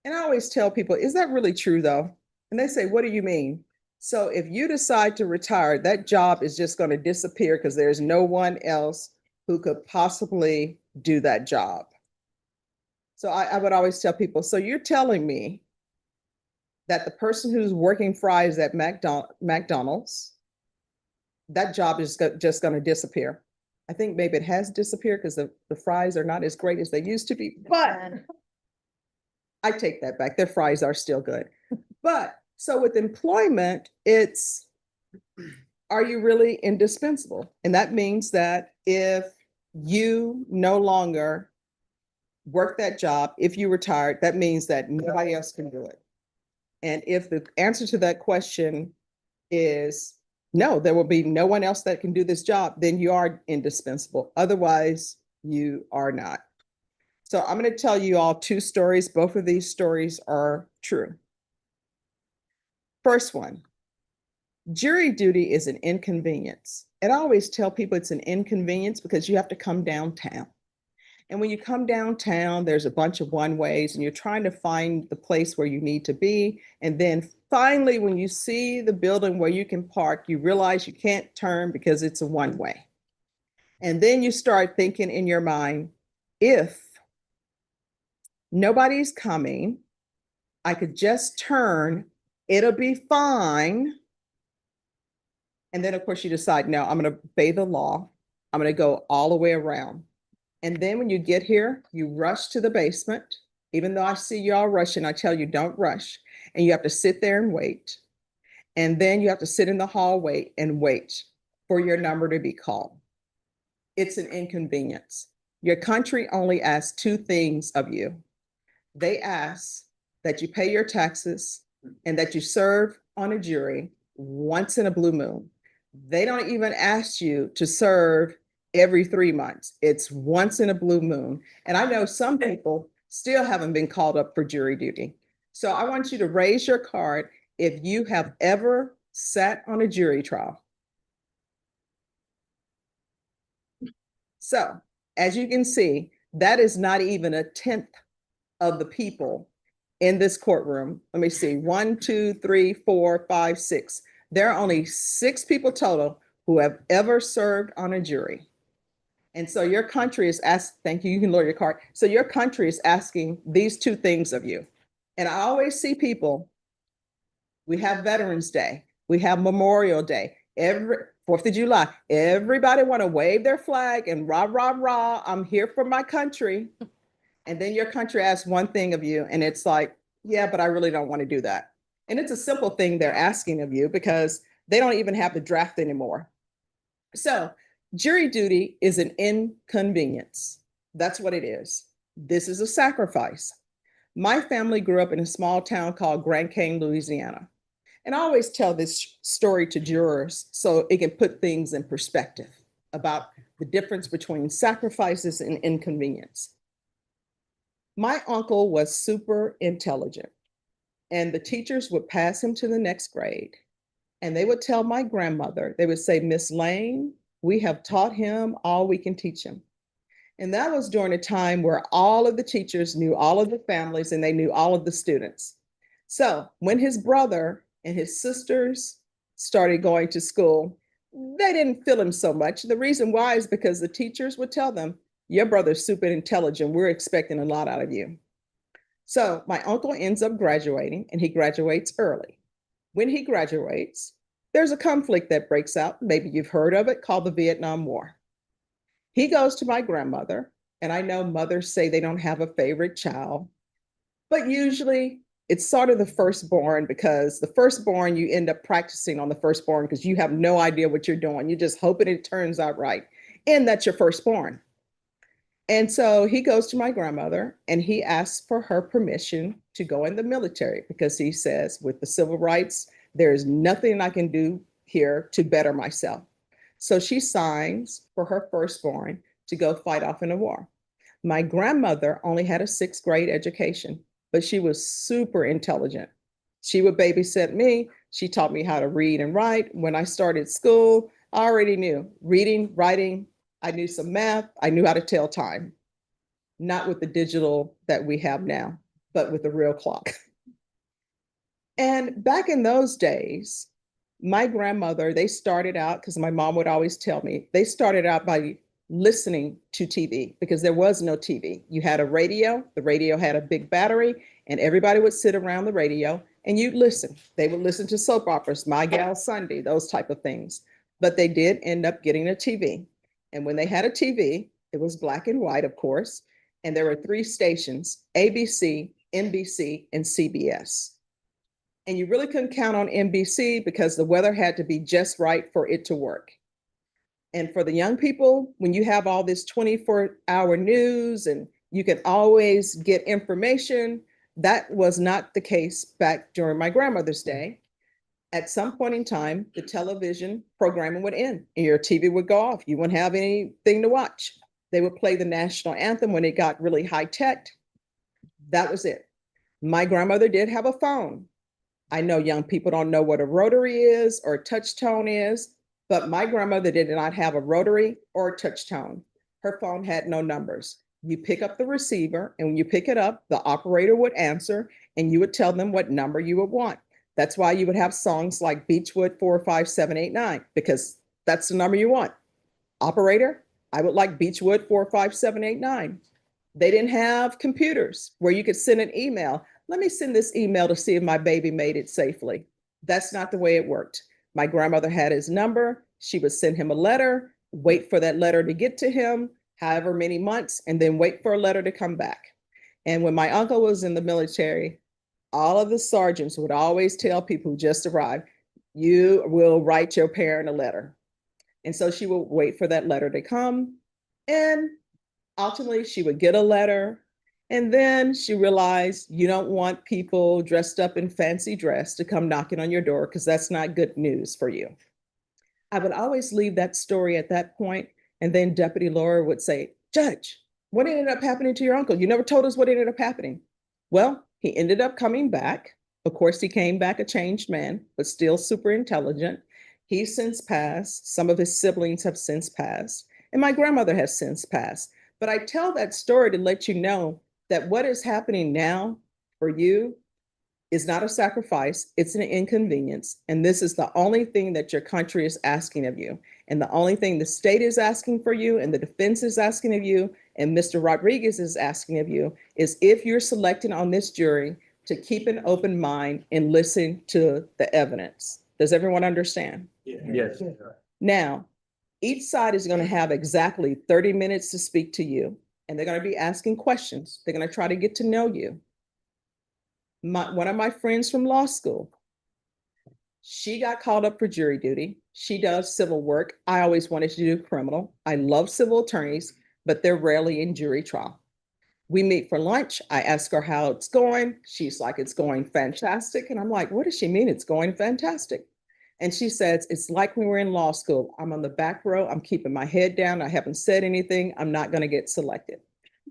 S1: And I always tell people, is that really true though? And they say, what do you mean? So if you decide to retire, that job is just going to disappear because there's no one else who could possibly do that job. So I would always tell people, so you're telling me that the person who's working fries at McDonald's, that job is just going to disappear. I think maybe it has disappeared because the fries are not as great as they used to be, but I take that back. Their fries are still good. But so with employment, it's, are you really indispensable? And that means that if you no longer work that job, if you retired, that means that nobody else can do it. And if the answer to that question is no, there will be no one else that can do this job, then you are indispensable. Otherwise, you are not. So I'm going to tell you all 2 stories. Both of these stories are true. First one, Jury duty is an inconvenience. And I always tell people it's an inconvenience because you have to come downtown. And when you come downtown, there's a bunch of one ways and you're trying to find the place where you need to be. And then finally, when you see the building where you can park, you realize you can't turn because it's a one way. And then you start thinking in your mind, if nobody's coming, I could just turn, it'll be fine. And then, of course, you decide, no, I'm going to obey the law. I'm going to go all the way around. And then when you get here, you rush to the basement. Even though I see you all rushing, I tell you, don't rush. And you have to sit there and wait. And then you have to sit in the hallway and wait for your number to be called. It's an inconvenience. Your country only asks two things of you. They ask that you pay your taxes and that you serve on a jury once in a blue moon. They don't even ask you to serve every 3 months. It's once in a blue moon. And I know some people still haven't been called up for jury duty. So I want you to raise your card if you have ever sat on a jury trial. So as you can see, that is not even a tenth of the people in this courtroom. Let me see, 1, 2, 3, 4, 5, 6. There are only 6 people total who have ever served on a jury. And so your country is asking, thank you, you can lower your card. So your country is asking these two things of you. And I always see people, we have Veterans Day, we have Memorial Day, every 4th of July, everybody want to wave their flag and rah, rah, rah, I'm here for my country. And then your country asks one thing of you and it's like, yeah, but I really don't want to do that. And it's a simple thing they're asking of you because they don't even have the draft anymore. So jury duty is an inconvenience. That's what it is. This is a sacrifice. My family grew up in a small town called Grand Cane, Louisiana. And I always tell this story to jurors so it can put things in perspective about the difference between sacrifices and inconvenience. My uncle was super intelligent, and the teachers would pass him to the next grade. And they would tell my grandmother, they would say, Miss Lane, we have taught him all we can teach him. And that was during a time where all of the teachers knew all of the families and they knew all of the students. So when his brother and his sisters started going to school, they didn't feel him so much. The reason why is because the teachers would tell them, your brother's super intelligent. We're expecting a lot out of you. So my uncle ends up graduating and he graduates early. When he graduates, there's a conflict that breaks out. Maybe you've heard of it, called the Vietnam War. He goes to my grandmother, and I know mothers say they don't have a favorite child, but usually it's sort of the firstborn because the firstborn, you end up practicing on the firstborn because you have no idea what you're doing. You're just hoping it turns out right. And that's your firstborn. And so he goes to my grandmother and he asks for her permission to go in the military because he says, with the civil rights, there is nothing I can do here to better myself. So she signs for her firstborn to go fight off in a war. My grandmother only had a 6th grade education, but she was super intelligent. She would babysit me. She taught me how to read and write. When I started school, I already knew reading, writing. I knew some math. I knew how to tell time, not with the digital that we have now, but with the real clock. And back in those days, my grandmother, they started out, because my mom would always tell me, they started out by listening to TV because there was no TV. You had a radio, the radio had a big battery, and everybody would sit around the radio and you'd listen. They would listen to soap operas, My Gal Sunday, those type of things. But they did end up getting a TV. And when they had a TV, it was black and white, of course. And there were 3 stations, ABC, NBC, and CBS. And you really couldn't count on NBC because the weather had to be just right for it to work. And for the young people, when you have all this 24-hour news and you can always get information, that was not the case back during my grandmother's day. At some point in time, the television programming would end and your TV would go off. You wouldn't have anything to watch. They would play the national anthem when it got really high tech. That was it. My grandmother did have a phone. I know young people don't know what a rotary is or a touch tone is, but my grandmother did not have a rotary or a touch tone. Her phone had no numbers. You pick up the receiver, and when you pick it up, the operator would answer and you would tell them what number you would want. That's why you would have songs like Beechwood 45789, because that's the number you want. Operator, I would like Beechwood 45789. They didn't have computers where you could send an email. Let me send this email to see if my baby made it safely. That's not the way it worked. My grandmother had his number. She would send him a letter, wait for that letter to get to him, however many months, and then wait for a letter to come back. And when my uncle was in the military, all of the sergeants would always tell people who just arrived, you will write your parent a letter. And so she would wait for that letter to come. And ultimately, she would get a letter. And then she realized you don't want people dressed up in fancy dress to come knocking on your door because that's not good news for you. I would always leave that story at that point, and then Deputy Laura would say, Judge, what ended up happening to your uncle? You never told us what ended up happening. Well, he ended up coming back. Of course, he came back a changed man, but still super intelligent. He's since passed. Some of his siblings have since passed, and my grandmother has since passed. But I tell that story to let you know that what is happening now for you is not a sacrifice, it's an inconvenience. And this is the only thing that your country is asking of you. And the only thing the state is asking for you, and the defense is asking of you, and Mr. Rodriguez is asking of you, is if you're selected on this jury, to keep an open mind and listen to the evidence. Does everyone understand?
S10: Yes.
S1: Now, each side is going to have exactly 30 minutes to speak to you, and they're going to be asking questions. They're going to try to get to know you. One of my friends from law school, she got called up for jury duty. She does civil work. I always wanted to do criminal. I love civil attorneys, but they're rarely in jury trial. We meet for lunch. I ask her how it's going. She's like, it's going fantastic. And I'm like, what does she mean it's going fantastic? And she says, it's like when we were in law school. I'm on the back row. I'm keeping my head down. I haven't said anything. I'm not going to get selected.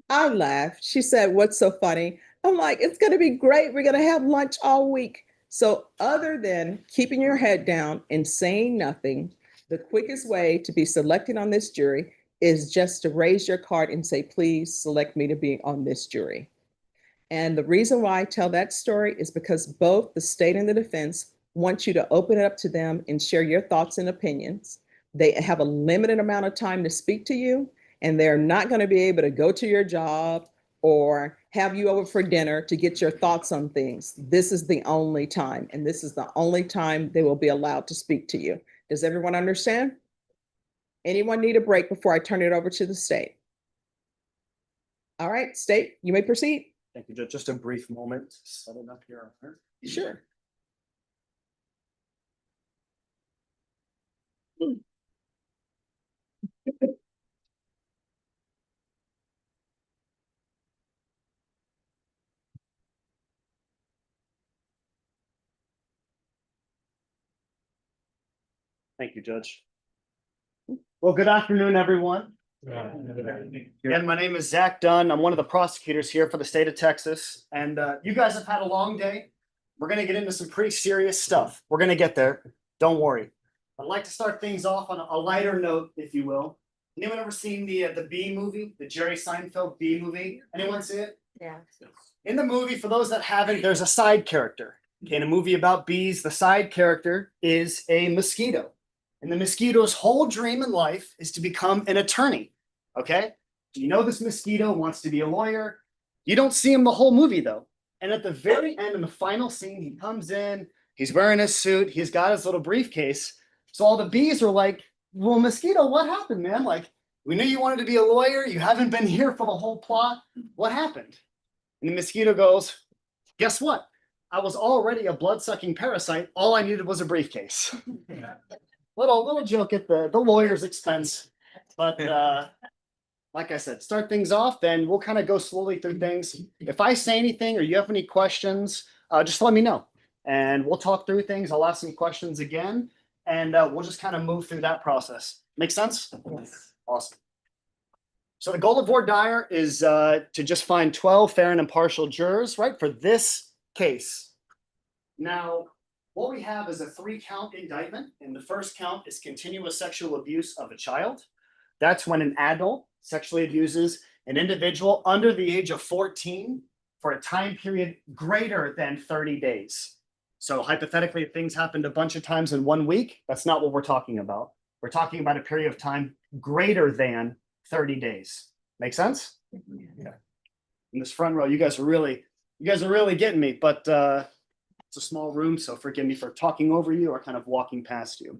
S1: I laughed. She said, what's so funny? I'm like, it's going to be great. We're going to have lunch all week. So other than keeping your head down and saying nothing, the quickest way to be selected on this jury is just to raise your card and say, please select me to be on this jury. And the reason why I tell that story is because both the state and the defense want you to open it up to them and share your thoughts and opinions. They have a limited amount of time to speak to you, and they're not going to be able to go to your job or have you over for dinner to get your thoughts on things. This is the only time, and this is the only time they will be allowed to speak to you. Does everyone understand? Anyone need a break before I turn it over to the state? All right, state, you may proceed.
S18: Thank you, Judge. Just a brief moment to set it up here.
S1: Sure.
S18: Thank you, Judge. Well, good afternoon, everyone. Again, my name is Zach Dunn. I'm one of the prosecutors here for the state of Texas. And you guys have had a long day. We're going to get into some pretty serious stuff. We're going to get there. Don't worry. I'd like to start things off on a lighter note, if you will. Anyone ever seen the Bee movie, the Jerry Seinfeld Bee movie? Anyone see it?
S14: Yeah.
S18: In the movie, for those that haven't, there's a side character. Okay, in a movie about bees, the side character is a mosquito. And the mosquito's whole dream in life is to become an attorney. Okay? You know this mosquito wants to be a lawyer. You don't see him the whole movie, though. And at the very end, in the final scene, he comes in, he's wearing a suit, he's got his little briefcase. So all the bees are like, well, mosquito, what happened, man? Like, we knew you wanted to be a lawyer. You haven't been here for the whole plot. What happened? And the mosquito goes, guess what? I was already a blood-sucking parasite. All I needed was a briefcase. Little joke at the lawyer's expense. But like I said, start things off, then we'll kind of go slowly through things. If I say anything or you have any questions, just let me know. And we'll talk through things. I'll ask some questions again, and we'll just kind of move through that process. Make sense? Yes. Awesome. So the goal of voir dire is to just find 12 fair and impartial jurors, right, for this case. Now, what we have is a 3-count indictment, and the first count is continuous sexual abuse of a child. That's when an adult sexually abuses an individual under the age of 14 for a time period greater than 30 days. So hypothetically, if things happened a bunch of times in 1 week, that's not what we're talking about. We're talking about a period of time greater than 30 days. Make sense? Yeah. In this front row, you guys are really getting me, but it's a small room, so forgive me for talking over you or kind of walking past you.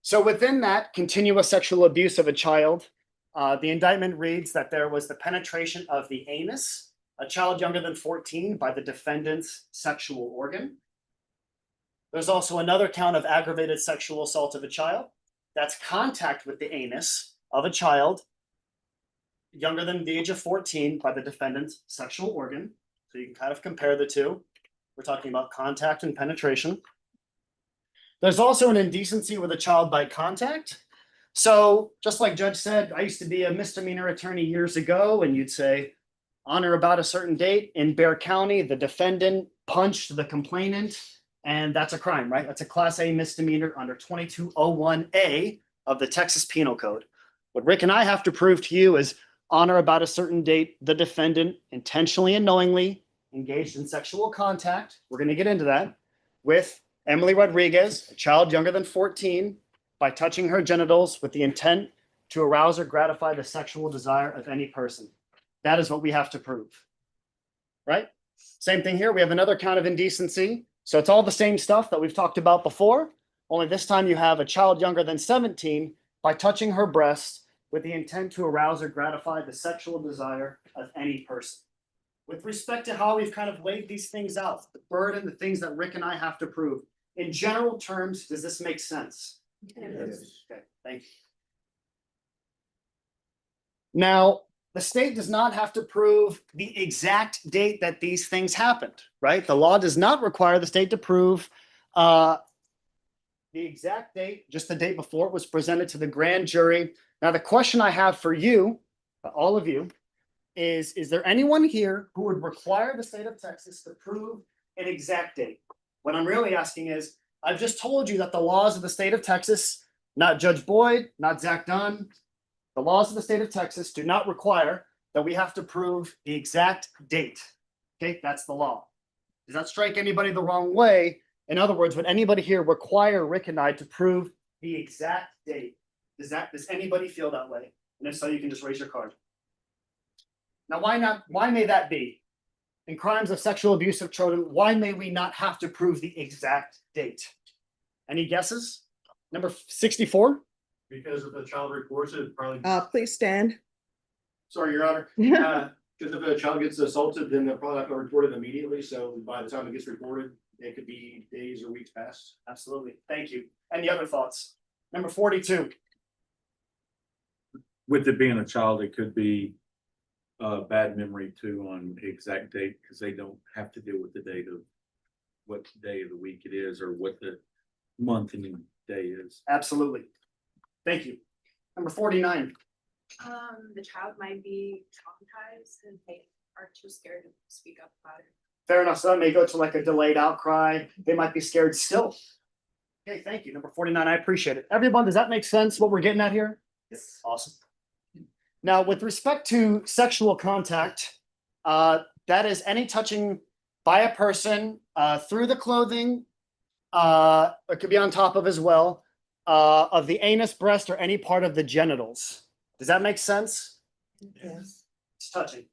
S18: So within that continuous sexual abuse of a child, the indictment reads that there was the penetration of the anus, a child younger than 14, by the defendant's sexual organ. There's also another count of aggravated sexual assault of a child. That's contact with the anus of a child younger than the age of 14 by the defendant's sexual organ. So you can kind of compare the two. We're talking about contact and penetration. There's also an indecency with a child by contact. So just like Judge said, I used to be a misdemeanor attorney years ago, and you'd say, on or about a certain date in Bexar County, the defendant punched the complainant, and that's a crime, right? That's a Class A misdemeanor under 2201A of the Texas Penal Code. What Rick and I have to prove to you is on or about a certain date, the defendant intentionally and knowingly engaged in sexual contact, we're going to get into that, with Emily Rodriguez, a child younger than 14, by touching her genitals with the intent to arouse or gratify the sexual desire of any person. That is what we have to prove, right? Same thing here. We have another count of indecency. So it's all the same stuff that we've talked about before, only this time you have a child younger than 17 by touching her breast with the intent to arouse or gratify the sexual desire of any person. With respect to how we've kind of laid these things out, the burden, the things that Rick and I have to prove, in general terms, does this make sense? Yes. Okay, thank you. Now, the state does not have to prove the exact date that these things happened, right? The law does not require the state to prove the exact date, just the date before it was presented to the grand jury. Now, the question I have for you, all of you, is there anyone here who would require the state of Texas to prove an exact date? What I'm really asking is, I've just told you that the laws of the state of Texas, not Judge Boyd, not Zach Dunn, the laws of the state of Texas do not require that we have to prove the exact date. Okay, that's the law. Does that strike anybody the wrong way? In other words, would anybody here require Rick and I to prove the exact date? Does anybody feel that way? And if so, you can just raise your card. Now, why not? Why may that be? In crimes of sexual abuse of children, why may we not have to prove the exact date? Any guesses? Number 64?
S19: Because if the child reports it, probably.
S1: Please stand.
S19: Sorry, Your Honor. Because if a child gets assaulted, then they'll probably have to report it immediately. So by the time it gets reported, it could be days or weeks past.
S18: Absolutely. Thank you. Any other thoughts? Number 42.
S20: With it being a child, it could be bad memory too on the exact date, because they don't have to deal with the date of what day of the week it is or what the month and day is.
S18: Absolutely. Thank you. Number 49.
S8: The child might be traumatized and they are too scared to speak up about it.
S18: Fair enough. So that may go to like a delayed outcry. They might be scared still. Okay, thank you. Number 49. I appreciate it. Everyone, does that make sense what we're getting at here? Yes. Awesome. Now, with respect to sexual contact, that is any touching by a person through the clothing, it could be on top of as well, of the anus, breast, or any part of the genitals. Does that make sense?
S1: Yes.
S18: It's touching.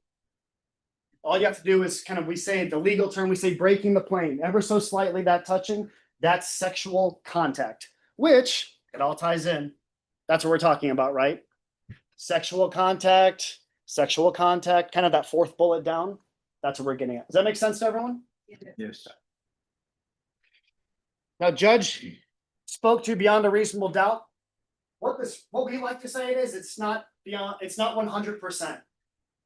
S18: All you have to do is kind of, we say the legal term, we say breaking the plane, ever so slightly that touching, that's sexual contact, which it all ties in. That's what we're talking about, right? Sexual contact, kind of that fourth bullet down. That's what we're getting at. Does that make sense to everyone?
S20: Yes.
S18: Now, Judge spoke to beyond a reasonable doubt. What we like to say it is, it's not 100%.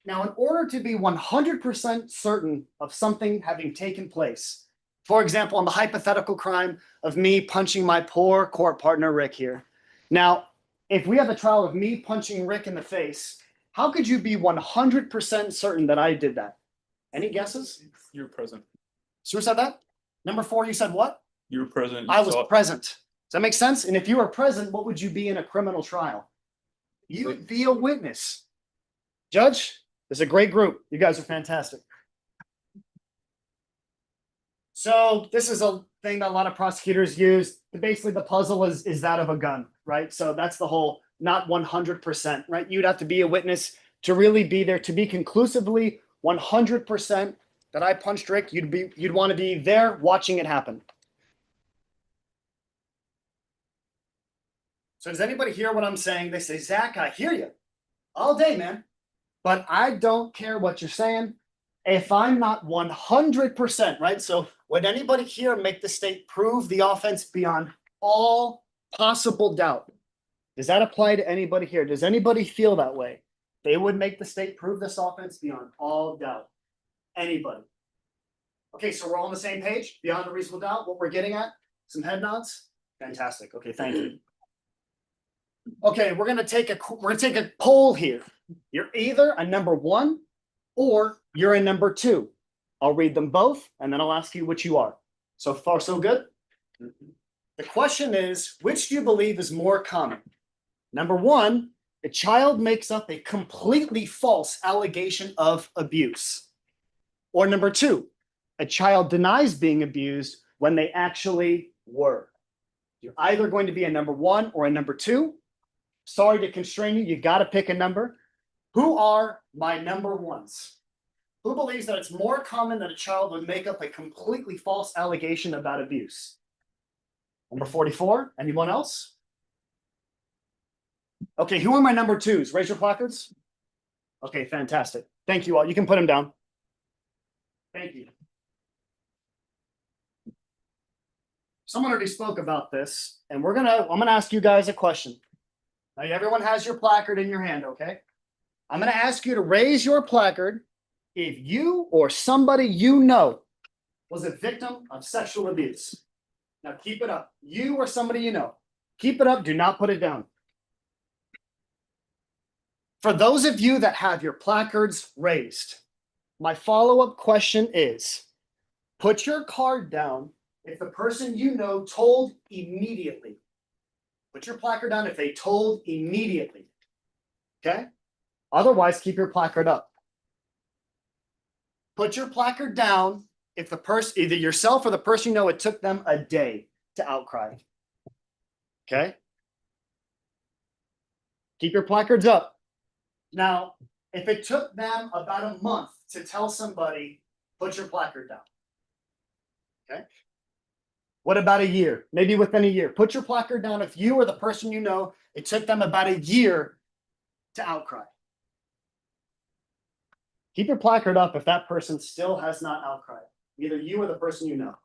S18: Now, in order to be 100% certain of something having taken place, for example, on the hypothetical crime of me punching my poor court partner, Rick, here. Now, if we have a trial of me punching Rick in the face, how could you be 100% certain that I did that? Any guesses?
S11: You're present.
S18: So who said that? Number 4, you said what?
S12: You were present. you
S18: I was
S12: saw it.
S18: present. Does that make sense? And if you were present, what would you be in a criminal trial? You would be a witness. Judge, this is a great group. You guys are fantastic. So this is a thing that a lot of prosecutors use. Basically, the puzzle is that of a gun, right? So that's the whole not 100%, right? You'd have to be a witness to really be there, to be conclusively 100% that I punched Rick. You'd want to be there watching it happen. So does anybody hear what I'm saying? They say, Zach, I hear you all day, man. But I don't care what you're saying if I'm not 100%, right? So would anybody here make the state prove the offense beyond all possible doubt? Does that apply to anybody here? Does anybody feel that way? They would make the state prove this offense beyond all doubt. Anybody? Okay, so we're all on the same page, beyond a reasonable doubt, what we're getting at? Some head nods? Fantastic. Okay, thank you. Okay, we're gonna take a poll here. You're either a number 1 or you're a number 2. I'll read them both and then I'll ask you which you are. So far, so good? The question is, which do you believe is more common? Number 1, a child makes up a completely false allegation of abuse. Or number 2, a child denies being abused when they actually were. You're either going to be a number 1 or a number 2. Sorry to constrain you. You got to pick a number. Who are my number 1s? Who believes that it's more common that a child would make up a completely false allegation about abuse? Number 44. Anyone else? Okay, who are my number 2s? Raise your placards. Okay, fantastic. Thank you all. You can put them down. Thank you. Someone already spoke about this, and I'm gonna ask you guys a question. Now, everyone has your placard in your hand, okay? I'm going to ask you to raise your placard if you or somebody you know was a victim of sexual abuse. Now, keep it up. You or somebody you know. Keep it up. Do not put it down. For those of you that have your placards raised, my follow-up question is, put your card down if the person you know told immediately. Put your placard down if they told immediately. Okay? Otherwise, keep your placard up. Put your placard down if the person, either yourself or the person you know, it took them a day to outcry. Okay? Keep your placards up. Now, if it took them about a month to tell somebody, put your placard down. Okay? What about a year? Maybe within a year. Put your placard down if you or the person you know, it took them about a year to outcry. Keep your placard up if that person still has not outcried. Either you or the person you know.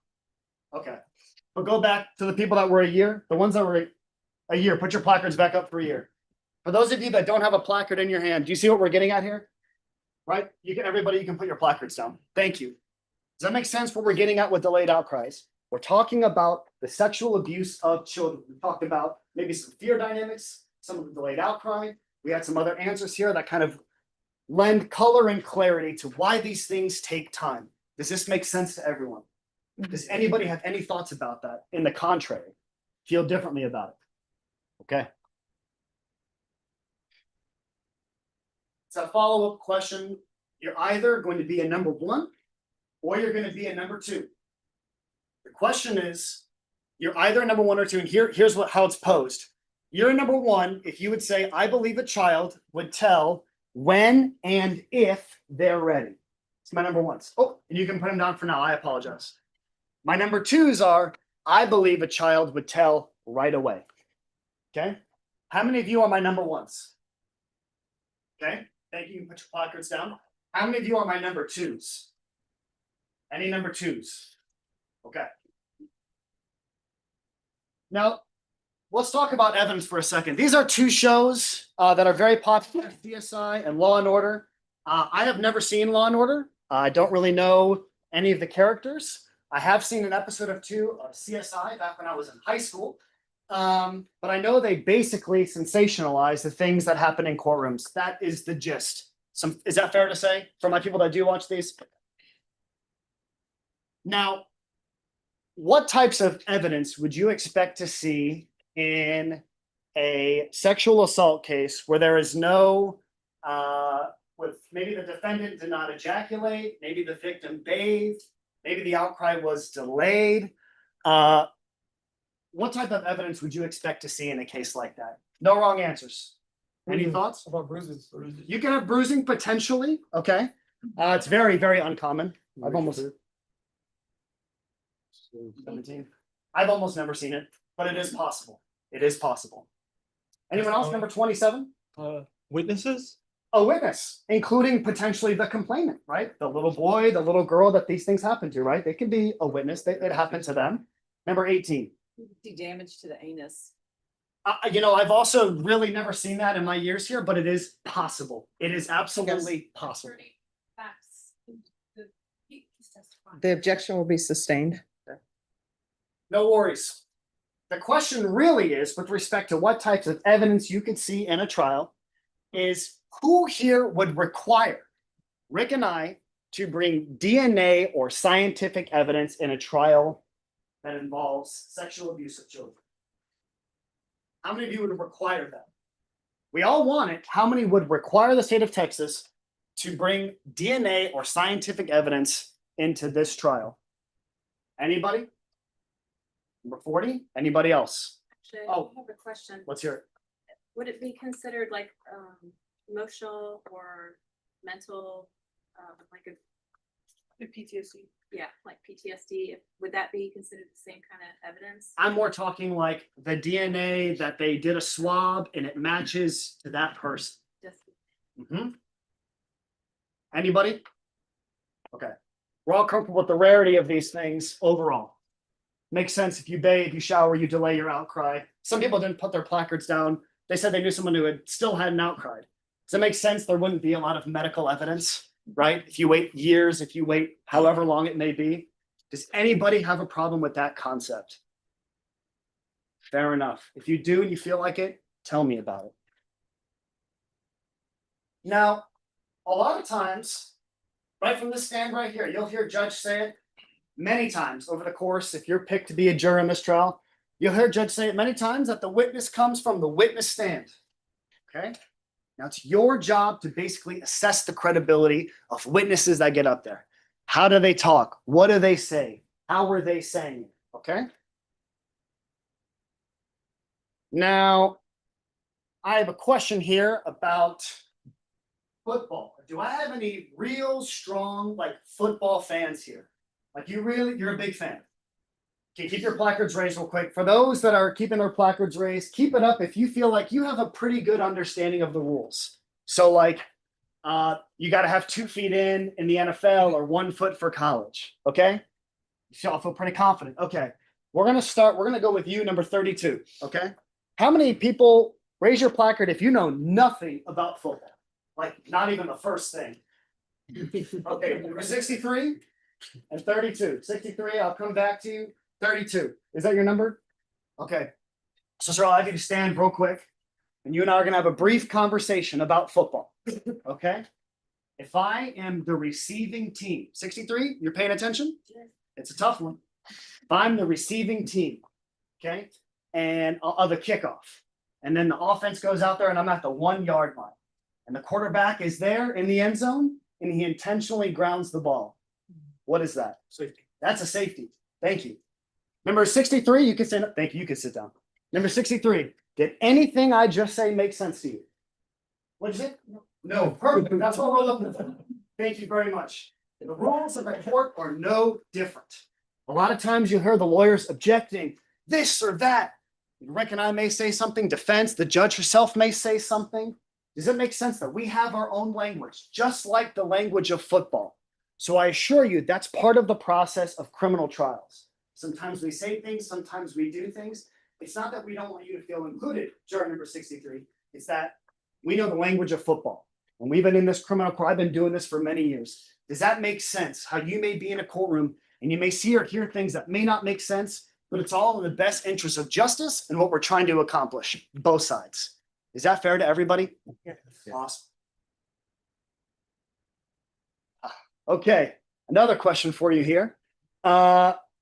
S18: Okay. But go back to the people that were a year. The ones that were a year, put your placards back up for a year. For those of you that don't have a placard in your hand, do you see what we're getting at here? Right? Everybody, you can put your placards down. Thank you. Does that make sense what we're getting at with delayed outcries? We're talking about the sexual abuse of children. We talked about maybe some fear dynamics, some of the delayed outcry. We had some other answers here that kind of lend color and clarity to why these things take time. Does this make sense to everyone? Does anybody have any thoughts about that? In the contrary, feel differently about it? Okay. It's a follow-up question. You're either going to be a number 1 or you're going to be a number 2. The question is, you're either a number 1 or 2, and here's how it's posed. You're a number 1 if you would say, I believe a child would tell when and if they're ready. It's my number 1s. Oh, and you can put them down for now. I apologize. My number 2s are, I believe a child would tell right away. Okay? How many of you are my number 1s? Okay, thank you. Put your placards down. How many of you are my number 2s? Any number 2s? Okay. Now, let's talk about evidence for a second. These are 2 shows that are very popular, CSI and Law and Order. I have never seen Law and Order. I don't really know any of the characters. I have seen an episode of 2 of CSI back when I was in high school. But I know they basically sensationalize the things that happen in courtrooms. That is the gist. Is that fair to say for my people that do watch these? Now, what types of evidence would you expect to see in a sexual assault case where there is no, with maybe the defendant did not ejaculate, maybe the victim bathed, maybe the outcry was delayed? What type of evidence would you expect to see in a case like that? No wrong answers. Any thoughts?
S13: About bruises.
S18: You can have bruising potentially, okay? It's very, very uncommon. I've almost 17. I've almost never seen it, but it is possible. It is possible. Anyone else? Number 27?
S11: Witnesses?
S18: A witness, including potentially the complainant, right? The little boy, the little girl that these things happen to, right? They can be a witness. It happened to them. Number 18.
S14: Do damage to the anus.
S18: I've also really never seen that in my years here, but it is possible. It is absolutely possible.
S1: The objection will be sustained.
S18: No worries. The question really is, with respect to what types of evidence you can see in a trial, is who here would require Rick and I to bring DNA or scientific evidence in a trial that involves sexual abuse of children? How many of you would require that? We all want it. How many would require the state of Texas to bring DNA or scientific evidence into this trial? Anybody? Number 40? Anybody else?
S8: Actually,
S18: Oh.
S8: I have a question.
S18: Let's hear it.
S8: Would it be considered like emotional or mental, like a
S15: PTSD?
S8: yeah, like PTSD? Would that be considered the same kind of evidence?
S18: I'm more talking like the DNA that they did a swab and it matches to that person.
S8: Just
S18: Anybody? Okay. We're all comfortable with the rarity of these things overall. Makes sense if you bathe, you shower, you delay your outcry. Some people didn't put their placards down. They said they knew someone who had still hadn't outcried. Does it make sense? There wouldn't be a lot of medical evidence, right? If you wait years, if you wait however long it may be. Does anybody have a problem with that concept? Fair enough. If you do and you feel like it, tell me about it. Now, a lot of times, right from this stand right here, you'll hear judge say it many times over the course. If you're picked to be a juror in this trial, you'll hear judge say it many times that the witness comes from the witness stand. Okay. Now it's your job to basically assess the credibility of witnesses that get up there. How do they talk? What do they say? How are they saying it? Okay. Now, I have a question here about football. Do I have any real strong football fans here? You're a big fan. Okay, keep your placards raised real quick. For those that are keeping their placards raised, keep it up if you feel like you have a pretty good understanding of the rules. So you got to have 2 feet in the NFL or 1 foot for college. Okay. You all feel pretty confident. Okay. We're going to go with you, number 32. Okay. How many people raise your placard if you know nothing about football? Not even the first thing. Okay. Number 63 and 32. 63, I'll come back to you. 32. Is that your number? Okay. So, sir, I'll have you to stand real quick. And you and I are going to have a brief conversation about football. Okay. If I am the receiving team, 63, you're paying attention? It's a tough one. If I'm the receiving team, okay, and of a kickoff, and then the offense goes out there and I'm at the 1 yard line, and the quarterback is there in the end zone and he intentionally grounds the ball. What is that? Safety. That's a safety. Thank you. Number 63, you can stand up. Thank you. You can sit down. Number 63, did anything I just say make sense to you? What did you say? No. Perfect. That's what we're looking for. Thank you very much. The rules of the court are no different. A lot of times you hear the lawyers objecting this or that. Rick and I may say something, defense, the judge herself may say something. Does it make sense that we have our own language, just like the language of football? So I assure you that's part of the process of criminal trials. Sometimes we say things, sometimes we do things. It's not that we don't want you to feel included, juror number 63. It's that we know the language of football. And we've been in this criminal court, I've been doing this for many years. Does that make sense? How you may be in a courtroom and you may see or hear things that may not make sense, but it's all in the best interest of justice and what we're trying to accomplish, both sides. Is that fair to everybody? Yes. Awesome. Okay, another question for you here.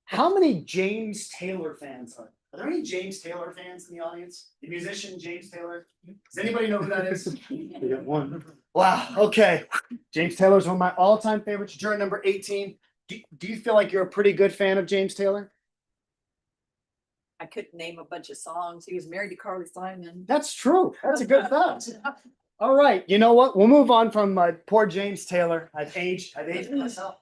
S18: How many James Taylor fans are there any James Taylor fans in the audience? The musician James Taylor? Does anybody know who that is? We got one. Wow, okay. James Taylor's one of my all-time favorites. Juror number 18. Do you feel like you're a pretty good fan of James Taylor?
S21: I couldn't name a bunch of songs. He was married to Carly Simon.
S18: That's true. That's a good fact. All right, you know what? We'll move on from poor James Taylor. I've aged myself.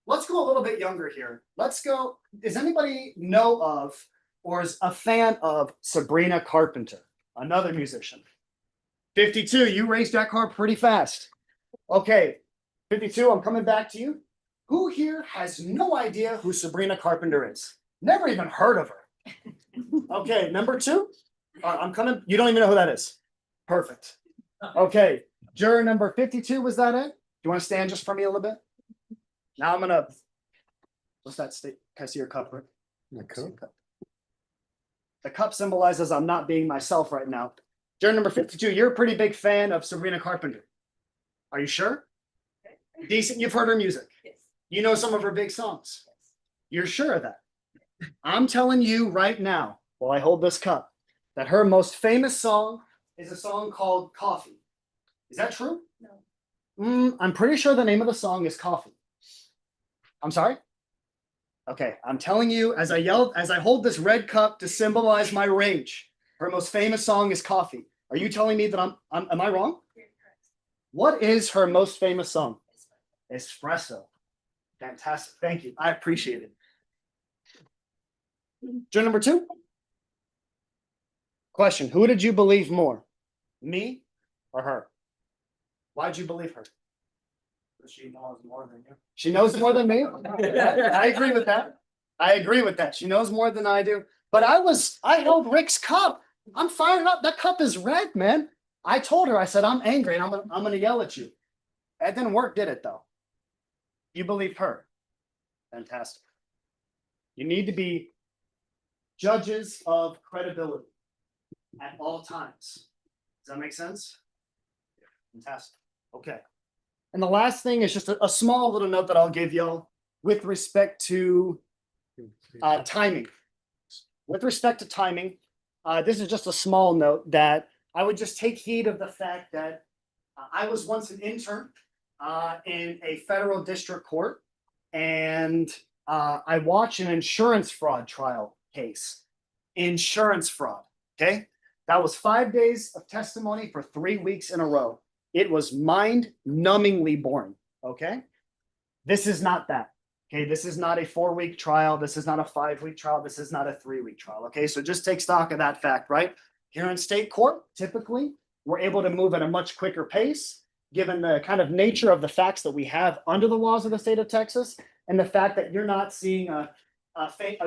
S18: Let's go a little bit younger here. Let's go. Does anybody know of or is a fan of Sabrina Carpenter, another musician? 52, you raised that car pretty fast. Okay, 52, I'm coming back to you. Who here has no idea who Sabrina Carpenter is? Never even heard of her. Okay, number 2. I'm coming. You don't even know who that is. Perfect. Okay, juror number 52, was that it? Do you want to stand just for me a little bit? Now I'm gonna. What's that state? Can I see your cup, right?
S9: The cup?
S18: The cup symbolizes I'm not being myself right now. Juror number 52, you're a pretty big fan of Sabrina Carpenter. Are you sure? Decent. You've heard her music.
S21: Yes.
S18: You know some of her big songs. You're sure of that? I'm telling you right now, while I hold this cup, that her most famous song is a song called Coffee. Is that true?
S21: No.
S18: I'm pretty sure the name of the song is Coffee. I'm sorry? Okay, I'm telling you, as I hold this red cup to symbolize my rage, her most famous song is Coffee. Are you telling me that am I wrong? What is her most famous song? Espresso. Fantastic. Thank you. I appreciate it. Juror number 2. Question. Who did you believe more? Me or her? Why'd you believe her?
S13: She knows more than you.
S18: She knows more than me? I agree with that. I agree with that. She knows more than I do. But I held Rick's cup. I'm fired up. That cup is red, man. I told her, I said, I'm angry and I'm gonna yell at you. That didn't work, did it though? You believed her. Fantastic. You need to be judges of credibility at all times. Does that make sense? Fantastic. Okay. And the last thing is just a small little note that I'll give y'all with respect to timing. With respect to timing, this is just a small note that I would just take heed of the fact that I was once an intern in a federal district court, and I watched an insurance fraud trial case. Insurance fraud, okay? That was 5 days of testimony for 3 weeks in a row. It was mind-numbingly boring, okay? This is not that, okay? This is not a 4-week trial. This is not a 5-week trial. This is not a 3-week trial, okay? So just take stock of that fact, right? Here in state court, typically, we're able to move at a much quicker pace, given the kind of nature of the facts that we have under the laws of the state of Texas, and the fact that you're not seeing a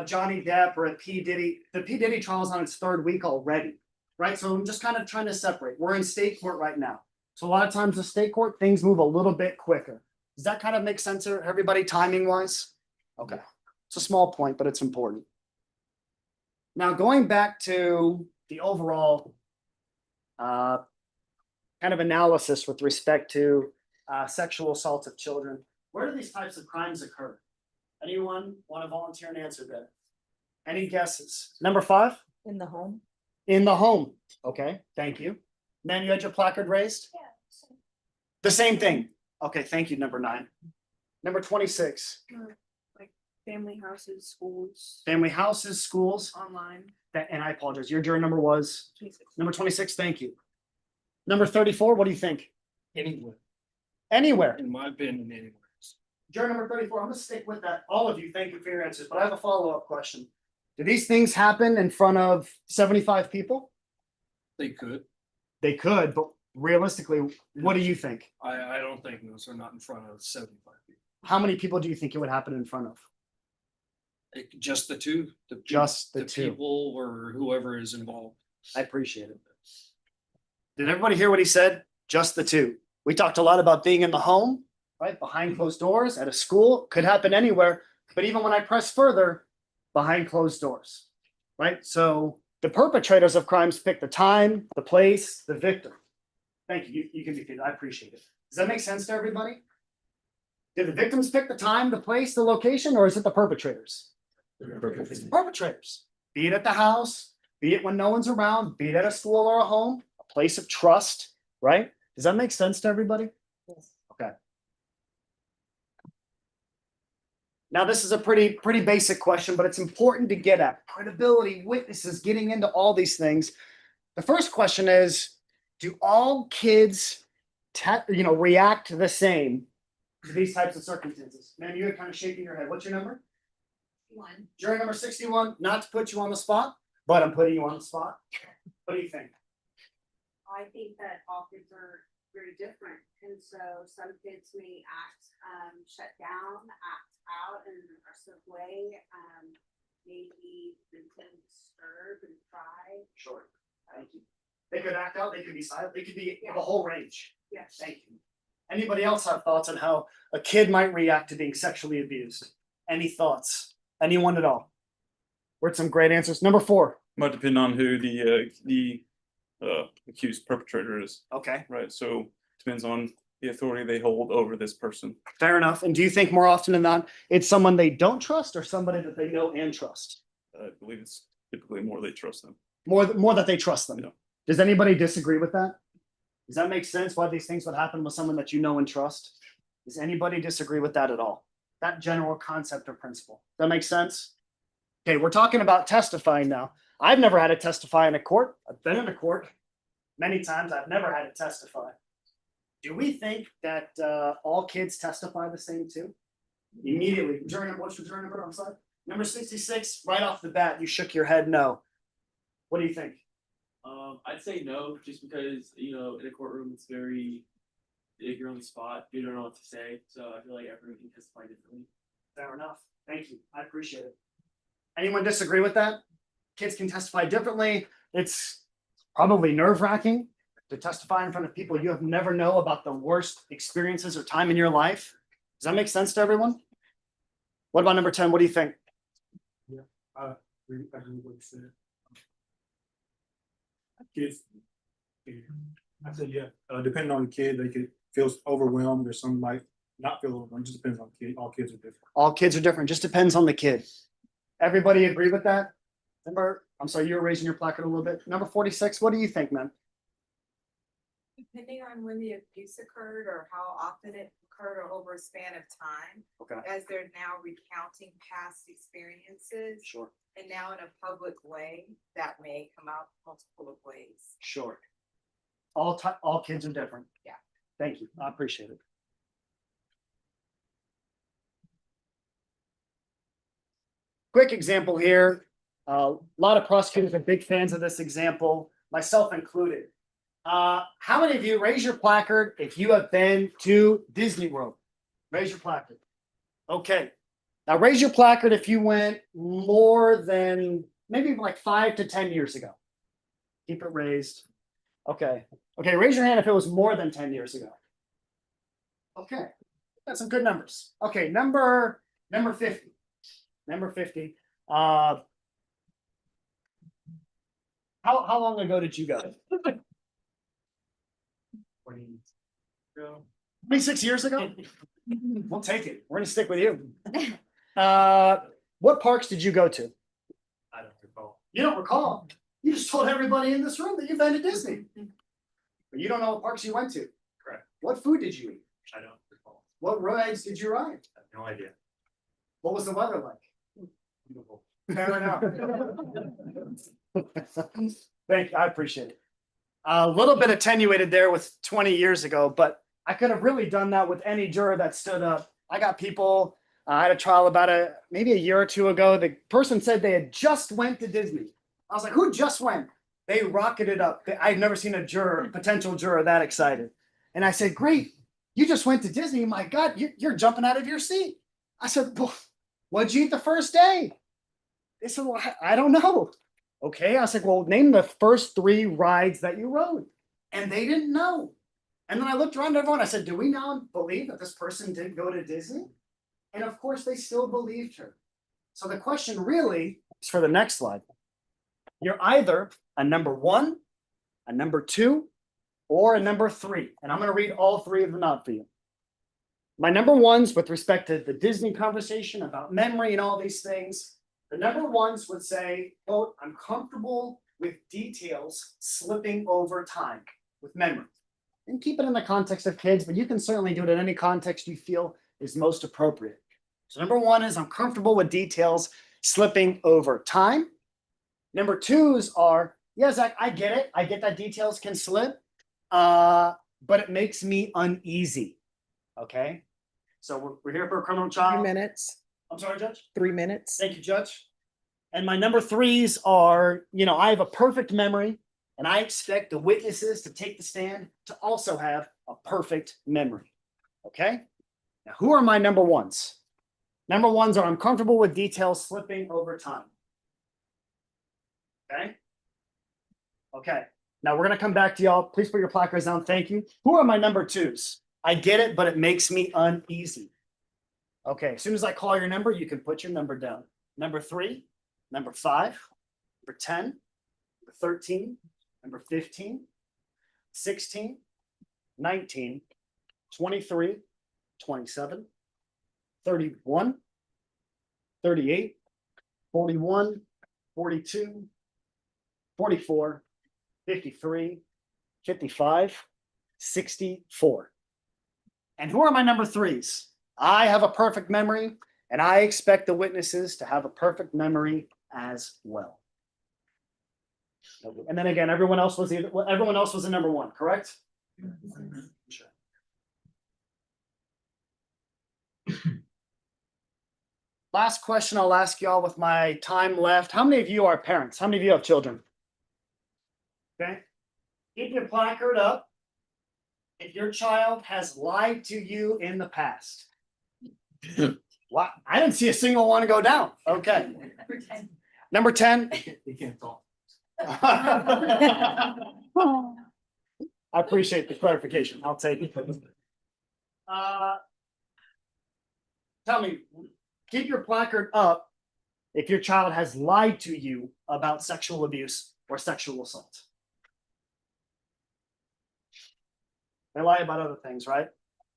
S18: Johnny Depp or a P. Diddy. The P. Diddy trial is on its 3rd week already, right? So I'm just kind of trying to separate. We're in state court right now. So a lot of times the state court, things move a little bit quicker. Does that kind of make sense to everybody timing wise? Okay. It's a small point, but it's important. Now going back to the overall kind of analysis with respect to sexual assault of children, where do these types of crimes occur? Anyone want to volunteer and answer that? Any guesses? Number 5?
S14: In the home.
S18: In the home. Okay, thank you. Man, you had your placard raised?
S21: Yeah.
S18: The same thing. Okay, thank you, number 9. Number 26.
S15: Like family houses, schools,
S18: Family houses, schools.
S15: online.
S18: And I apologize, your juror number was?
S15: 26.
S18: Number 26, thank you. Number 34, what do you think?
S13: Anywhere.
S18: Anywhere.
S13: In my opinion, anywhere.
S18: Juror number 34, I'm gonna stick with that. All of you, thank you for your answers, but I have a follow-up question. Do these things happen in front of 75 people?
S13: They could.
S18: They could, but realistically, what do you think?
S13: I don't think those are not in front of 75 people.
S18: How many people do you think it would happen in front of?
S13: Just the two?
S18: Just the two.
S13: People or whoever is involved.
S18: I appreciate it. Did everybody hear what he said? Just the two. We talked a lot about being in the home, right? Behind closed doors, at a school, could happen anywhere. But even when I press further, behind closed doors, right? So the perpetrators of crimes pick the time, the place, the victim. Thank you. You can be, I appreciate it. Does that make sense to everybody? Did the victims pick the time, the place, the location, or is it the perpetrators? It's the perpetrators. Be it at the house, be it when no one's around, be it at a school or a home, a place of trust, right? Does that make sense to everybody?
S21: Yes.
S18: Okay. Now, this is a pretty basic question, but it's important to get at. Credibility, witnesses, getting into all these things. The first question is, do all kids react the same to these types of circumstances? Man, you're kind of shaking your head. What's your number?
S21: 1.
S18: Jury number 61, not to put you on the spot, but I'm putting you on the spot. What do you think?
S6: I think that all kids are very different, and so some kids may act shut down, act out in an aggressive way, maybe disturb and cry.
S18: Sure. Thank you. They could act out, they could be silent, they could be of a whole range.
S6: Yes.
S18: Thank you. Anybody else have thoughts on how a kid might react to being sexually abused? Any thoughts? Anyone at all? We're at some great answers. Number 4.
S22: Might depend on who the accused perpetrator is.
S18: Okay.
S22: Right. So depends on the authority they hold over this person.
S18: Fair enough. And do you think more often than not, it's someone they don't trust or somebody that they know and trust?
S22: I believe it's typically more they trust them.
S18: More that they trust them.
S22: Yeah.
S18: Does anybody disagree with that? Does that make sense why these things would happen with someone that you know and trust? Does anybody disagree with that at all? That general concept or principle. Does that make sense? Okay, we're talking about testifying now. I've never had to testify in a court. I've been in a court many times. I've never had to testify. Do we think that all kids testify the same too? Immediately. What's your jury number? I'm sorry. Number 66, right off the bat, you shook your head no. What do you think?
S5: I'd say no, just because, in a courtroom, it's very, if you're on the spot, you don't know what to say. So I feel like everyone can testify differently.
S18: Fair enough. Thank you. I appreciate it. Anyone disagree with that? Kids can testify differently. It's probably nerve-wracking to testify in front of people you have never know about the worst experiences or time in your life. Does that make sense to everyone? What about number 10? What do you think?
S13: Yeah, I agree with what you said. Kids, I said, yeah, depending on the kid, they could feel overwhelmed or some might not feel overwhelmed. It just depends on the kid. All kids are different.
S18: All kids are different. Just depends on the kid. Everybody agree with that? I'm sorry, you were raising your placard a little bit. Number 46, what do you think, man?
S21: Depending on when the abuse occurred or how often it occurred or over a span of time.
S18: Okay.
S21: As they're now recounting past experiences.
S18: Sure.
S21: And now in a public way, that may come out multiple of ways.
S18: Sure. All kids are different.
S21: Yeah.
S18: Thank you. I appreciate it. Quick example here. A lot of prosecutors are big fans of this example, myself included. How many of you raise your placard if you have been to Disney World? Raise your placard. Okay. Now raise your placard if you went more than maybe like 5 to 10 years ago. Keep it raised. Okay. Okay, raise your hand if it was more than 10 years ago. Okay. That's some good numbers. Okay, number 50. Number 50. How long ago did you go? 26 years ago? We'll take it. We're gonna stick with you. What parks did you go to?
S13: I don't recall.
S18: You don't recall? You just told everybody in this room that you've been to Disney. But you don't know what parks you went to.
S13: Correct.
S18: What food did you eat?
S13: I don't recall.
S18: What rides did you ride?
S13: I have no idea.
S18: What was the weather like?
S13: Beautiful.
S18: Fair enough. Thank you. I appreciate it. A little bit attenuated there with 20 years ago, but I could have really done that with any juror that stood up. I got people, I had a trial about maybe a year or two ago. The person said they had just went to Disney. I was like, who just went? They rocketed up. I've never seen a potential juror that excited. And I said, great, you just went to Disney. My God, you're jumping out of your seat. I said, well, what'd you eat the first day? They said, well, I don't know. Okay, I was like, well, name the first 3 rides that you rode. And they didn't know. And then I looked around at everyone. I said, do we now believe that this person didn't go to Disney? And of course, they still believed her. So the question really is for the next slide. You're either a number 1, a number 2, or a number 3. And I'm going to read all 3 of them out for you. My number ones with respect to the Disney conversation about memory and all these things, the number ones would say, quote, I'm comfortable with details slipping over time with memory. And keep it in the context of kids, but you can certainly do it in any context you feel is most appropriate. So number one is I'm comfortable with details slipping over time. Number twos are, yeah, Zach, I get it. I get that details can slip, but it makes me uneasy. Okay. So we're here for a criminal trial.
S1: 3 minutes,
S18: I'm sorry, Judge.
S1: 3 minutes.
S18: Thank you, Judge. And my number threes are, I have a perfect memory, and I expect the witnesses to take the stand to also have a perfect memory. Okay. Now, who are my number ones? Number ones are I'm comfortable with details slipping over time. Okay. Okay. Now we're going to come back to y'all. Please put your placards down. Thank you. Who are my number twos? I get it, but it makes me uneasy. Okay. As soon as I call your number, you can put your number down. Number 3, number 5, number 10, number 13, number 15, 16, 19, 23, 27, 31, 38, 41, 42, 44, 53, 55, 64. And who are my number threes? I have a perfect memory, and I expect the witnesses to have a perfect memory as well. And then again, everyone else was a number one, correct? Sure. Last question I'll ask y'all with my time left. How many of you are parents? How many of you have children? Okay. Keep your placard up if your child has lied to you in the past. Wow, I didn't see a single one go down. Okay. Number 10.
S13: They can't talk.
S18: I appreciate the clarification. I'll take it. Tell me, keep your placard up if your child has lied to you about sexual abuse or sexual assault. They lie about other things, right?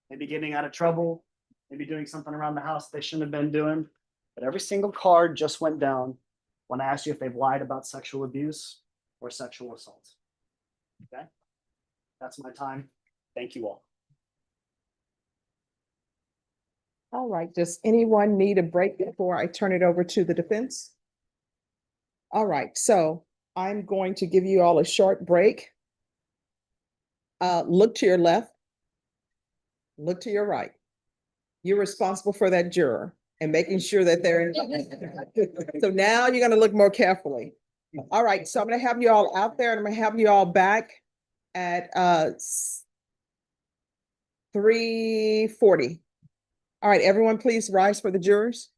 S18: Maybe getting out of trouble, maybe doing something around the house they shouldn't have been doing. But every single card just went down when I asked you if they've lied about sexual abuse or sexual assault. Okay? That's my time. Thank you all.
S1: All right, does anyone need a break before I turn it over to the defense? All right, so I'm going to give you all a short break. Look to your left, look to your right. You're responsible for that juror and making sure that they're in. So now you're going to look more carefully. All right, so I'm going to have you all out there and I'm going to have you all back at 3:40. All right, everyone, please rise for the jurors.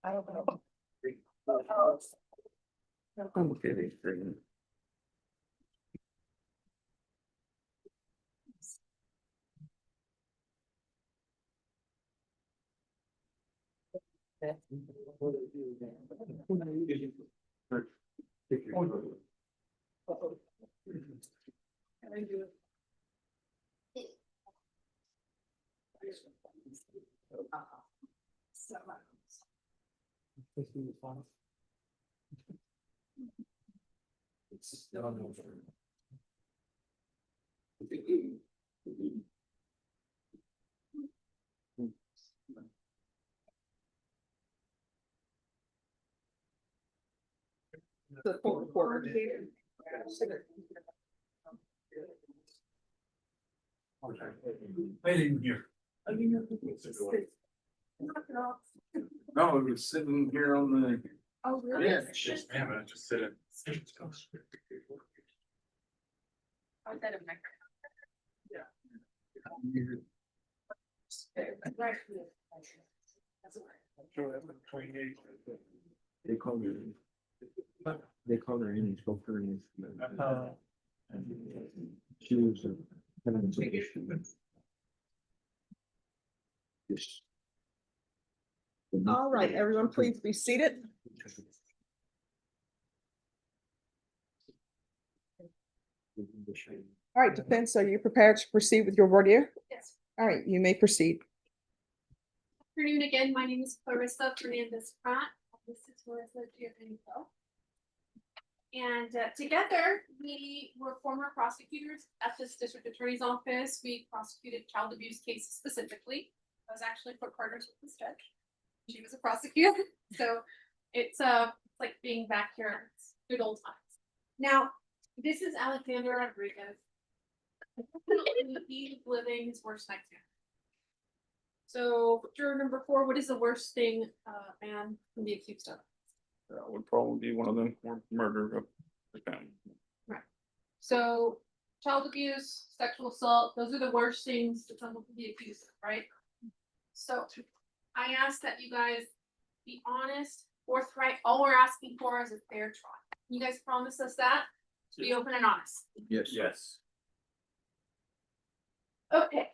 S14: I don't know.
S1: The court reporter.
S20: I didn't hear. No, it was sitting here on the.
S6: Oh, really?
S20: Yeah, just, man, I just sit it.
S6: Outside of my.
S10: They call her. They call her in, spoke her in. She was a. Yes.
S1: All right, everyone, please be seated. All right, defense, are you prepared to proceed with your voir dire?
S7: Yes.
S1: All right, you may proceed.
S7: Afternoon again, my name is Clarissa Fernandez Pratt. This is Marissa Giovannico. And together, we were former prosecutors at this district attorney's office. We prosecuted child abuse cases specifically. I was actually court partners with this judge. She was a prosecutor, so it's like being back here. It's good old times. Now, this is Alexander Rodriguez. He's living his worst nightmare. So, juror number 4, what is the worst thing man can be accused of?
S22: That would probably be one of them, or murder of the family.
S7: Right. So, child abuse, sexual assault, those are the worst things that someone can be accused of, right? So, I ask that you guys be honest, forthright. All we're asking for is a fair trial. You guys promise us that? To be open and honest.
S10: Yes.
S20: Yes.
S7: Okay.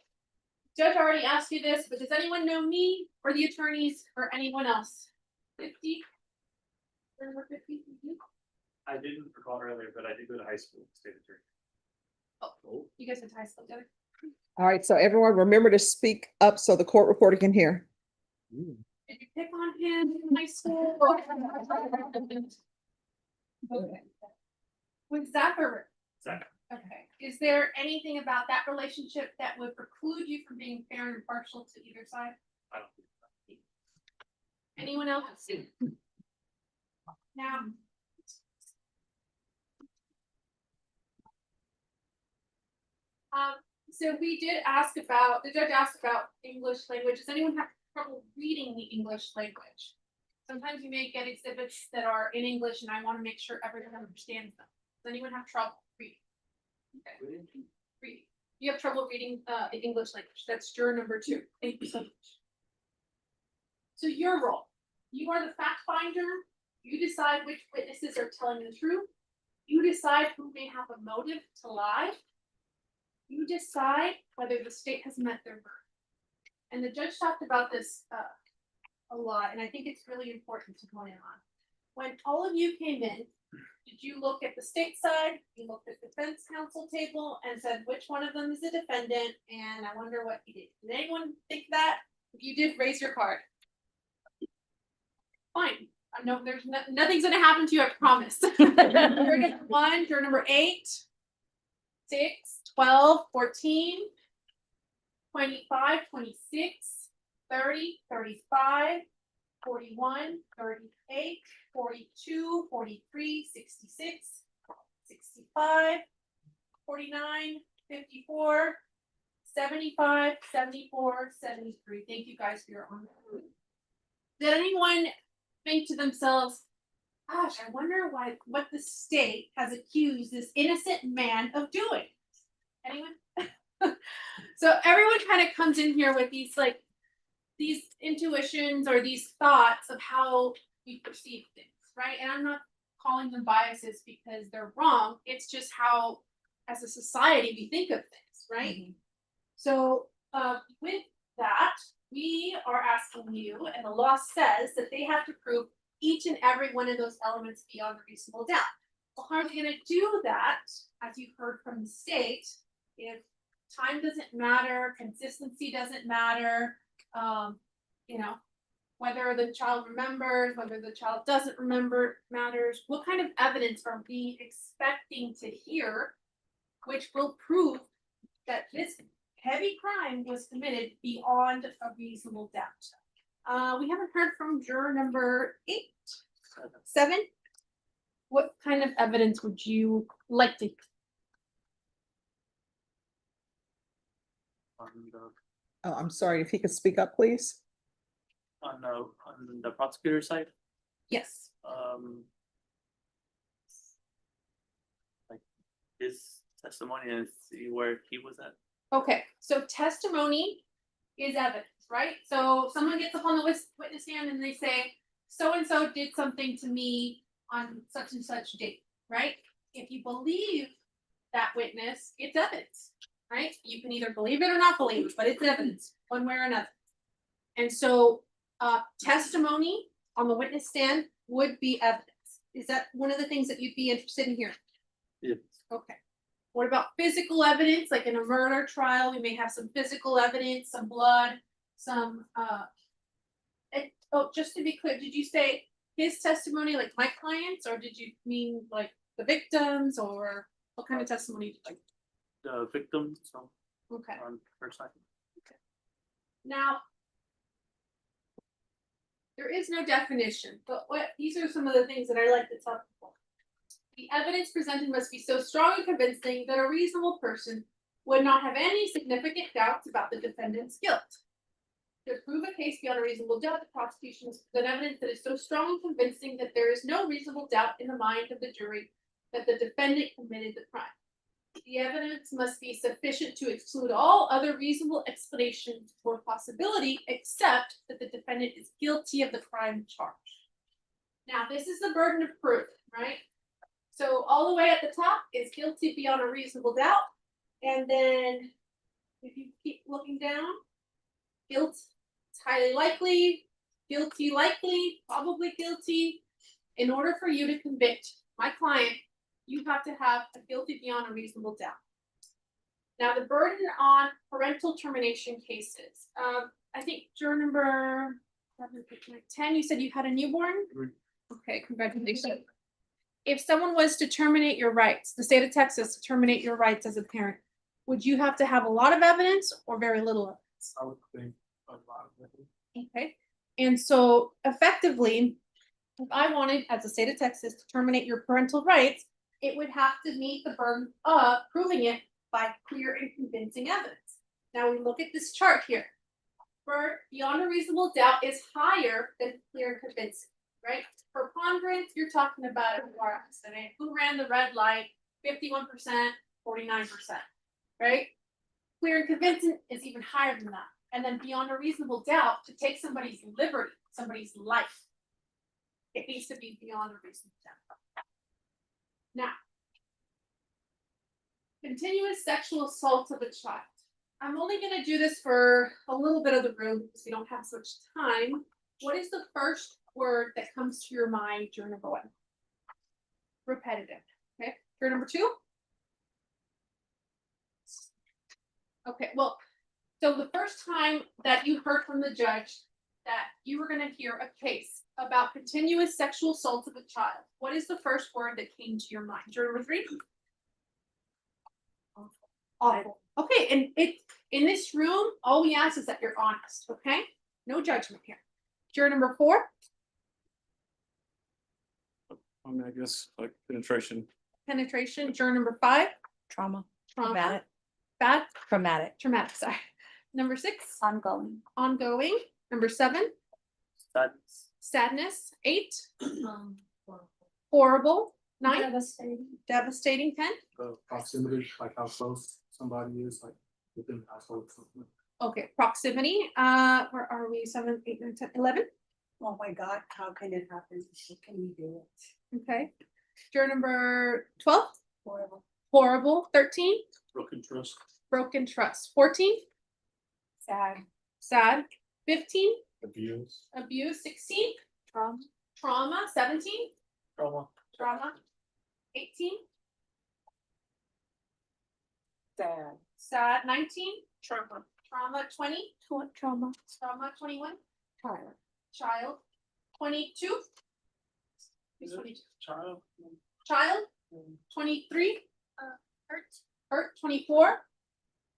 S7: Judge already asked you this, but does anyone know me or the attorneys or anyone else? 50? Number 50?
S13: I didn't recall earlier, but I did go to high school, state attorney.
S7: Oh, you guys went to high school together?
S1: All right, so everyone remember to speak up so the court reporter can hear.
S7: Did you pick on him in high school? Okay. With Zach or?
S13: Zach.
S7: Okay. Is there anything about that relationship that would preclude you from being fair and impartial to either side?
S13: I don't think so.
S7: Anyone else? Now. So we did ask about, the judge asked about English language. Does anyone have trouble reading the English language? Sometimes you may get exhibits that are in English and I want to make sure everyone understands them. Does anyone have trouble reading? Okay. Reading. You have trouble reading the English language. That's juror number 2. Thank you so much. So your role, you are the fact finder. You decide which witnesses are telling the truth. You decide who may have a motive to lie. You decide whether the state has met their burden. And the judge talked about this a lot, and I think it's really important to point out. When all of you came in, did you look at the state side? You looked at the defense counsel table and said which one of them is a defendant, and I wonder what he did. Did anyone think that? If you did, raise your card. Fine. I know there's nothing's gonna happen to you, I promise. Juror number 1, juror number 8, 6, 12, 14, 25, 26, 30, 35, 41, 38, 42, 43, 66, 65, 49, 54, 75, 74, 73. Thank you guys for your honor. Did anyone think to themselves, gosh, I wonder what the state has accused this innocent man of doing? Anyone? So everyone kind of comes in here with these like these intuitions or these thoughts of how we perceive things, right? And I'm not calling them biases because they're wrong. It's just how, as a society, we think of things, right? So with that, we are asking you, and the law says that they have to prove each and every one of those elements beyond a reasonable doubt. Well, how are they going to do that, as you heard from the state, if time doesn't matter, consistency doesn't matter, you know, whether the child remembers, whether the child doesn't remember matters. What kind of evidence are we expecting to hear, which will prove that this heavy crime was committed beyond a reasonable doubt? We haven't heard from juror number 7. What kind of evidence would you like to?
S1: Oh, I'm sorry, if he could speak up, please.
S5: On the prosecutor side,
S7: Yes.
S5: like his testimony and see where he was at.
S7: Okay, so testimony is evidence, right? So someone gets up on the witness stand and they say, so-and-so did something to me on such and such date, right? If you believe that witness, it's evidence, right? You can either believe it or not believe it, but it's evidence, one way or another. And so testimony on the witness stand would be evidence. Is that one of the things that you'd be interested in hearing?
S5: Yes.
S7: Okay. What about physical evidence? Like in a murder trial, we may have some physical evidence, some blood, some just to be clear, did you say his testimony, like my clients, or did you mean like the victims, or what kind of testimony did you?
S5: The victim, so
S7: Okay.
S5: on her side.
S7: Okay. Now, there is no definition, but these are some of the things that I like to talk about. The evidence presented must be so strong and convincing that a reasonable person would not have any significant doubts about the defendant's guilt. To prove a case beyond a reasonable doubt, the prosecution must present evidence that is so strong and convincing that there is no reasonable doubt in the mind of the jury that the defendant committed the crime. The evidence must be sufficient to exclude all other reasonable explanations or possibility except that the defendant is guilty of the crime charged. Now, this is the burden of proof, right? So all the way at the top is guilty beyond a reasonable doubt. And then if you keep looking down, guilt, it's highly likely, guilty likely, probably guilty. In order for you to convict my client, you have to have a guilty beyond a reasonable doubt. Now, the burden on parental termination cases. I think juror number 10, you said you had a newborn? Okay, congratulations. If someone was to terminate your rights, the state of Texas to terminate your rights as a parent, would you have to have a lot of evidence or very little evidence?
S13: I would think a lot of it.
S7: Okay, and so effectively, if I wanted, as the state of Texas, to terminate your parental rights, it would have to meet the burden of proving it by clear and convincing evidence. Now we look at this chart here. For beyond a reasonable doubt is higher than clear and convincing, right? Preponderance, you're talking about a Voir accident. Who ran the red light? 51%, 49%, right? Clear and convincing is even higher than that. And then beyond a reasonable doubt, to take somebody's liberty, somebody's life, it needs to be beyond a reasonable doubt. Now, continuous sexual assault of a child. I'm only going to do this for a little bit of the room because we don't have so much time. What is the first word that comes to your mind during number 1? Repetitive. Okay. For number 2? Okay. Well, so the first time that you heard from the judge that you were going to hear a case about continuous sexual assault of a child, what is the first word that came to your mind? Juror number 3? Awful. Okay, and in this room, all we ask is that you're honest, okay? No judgment here. Juror number 4?
S22: I mean, I guess like penetration.
S7: Penetration. Juror number 5?
S14: Trauma.
S7: Trauma.
S14: Traumatic.
S7: Bad?
S14: Traumatic.
S7: Traumatic, sorry. Number 6?
S14: Ongoing.
S7: Ongoing. Number 7?
S5: Sadness.
S7: Sadness. 8? Horrible. 9?
S15: Devastating.
S7: Devastating. 10?
S13: The proximity, like how close somebody is, like within household.
S7: Okay, proximity, where are we? 7, 8, 9, 10, 11?
S6: Oh my God, how can it happen? How can we do it?
S7: Okay. Juror number 12?
S6: Horrible.
S7: Horrible. 13?
S13: Broken trust.
S7: Broken trust. 14?
S6: Sad.
S7: Sad. 15?
S13: Abuse.
S7: Abuse. 16?
S6: Trauma.
S7: Trauma. 17?
S13: Trauma.
S7: Trauma. 18?
S6: Sad.
S7: Sad. 19?
S15: Trauma.
S7: Trauma. 20?
S14: Trauma.
S7: Trauma. 21?
S6: Child.
S7: Child. 22? Who's 22?
S13: Child.
S7: Child. 23?
S8: Hurt.
S7: Hurt. 24?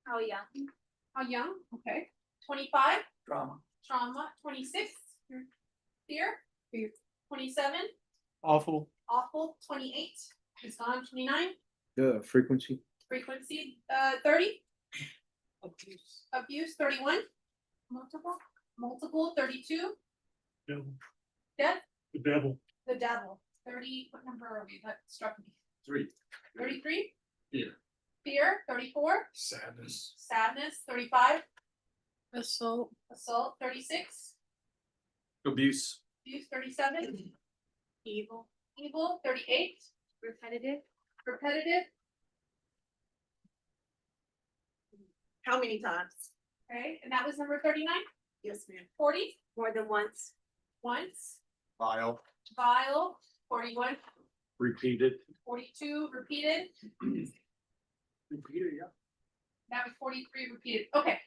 S8: How young?
S7: How young? Okay. 25?
S13: Trauma.
S7: Trauma. 26? Fear?
S6: Fear.
S7: 27?
S13: Awful.
S7: Awful. 28? Is gone. 29?
S10: Frequency.
S7: Frequency. 30?
S6: Abuse.
S7: Abuse. 31? Multiple? Multiple. 32?
S13: Devil.
S7: Death?
S13: The devil.
S7: The devil. 30, what number are we? That struck me.
S13: 3.
S7: 33?
S13: Fear.
S7: Fear. 34?
S13: Sadness.
S7: Sadness. 35?
S16: Assault.
S7: Assault. 36?
S13: Abuse.
S7: Abuse. 37?
S6: Evil.
S7: Evil. 38?
S8: Repetitive.
S7: Repetitive.
S6: How many times?
S7: Okay, and that was number 39?
S6: Yes, ma'am.
S7: 40?
S6: More than once.
S7: Once.
S19: Vile.
S7: Vile. 41?
S13: Repeated.
S7: 42? Repeated?
S13: Repeated, yeah.
S7: That was 43 repeated. Okay.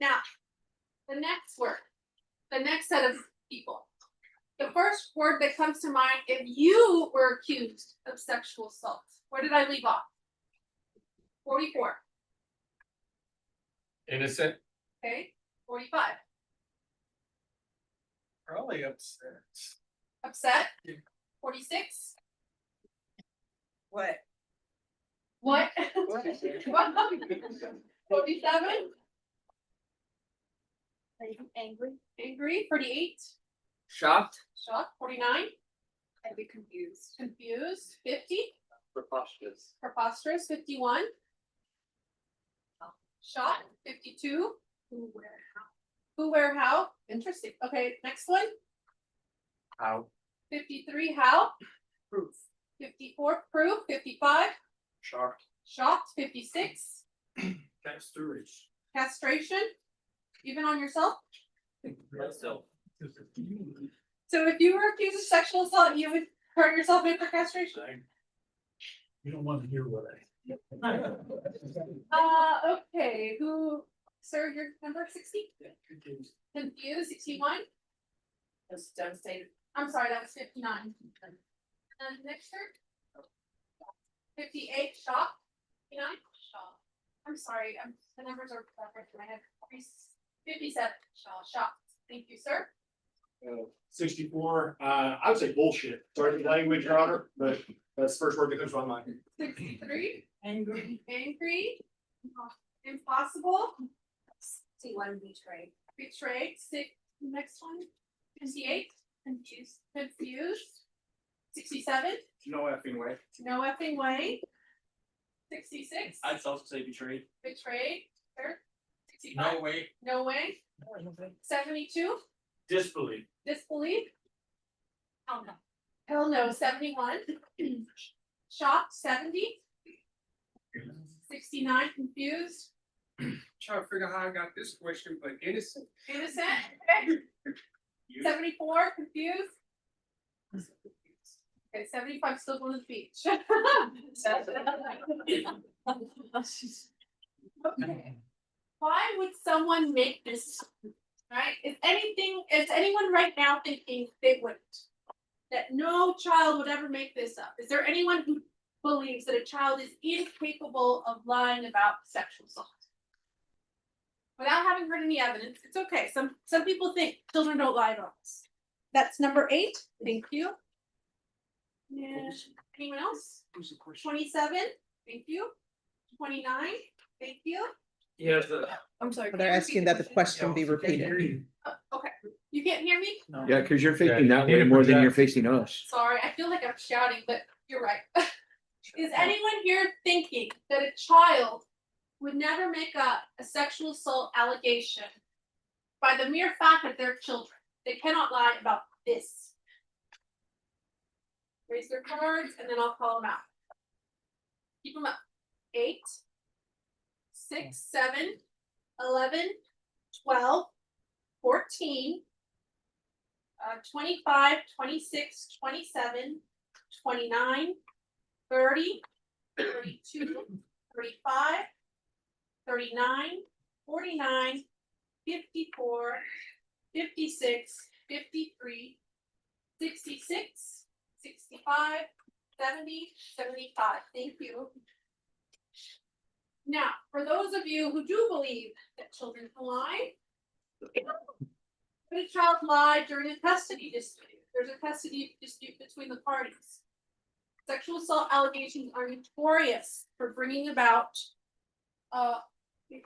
S7: Now, the next word, the next set of people. The first word that comes to mind, if you were accused of sexual assault, where did I leave off? 44.
S12: Innocent.
S7: Okay. 45.
S12: Probably upset.
S7: Upset. 46.
S6: What?
S7: What? 47.
S6: Angry.
S7: Angry. 48.
S12: Shocked.
S7: Shocked. 49.
S6: I'd be confused.
S7: Confused. 50.
S12: Preposterous.
S7: Preposterous. 51. Shocked. 52.
S6: Who, where, how?
S7: Who, where, how? Interesting. Okay, next one.
S12: How?
S7: 53. How?
S12: Proof.
S7: 54. Proof. 55.
S12: Shocked.
S7: Shocked. 56.
S13: Castration.
S7: Castration. Even on yourself.
S12: Myself.
S7: So if you were accused of sexual assault, you would turn yourself in for castration.
S13: You don't want to hear what
S7: Okay. Who, sir, your number 60? Confused. 61.
S6: Just devastated.
S7: I'm sorry, that was 59. And next turn. 58. Shock. 59. Shock. I'm sorry. The numbers are backwards in my head. 57. Shock. Thank you, sir.
S19: 64, I would say bullshit. Sorry for the language, Your Honor, but that's the first word that comes to my mind.
S7: 63.
S6: Angry.
S7: Angry. Impossible.
S6: 61. Betrayed.
S7: Betrayed. Next one. 58. Confused. Confused. 67.
S19: No effing way.
S7: No effing way. 66.
S12: I'd also say betrayed.
S7: Betrayed. Sir. 65.
S12: No way.
S7: No way. 72.
S12: Disbelief.
S7: Disbelief.
S8: Hell no.
S7: Hell no. 71. Shocked. 70. 69. Confused.
S12: Trying to figure out how I got this question, but innocent.
S7: Innocent. 74. Confused. Okay, 75 still going to the beach. Okay. Why would someone make this? Right? Is anyone right now thinking they wouldn't? That no child would ever make this up? Is there anyone who believes that a child is incapable of lying about sexual assault? Without having heard any evidence, it's okay. Some people think children don't lie about this. That's number 8. Thank you. And anyone else? 27. Thank you. 29. Thank you.
S12: Yes.
S1: I'm sorry. They're asking that the question be repeated.
S7: Okay. You can't hear me?
S12: Yeah, because you're facing that way more than you're facing us.
S7: Sorry, I feel like I'm shouting, but you're right. Is anyone here thinking that a child would never make a sexual assault allegation by the mere fact that they're children. They cannot lie about this. Raise their cards and then I'll call them out. Keep them up. 8, 6, 7, 11, 12, 14, 25, 26, 27, 29, 30, 32, 35, 39, 49, 54, 56, 53, 66, 65, 70, 75. Thank you. Now, for those of you who do believe that children can lie, could a child lie during a custody dispute? There's a custody dispute between the parties. Sexual assault allegations are notorious for bringing about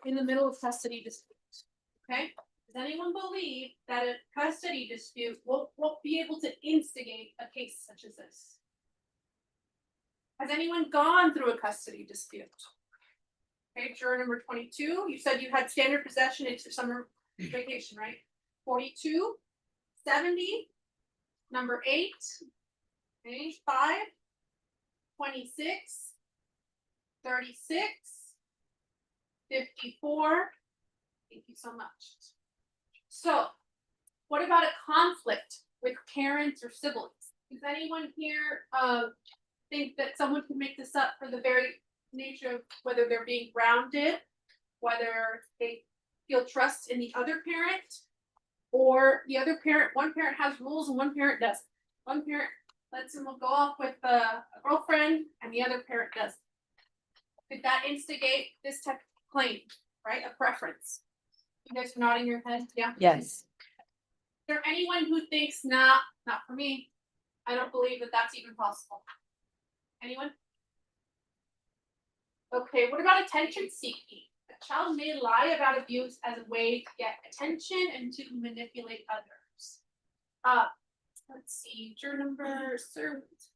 S7: in the middle of custody disputes. Okay? Does anyone believe that a custody dispute won't be able to instigate a case such as this? Has anyone gone through a custody dispute? Okay, juror number 22, you said you had standard possession into summer vacation, right? 42, 70, number 8, okay, 5, 26, 36, 54. Thank you so much. So, what about a conflict with parents or siblings? Does anyone here think that someone can make this up for the very nature of whether they're being grounded, whether they feel trust in the other parent, or the other parent, one parent has rules and one parent doesn't. One parent lets them go off with a girlfriend and the other parent doesn't. Could that instigate this type of claim, right? A preference. You guys are nodding your head, yeah?
S14: Yes.
S7: Is there anyone who thinks, nah, not for me? I don't believe that that's even possible. Anyone? Okay, what about attention seeking? A child may lie about abuse as a way to get attention and to manipulate others. Let's see, juror number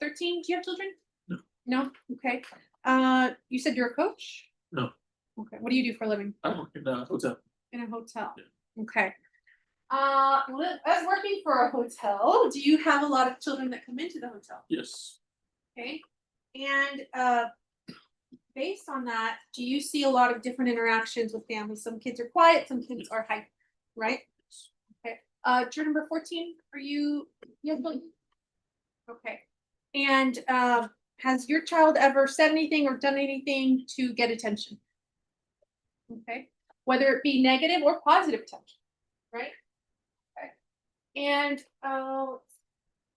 S7: 13. Do you have children?
S22: No.
S7: No? Okay. You said you're a coach?
S22: No.
S7: Okay. What do you do for a living?
S22: I work in a hotel.
S7: In a hotel.
S22: Yeah.
S7: Okay. As working for a hotel, do you have a lot of children that come into the hotel?
S22: Yes.
S7: Okay. And based on that, do you see a lot of different interactions with families? Some kids are quiet, some kids are hyper, right? Okay. Juror number 14, are you? Yes. Okay. And has your child ever said anything or done anything to get attention? Okay. Whether it be negative or positive attention, right? Okay. And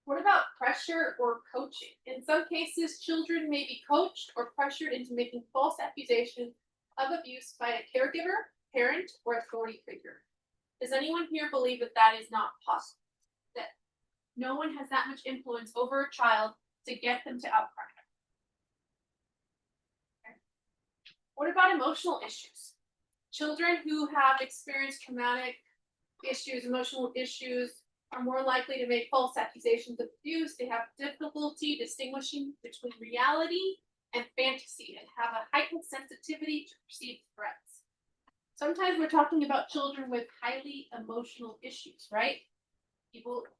S7: what about pressure or coaching? In some cases, children may be coached or pressured into making false accusations of abuse by a caregiver, parent, or authority figure. Does anyone here believe that that is not possible? That no one has that much influence over a child to get them to outcry? Okay. What about emotional issues? Children who have experienced traumatic issues, emotional issues, are more likely to make false accusations of abuse. They have difficulty distinguishing between reality and fantasy and have a heightened sensitivity to perceived threats. Sometimes we're talking about children with highly emotional issues, right?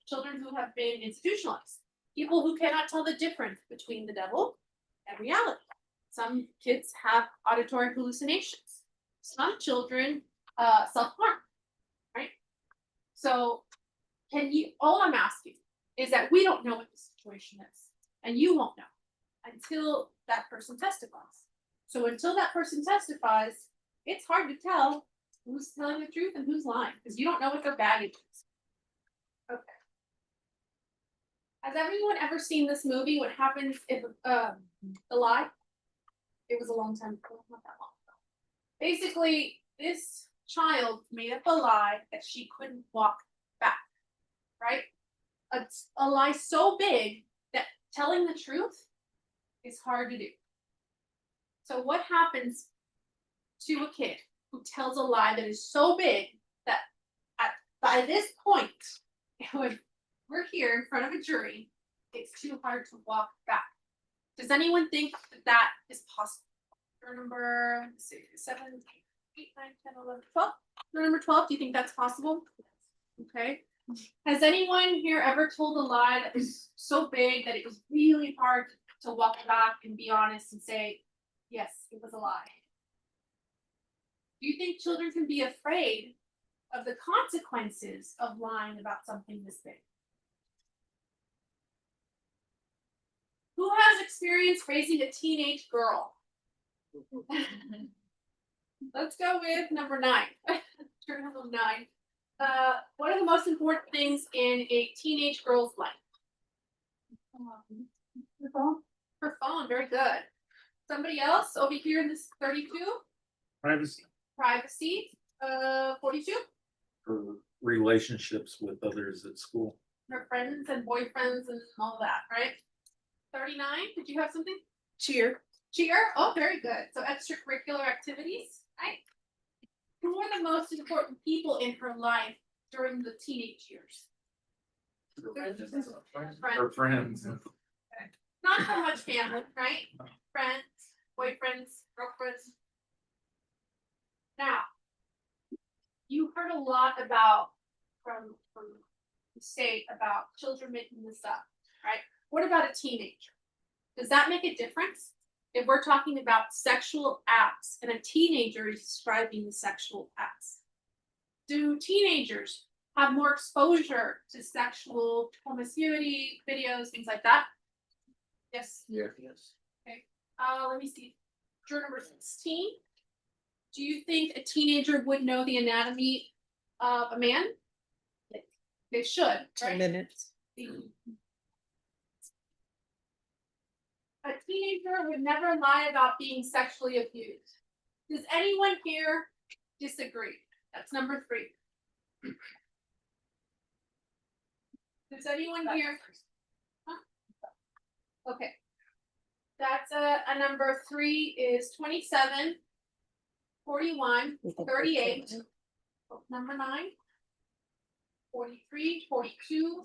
S7: Children who have been institutionalized, people who cannot tell the difference between the devil and reality. Some kids have auditory hallucinations. Some children self-harm, right? So all I'm asking is that we don't know what the situation is, and you won't know until that person testifies. So until that person testifies, it's hard to tell who's telling the truth and who's lying, because you don't know what their baggage is. Okay. Has everyone ever seen this movie? What happens if The Lie? It was a long time ago, not that long ago. Basically, this child made up a lie that she couldn't walk back. Right? A lie so big that telling the truth is hard to do. So what happens to a kid who tells a lie that is so big that by this point, when we're here in front of a jury, it's too hard to walk back? Does anyone think that that is possible? Juror number, let's see, 7, 8, 9, 10, 11, 12. Juror number 12, do you think that's possible? Okay. Has anyone here ever told a lie that was so big that it was really hard to walk back and be honest and say, yes, it was a lie? Do you think children can be afraid of the consequences of lying about something this big? Who has experience raising a teenage girl? Let's go with number 9. Turn number 9. What are the most important things in a teenage girl's life? Her phone. Her phone, very good. Somebody else over here in this 32?
S20: Privacy.
S7: Privacy, 42?
S20: For relationships with others at school.
S7: Her friends and boyfriends and all that, right? 39, did you have something?
S1: Cheer.
S7: Cheer, oh, very good. So extracurricular activities, right? Who are the most important people in her life during the teenage years?
S20: Her friends.
S7: Not so much family, right? Friends, boyfriends, girlfriends. Now, you heard a lot about from the state about children making this up, right? What about a teenager? Does that make a difference? If we're talking about sexual acts and a teenager is describing the sexual acts, do teenagers have more exposure to sexual promiscuity videos, things like that? Yes.
S20: Yes.
S7: Okay. Let me see. Juror number 16. Do you think a teenager would know the anatomy of a man? They should.
S1: 10 minutes.
S7: A teenager would never lie about being sexually abused. Does anyone here disagree? That's number 3. Does anyone here? Huh? Okay. That's a number 3 is 27, 41, 38. Number 9. 43, 42,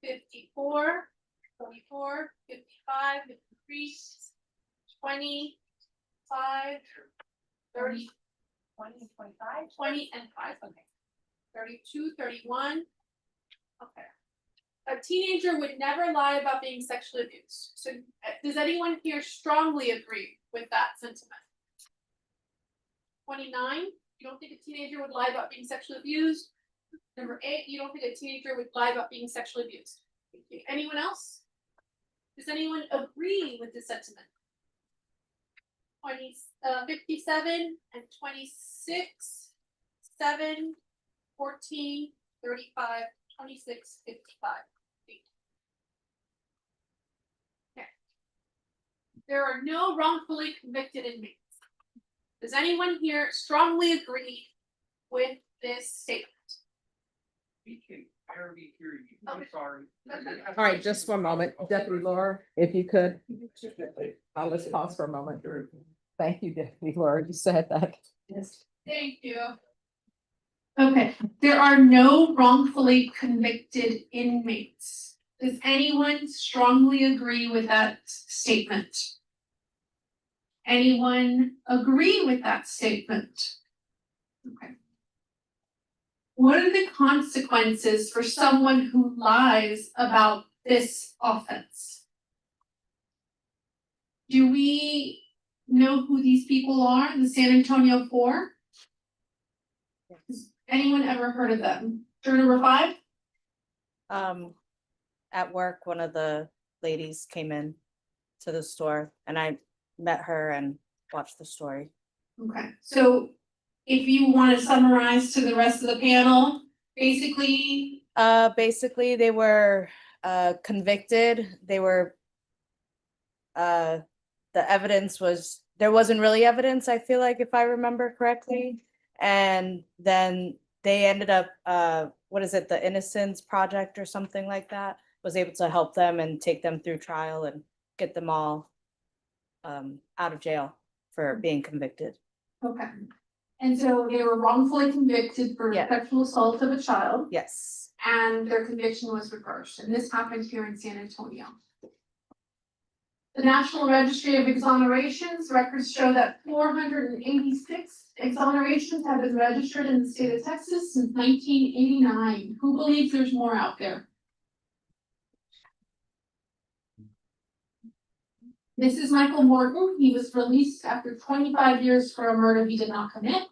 S7: 54. 44, 55, 53, 25, 30, 20, 25, 20 and 5, okay. 32, 31, okay. A teenager would never lie about being sexually abused. So does anyone here strongly agree with that sentiment? 29, you don't think a teenager would lie about being sexually abused? Number 8, you don't think a teenager would lie about being sexually abused? Anyone else? Does anyone agree with the sentiment? 57 and 26, 7, 14, 35, 26, 55. Okay. There are no wrongfully convicted inmates. Does anyone here strongly agree with this statement?
S12: We can barely hear you. I'm sorry.
S1: All right, just for a moment, Deputy Laura, if you could. Let's pause for a moment. Thank you, Deputy Laura, you said that.
S7: Yes. Thank you. Okay, there are no wrongfully convicted inmates. Does anyone strongly agree with that statement? Anyone agree with that statement? Okay. What are the consequences for someone who lies about this offense? Do we know who these people are? The San Antonio Four? Has anyone ever heard of them? Juror number 5?
S14: At work, one of the ladies came in to the store and I met her and watched the story.
S7: Okay, so if you want to summarize to the rest of the panel, basically.
S14: Basically they were convicted. They were the evidence was, there wasn't really evidence, I feel like, if I remember correctly. And then they ended up what is it, the Innocence Project or something like that, was able to help them and take them through trial and get them all out of jail for being convicted.
S7: Okay. And so they were wrongfully convicted for sexual assault of a child.
S14: Yes.
S7: And their conviction was reversed. And this happened here in San Antonio. The National Registry of Exonerations records show that 486 exonerations have been registered in the state of Texas since 1989. Who believes there's more out there? This is Michael Morton. He was released after 25 years for a murder he did not commit.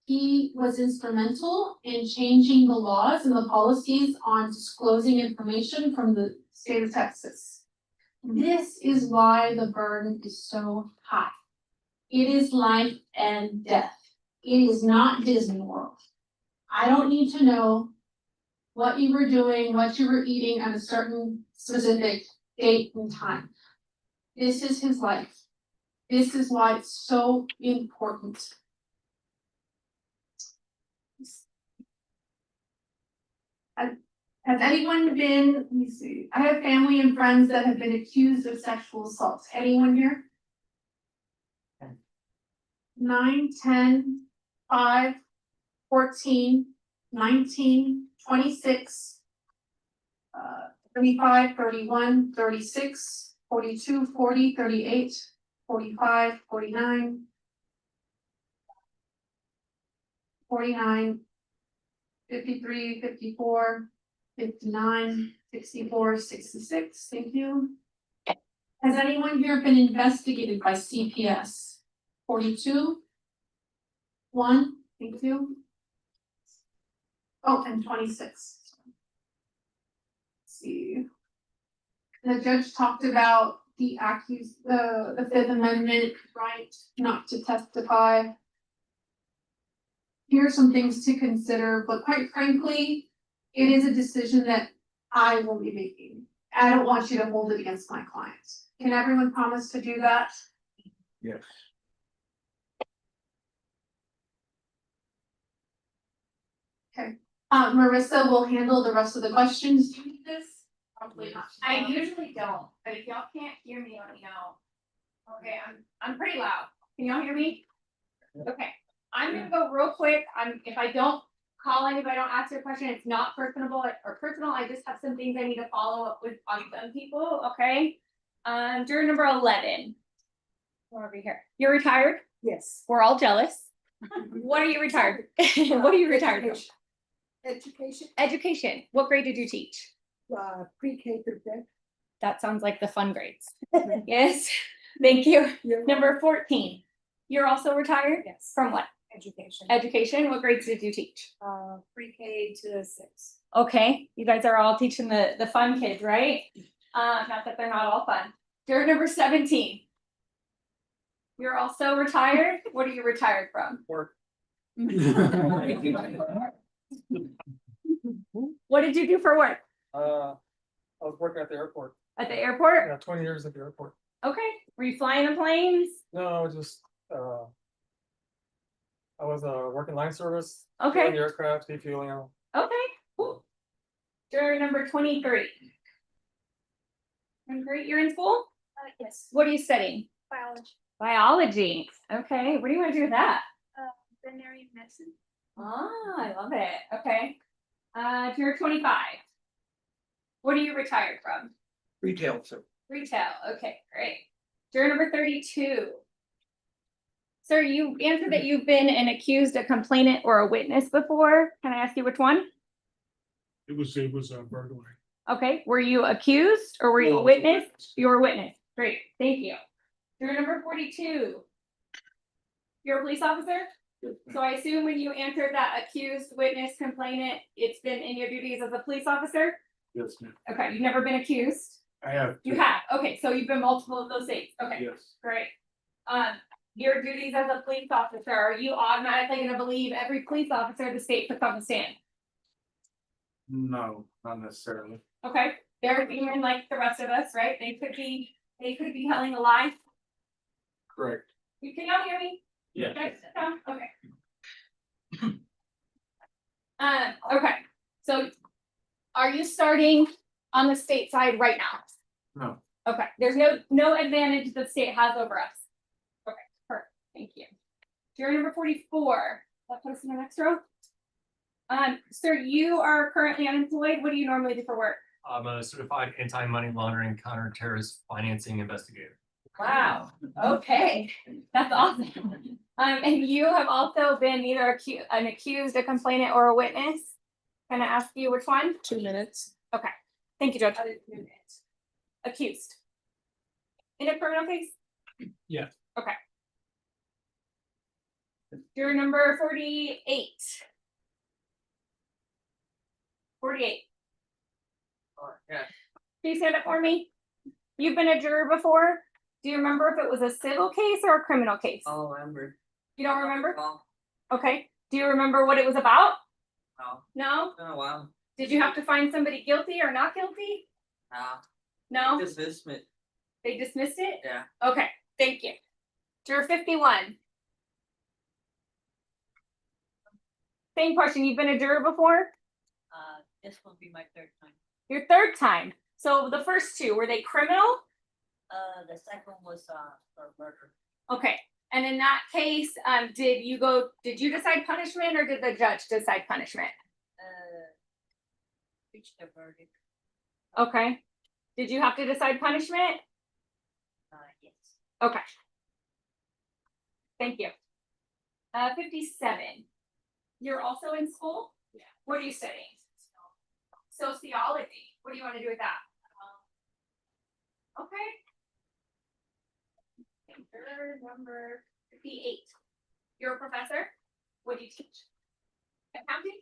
S7: He was instrumental in changing the laws and the policies on disclosing information from the state of Texas. This is why the burden is so high. It is life and death. It is not Disney World. I don't need to know what you were doing, what you were eating at a certain specific date and time. This is his life. This is why it's so important. Has anyone been, let me see, I have family and friends that have been accused of sexual assault. Anyone here? 9, 10, 5, 14, 19, 26, 35, 31, 36, 42, 40, 38, 45, 49, 49, 53, 54, 59, 64, 66. Thank you. Has anyone here been investigated by CPS? 42, 1, thank you. Oh, and 26. Let's see. The judge talked about the Fifth Amendment right not to testify. Here are some things to consider, but quite frankly, it is a decision that I will be making. I don't want you to hold it against my clients. Can everyone promise to do that?
S20: Yes.
S7: Okay. Marissa will handle the rest of the questions. Do you need this? Probably not.
S8: I usually don't, but if y'all can't hear me, let me know. Okay, I'm pretty loud. Can y'all hear me? Okay, I'm gonna go real quick. If I don't call anybody, I don't ask your question, it's not personable or personal. I just have some things I need to follow up with on some people, okay? Juror number 11. Over here. You're retired?
S4: Yes.
S8: We're all jealous. What are you retired? What are you retired from?
S4: Education,
S8: Education. What grade did you teach?
S4: pre-K through fifth.
S8: That sounds like the fun grades. Yes, thank you. Number 14. You're also retired?
S4: Yes.
S8: From what?
S4: Education.
S8: Education. What grades did you teach?
S4: Pre-K to 6.
S8: Okay, you guys are all teaching the fun kids, right? Not that they're not all fun. Juror number 17. You're also retired? What are you retired from?
S13: Work.
S8: What did you do for work?
S13: I was working at the airport.
S8: At the airport?
S13: Yeah, 20 years at the airport.
S8: Okay. Were you flying the planes?
S13: No, just I was working line service.
S8: Okay.
S13: Fueling the aircraft, defueling them.
S8: Okay, cool. Juror number 23. 23, you're in school?
S4: Yes.
S8: What are you studying?
S4: Biology.
S8: Biology. Okay, what do you want to do with that?
S4: Veterinary medicine.
S8: Oh, I love it. Okay. Juror 25. What are you retired from?
S20: Retail, sir.
S8: Retail. Okay, great. Juror number 32. Sir, you answered that you've been an accused, a complainant, or a witness before. Can I ask you which one?
S13: It was a burglary.
S8: Okay, were you accused or were you a witness? You were a witness. Great, thank you. Juror number 42. You're a police officer? So I assume when you answered that accused, witness, complainant, it's been in your duties as a police officer?
S20: Yes, ma'am.
S8: Okay, you've never been accused?
S20: I have.
S8: You have, okay, so you've been multiple of those things, okay.
S20: Yes.
S8: Great. Your duties as a police officer, are you automatically gonna believe every police officer the state puts on the stand?
S20: No, not necessarily.
S8: Okay, they're human like the rest of us, right? They could be telling a lie.
S20: Correct.
S8: Can y'all hear me?
S20: Yeah.
S8: Okay. Okay, so are you starting on the state side right now?
S20: No.
S8: Okay, there's no advantage the state has over us. Okay, perfect, thank you. Juror number 44, that put us in the next row. Sir, you are currently unemployed. What do you normally do for work?
S2: I'm a certified anti-money laundering counter-terrorist financing investigator.
S8: Wow, okay, that's awesome. And you have also been either an accused, a complainant, or a witness? Can I ask you which one?
S1: 2 minutes.
S8: Okay, thank you, Judge. Accused. In a criminal case?
S13: Yeah.
S8: Okay. Juror number 48. 48.
S5: Yeah.
S8: Can you stand up for me? You've been a juror before? Do you remember if it was a civil case or a criminal case?
S5: I'll remember.
S8: You don't remember? Okay. Do you remember what it was about?
S5: No.
S8: No?
S5: Oh, wow.
S8: Did you have to find somebody guilty or not guilty? No?
S5: Dismissment.
S8: They dismissed it?
S5: Yeah.
S8: Okay, thank you. Juror 51. Same question. You've been a juror before?
S4: This will be my third time.
S8: Your third time. So the first two, were they criminal?
S4: The second was for murder.
S8: Okay. And in that case, did you decide punishment or did the judge decide punishment?
S4: Reached a verdict.
S8: Okay. Did you have to decide punishment?
S4: Yes.
S8: Okay. Thank you. 57. You're also in school? Yeah. What are you studying? Sociology. What do you want to do with that? Okay. Juror number 58. You're a professor? What do you teach? Accounting?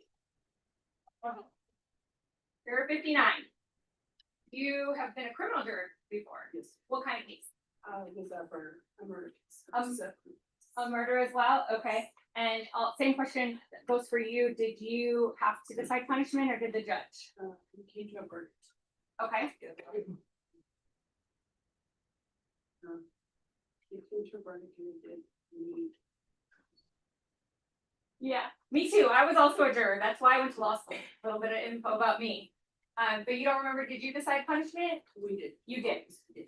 S8: Juror 59. You have been a criminal juror before. Yes. What kind of case?
S6: It was for a murder case.
S8: A murder as well? Okay. And same question goes for you. Did you have to decide punishment or did the judge?
S6: We came to a verdict.
S8: Okay.
S6: We came to a verdict and we did need.
S8: Yeah, me too. I was also a juror. That's why I went to law school. A little bit of info about me. But you don't remember, did you decide punishment?
S6: We did.
S8: You did.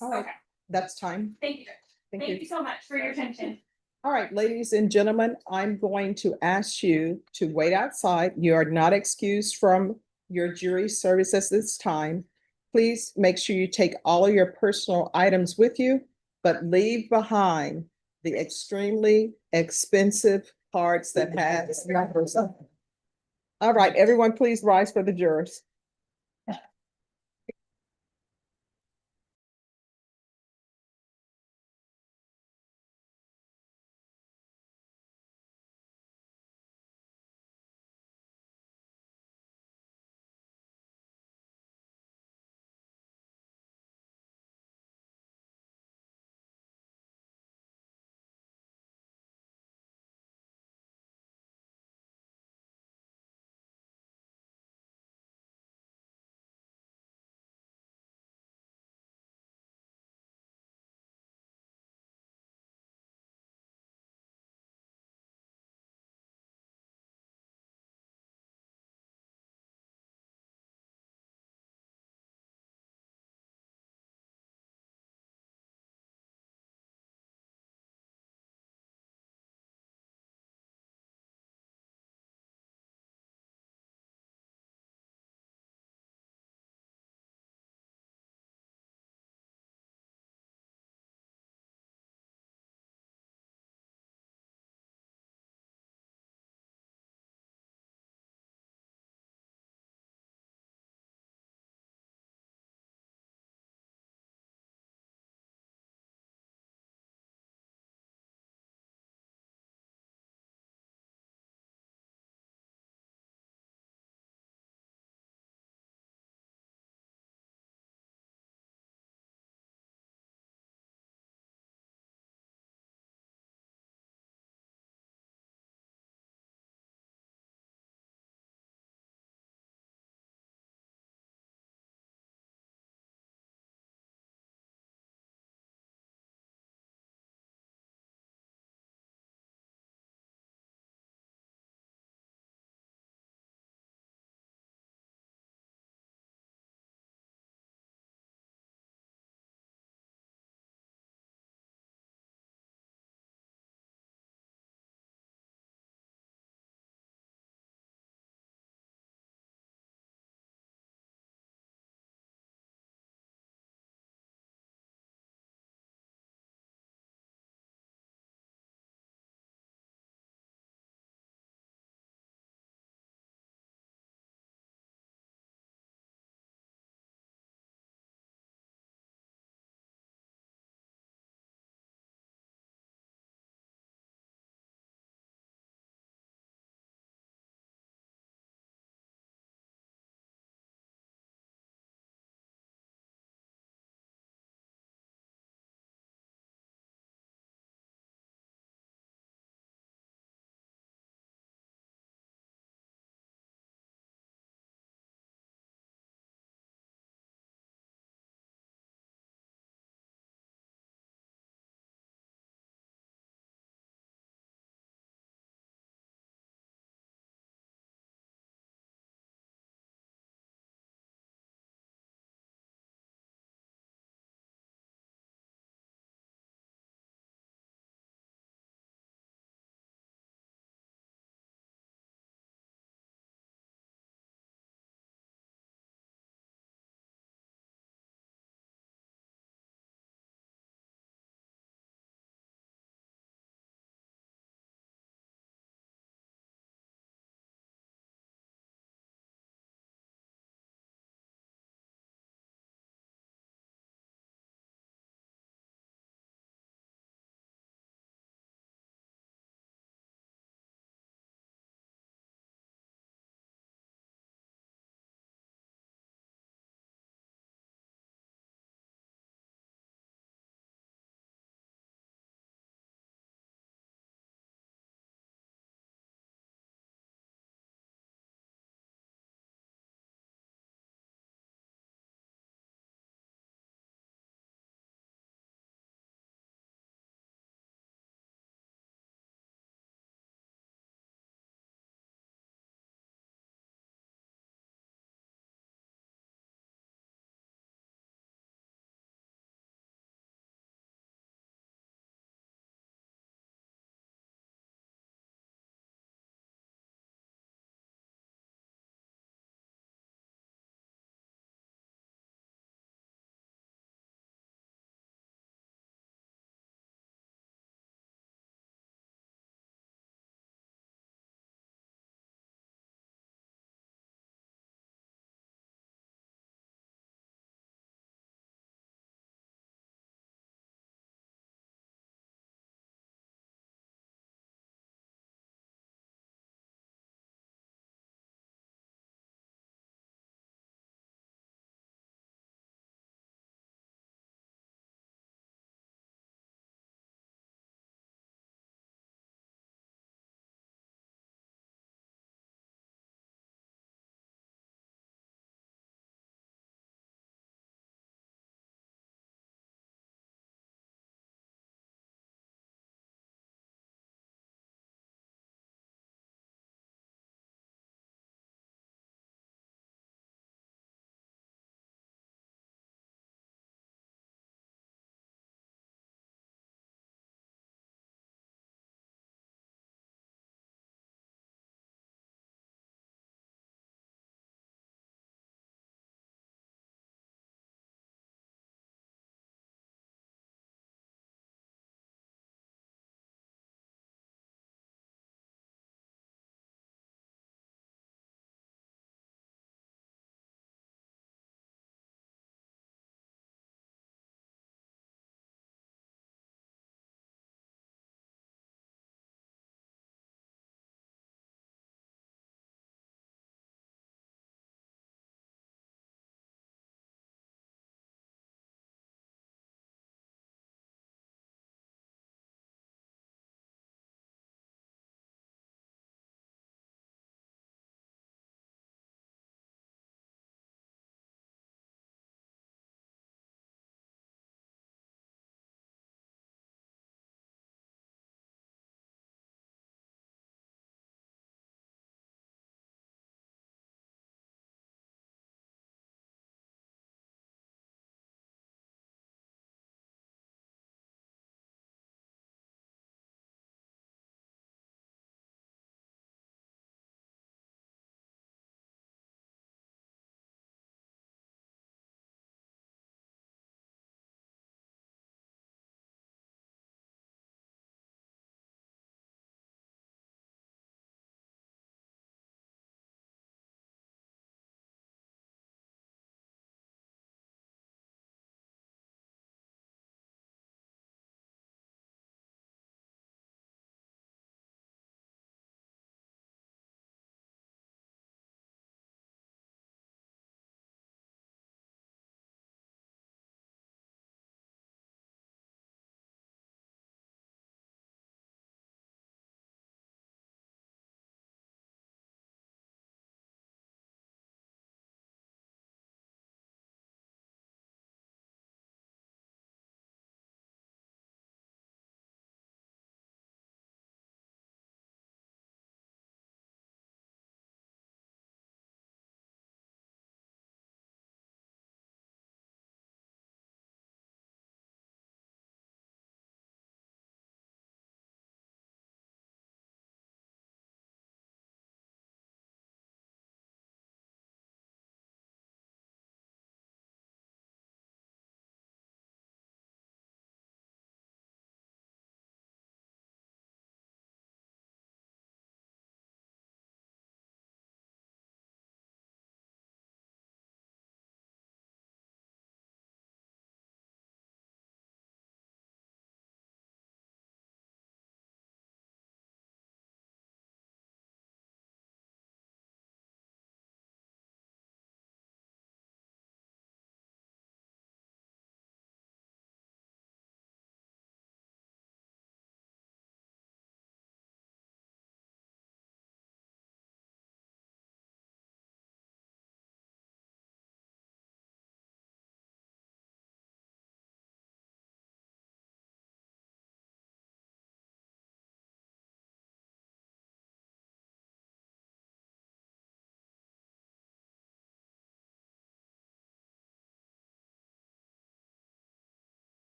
S1: All right.
S8: Okay.
S1: That's time.
S8: Thank you, Judge.
S1: Thank
S8: Thank you so much for your attention.
S1: All right, ladies and gentlemen, I'm going to ask you to wait outside. You are not excused from your jury service at this time. Please make sure you take all of your personal items with you, but leave behind the extremely expensive cards that has numbers. All right, everyone, please rise for the jurors.